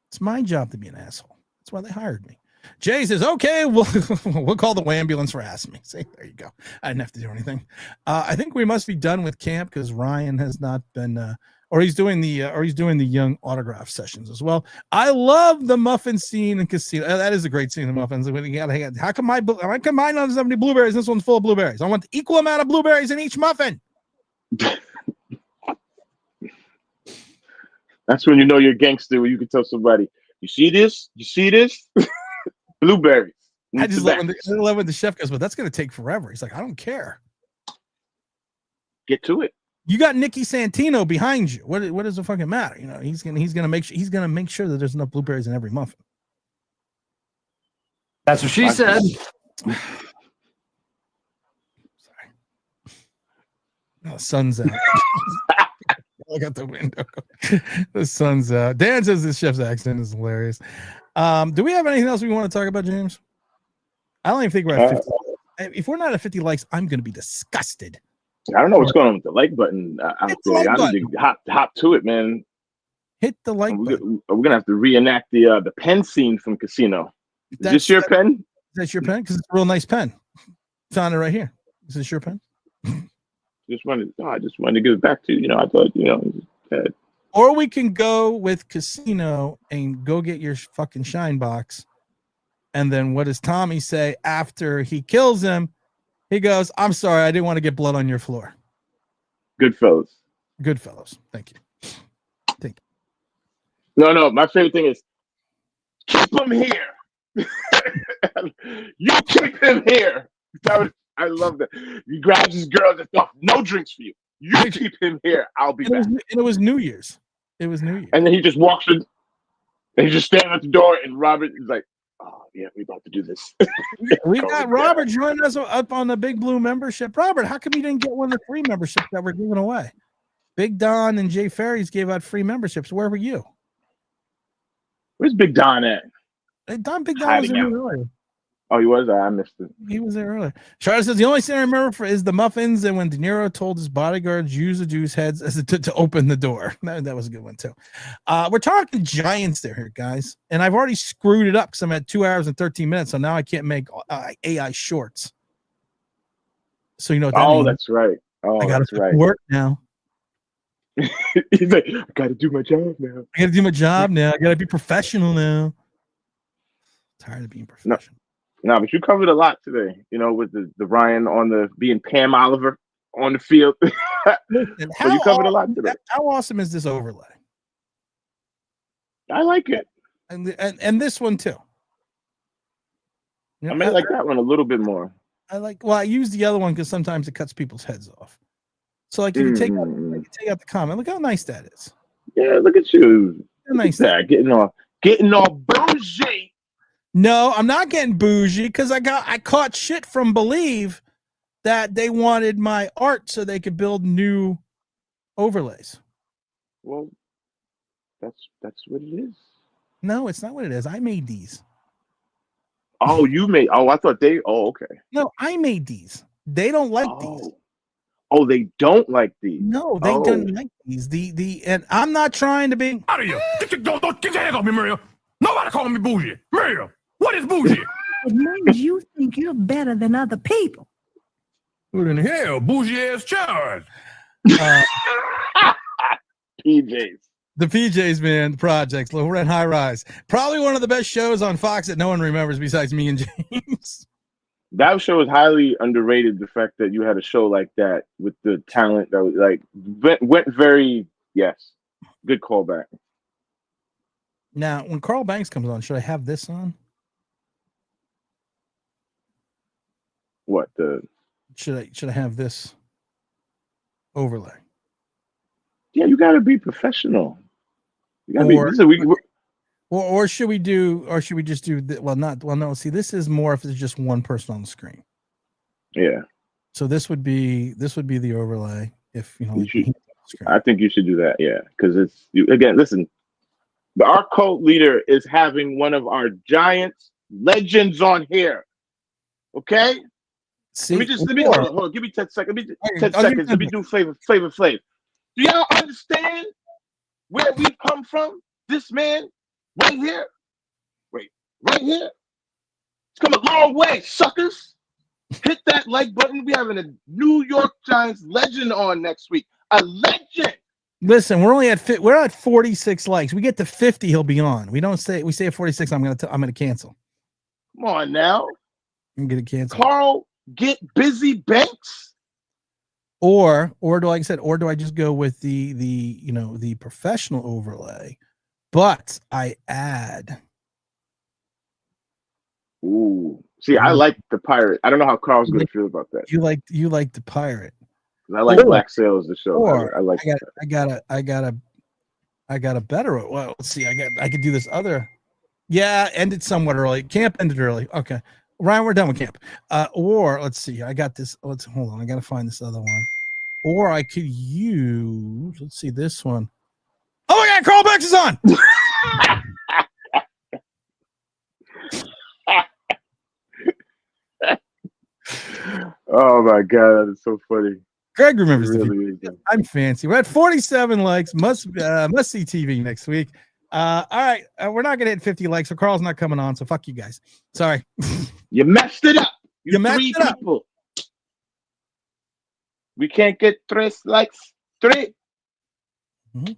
It's my job to be an asshole. That's why they hired me." Jay says, okay, we'll call the ambulance for Ask Me. See, there you go. I didn't have to do anything. I think we must be done with camp because Ryan has not been, or he's doing the young autograph sessions as well. I love the muffin scene in Casino. That is a great scene in Muffins. How come mine doesn't have any blueberries? This one's full of blueberries. I want the equal amount of blueberries in each muffin. That's when you know you're a gangster, when you can tell somebody, you see this? Blueberries. I just love when the chef goes, but that's going to take forever. He's like, I don't care. Get to it. You got Nicky Santino behind you. What does it fucking matter? You know, he's gonna make sure that there's enough blueberries in every muffin. That's what she said. Sorry. Oh, the sun's out. Look out the window. The sun's out. Dan says this chef's accent is hilarious. Do we have anything else we want to talk about, James? I don't even think we're at 50. If we're not at 50 likes, I'm going to be disgusted. I don't know what's going on with the like button out there. I need to hop to it, man. Hit the like button. We're going to have to reenact the pen scene from Casino. Is this your pen? Is that your pen? Because it's a real nice pen. Found it right here. Is this your pen? I just wanted to give it back to you. I thought, or we can go with Casino and go get your fucking shine box. And then what does Tommy say after he kills him? He goes, I'm sorry, I didn't want to get blood on your floor. Goodfellas. Thank you. No, my favorite thing is keep him here. You keep him here. I love that. He grabs his girl and says, no drinks for you. You keep him here. I'll be back. It was New Year's. And then he just walks in and he just stands at the door and Robert is like, oh, yeah, we're about to do this. We got Robert joining us up on the Big Blue membership. Robert, how come you didn't get one of the free memberships that we're giving away? Big Don and Jay Ferries gave out free memberships. Where were you? Where's Big Don at? Big Don was in here earlier. Oh, he was? I missed it. He was there earlier. Charlotte says the only scene I remember is the muffins and when De Niro told his bodyguards use the Jews' heads to open the door. That was a good one too. We're talking Giants here, guys, and I've already screwed it up because I'm at 2 hours and 13 minutes, so now I can't make AI shorts. So you know what that means? That's right. I got to work now. He's like, I got to do my job now. I got to be professional now. Tired of being professional. No, but you covered a lot today, with the Ryan being Pam Oliver on the field. Listen, so you covered a lot today. How awesome is this overlay? I like it. And this one too. I may like that one a little bit more. I use the other one because sometimes it cuts people's heads off. So if you take out the comment, look how nice that is. Yeah, look at you. Nice that getting all bougie. No, I'm not getting bougie because I caught shit from Believe that they wanted my art so they could build new overlays. Well, that's what it is. No, it's not what it is. I made these. Oh, you made? Oh, I thought they. Oh, okay. No, I made these. They don't like these. Oh, they don't like these. No, they don't like these. And I'm not trying to be. Out of you! Get your hands off me, Maria. Nobody calling me bougie. Maria, what is bougie? It means you think you're better than other people. What in hell, bougie ass child? PJs. The PJs, man, the projects. We're at High Rise. Probably one of the best shows on Fox that no one remembers besides me and James. That show was highly underrated. The fact that you had a show like that with the talent that was like went very good callback. Now, when Carl Banks comes on, should I have this on? What the? Should I have this overlay? Yeah, you got to be professional. You got to be. Or should we just do no, see, this is more if there's just one person on the screen. Yeah. So this would be the overlay if I think you should do that, yeah. Because again, listen, our cult leader is having one of our Giants legends on here. Okay? See, hold on, give me 10 seconds. Let me do Flavor Flav. Do y'all understand where we've come from? This man right here. Wait, right here. It's come a long way, suckers. Hit that like button. We having a New York Giants legend on next week. A legend. Listen, we're at 46 likes. We get to 50, he'll be on. We say at 46. I'm gonna cancel. Come on now. I'm gonna cancel. Carl, get busy, Banks. Or do I just go with the professional overlay, but I add. Ooh. See, I like the pirate. I don't know how Carl's going to feel about that. You like the pirate. I like Black Sails, the show. I like. I got a better. Well, let's see. I could do this other. Yeah, ended somewhat early. Camp ended early. Okay, Ryan, we're done with camp. Or let's see. I got this. Hold on. I got to find this other one. Or I could use. Let's see this one. Oh my God, Carl Banks is on. Oh my God, that is so funny. Greg remembers I'm fancy. We're at 47 likes. Must see TV next week. All right, we're not gonna hit 50 likes, so Carl's not coming on. So fuck you guys. Sorry. You messed it up. You messed it up. People. We can't get 3 likes. 3. Mm-hmm.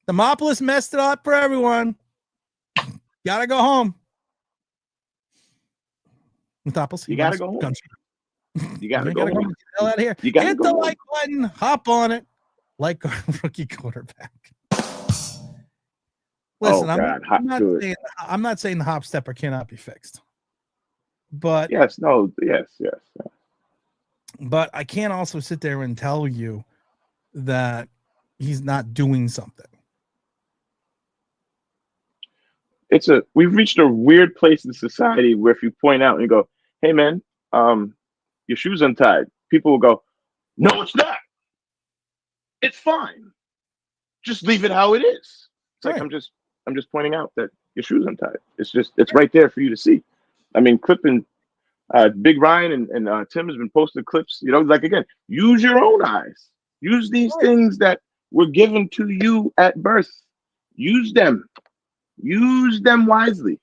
Demopolis messed it up for everyone. Gotta go home. Metropolis, you gotta go home. You gotta go home. Get the hell out of here. You gotta hit the like button. Hop on it. Like our rookie quarterback. Listen, I'm not saying the hop stepper cannot be fixed. But yes. But I can't also sit there and tell you that he's not doing something. We've reached a weird place in society where if you point out and you go, hey man, your shoe's untied, people will go, no, it's not. It's fine. Just leave it how it is. It's like I'm just pointing out that your shoe's untied. It's right there for you to see. I mean, clipping Big Ryan and Tim has been posting clips, like again, use your own eyes. Use these things that were given to you at birth. Use them. Use them wisely.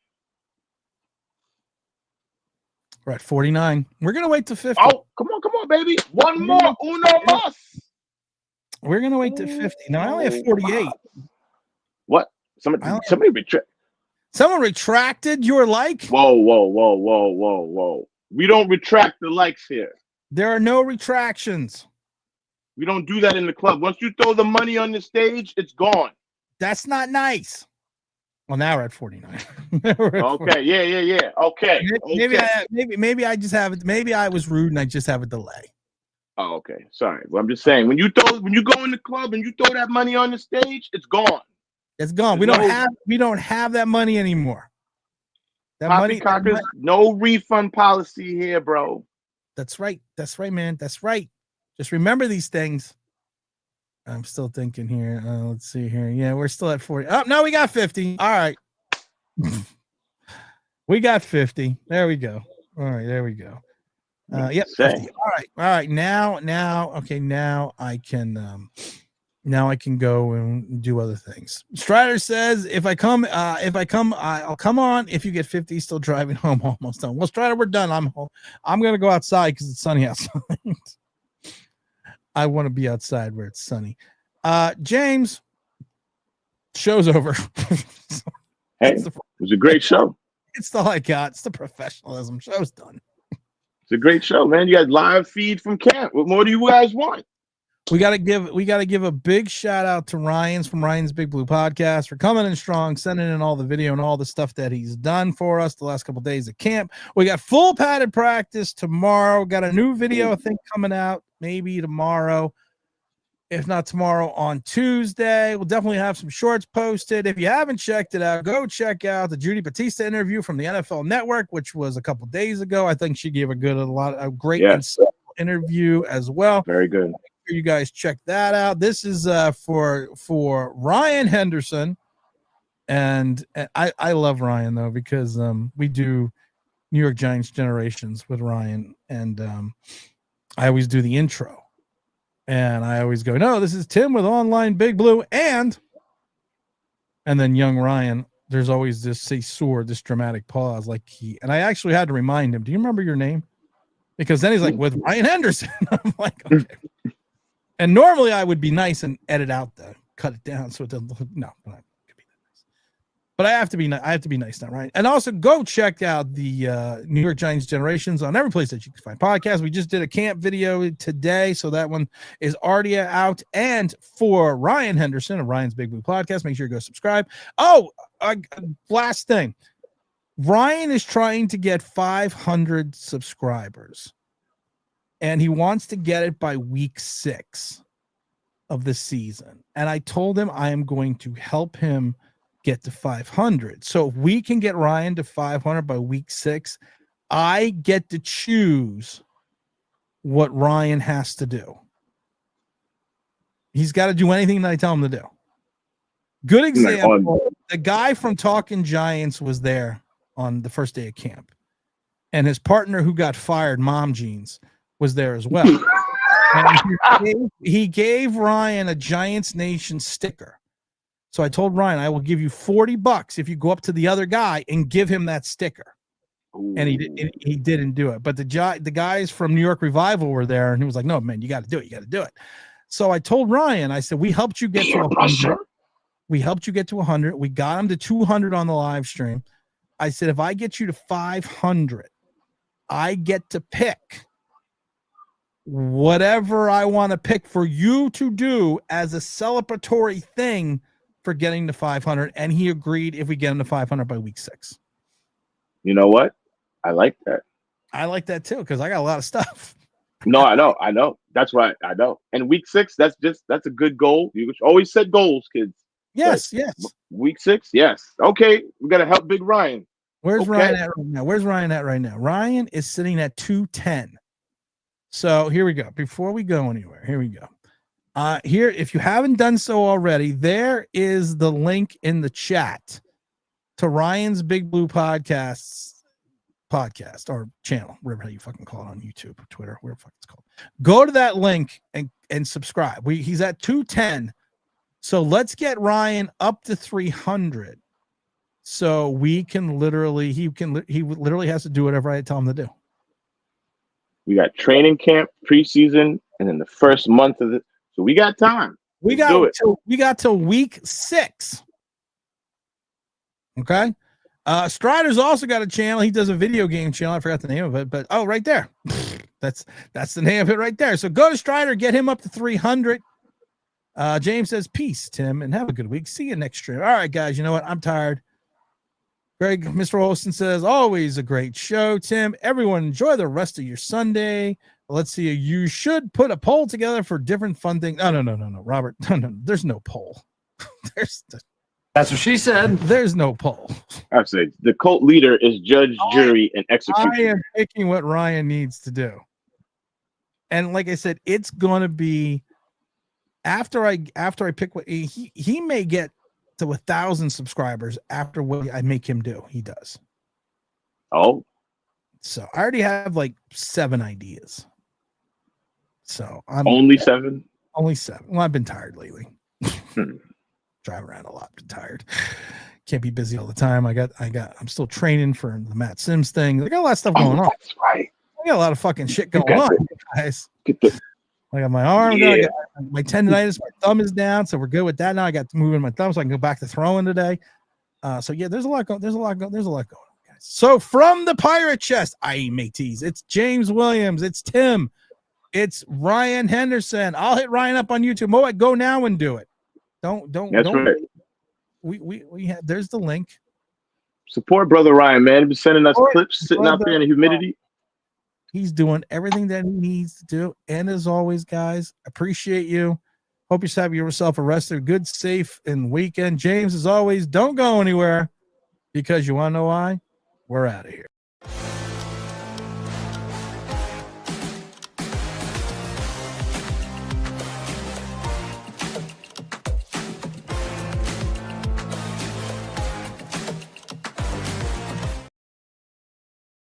We're at 49. We're gonna wait to 50. Oh, come on, baby. One more. Uno más. We're gonna wait to 50. No, I only have 48. What? Somebody Someone retracted your like? Whoa. We don't retract the likes here. There are no retractions. We don't do that in the club. Once you throw the money on the stage, it's gone. That's not nice. Well, now we're at 49. Okay, yeah. Okay. Maybe I just have it. Maybe I was rude and I just have a delay. Oh, okay. Sorry. Well, I'm just saying when you go in the club and you throw that money on the stage, it's gone. It's gone. We don't have that money anymore. No refund policy here, bro. That's right. That's right, man. That's right. Just remember these things. I'm still thinking here. Let's see here. Yeah, we're still at 40. Oh, no, we got 50. All right. We got 50. There we go. All right, there we go. Yep. 50. All right. Now, okay, now I can go and do other things. Strider says, if I come, I'll come on. If you get 50, still driving home, almost done. Well, Strider, we're done. I'm home. I'm gonna go outside because it's sunny outside. I want to be outside where it's sunny. James, show's over. Hey, it was a great show. It's all I got. It's the professionalism. Show's done. It's a great show, man. You got live feed from camp. What more do you guys want? We gotta give a big shout out to Ryan's from Ryan's Big Blue Podcast for coming in strong, sending in all the video and all the stuff that he's done for us the last couple of days at camp. We got full padded practice tomorrow. Got a new video, I think, coming out maybe tomorrow. If not tomorrow, on Tuesday. We'll definitely have some shorts posted. If you haven't checked it out, go check out the Judy Batista interview from the NFL Network, which was a couple days ago. I think she gave a great insightful interview as well. Very good. You guys check that out. This is for Ryan Henderson, and I love Ryan though, because we do New York Giants Generations with Ryan, and I always do the intro, and I always go, no, this is Tim with Online Big Blue, and then young Ryan, there's always this dramatic pause, and I actually had to remind him, do you remember your name? Because then he's like, with Ryan Henderson. I'm like, okay. And normally I would be nice and cut it down so it doesn't look, no, but I have to be nice now, right? And also go check out the New York Giants Generations on every place that you can find podcasts. We just did a camp video today, so that one is already out. And for Ryan Henderson of Ryan's Big Blue Podcast, make sure you go subscribe. Oh, last thing. Ryan is trying to get 500 subscribers, and he wants to get it by week 6 of the season. And I told him I am going to help him get to 500. So if we can get Ryan to 500 by week 6, I get to choose what Ryan has to do. He's got to do anything that I tell him to do. Good example. The guy from Talking Giants was there on the first day of camp, and his partner who got fired, Mom Jeans, was there as well. And he gave Ryan a Giants Nation sticker. So I told Ryan, I will give you $40 if you go up to the other guy and give him that sticker. Ooh. And he didn't do it. But the guys from New York Revival were there, and he was like, no, man, you got to do it. You got to do it. So I told Ryan, I said, we helped you get to 100. We helped you get to 100. We got him to 200 on the live stream. I said, if I get you to 500, I get to pick whatever I want to pick for you to do as a celebratory thing for getting to 500. And he agreed if we get him to 500 by week 6. You know what? I like that. I like that too, because I got a lot of stuff. No, I know. That's why I know. And week 6, that's a good goal. You always set goals, kids. Yes, yes. Week 6, yes. Okay, we got to help Big Ryan. Where's Ryan at right now? Where's Ryan at right now? Ryan is sitting at 210. So here we go. Before we go anywhere, here we go. Here, if you haven't done so already, there is the link in the chat to Ryan's Big Blue podcast or channel, whatever you fucking call it on YouTube or Twitter, whatever fuck it's called. Go to that link and subscribe. He's at 210. So let's get Ryan up to 300. So we can literally, he literally has to do whatever I tell him to do. We got training camp, preseason, and then the first month of it. So we got time. We got till week 6. Okay. Strider's also got a channel. He does a video game channel. I forgot the name of it, but right there. That's the name of it right there. So go to Strider, get him up to 300. James says, peace, Tim, and have a good week. See you next stream. All right, guys. You know what? I'm tired. Greg, Mr. Olson says, always a great show, Tim. Everyone enjoy the rest of your Sunday. Let's see. You should put a poll together for different fun things. No, Robert. No. There's no poll. That's what she said. There's no poll. I say the cult leader is judge, jury, and execution. I am picking what Ryan needs to do. And like I said, it's going to be after I pick what he may get to 1,000 subscribers after what I make him do. He does. Oh. So I already have like 7 ideas. So I'm only 7? Only 7. Well, I've been tired lately. Drive around a lot, been tired. Can't be busy all the time. I'm still training for the Matt Sims thing. I got a lot of stuff going on. That's right. I got a lot of fucking shit going on, guys. I got my arm, I got my tendonitis, my thumb is down, so we're good with that now. I got to move in my thumb so I can go back to throwing today. So yeah, there's a lot going on, guys. So from the pirate chest, mateys, it's James Williams, it's Tim, it's Ryan Henderson. I'll hit Ryan up on YouTube. Moet, go now and do it. Don't. Right. We have. There's the link. Support brother Ryan, man. He's been sending us Support clips sitting out there in the humidity. He's doing everything that he needs to do. And as always, guys, appreciate you. Hope you have yourself a rested, good, safe, and weekend. James, as always, don't go anywhere because you want to know why? We're out of here.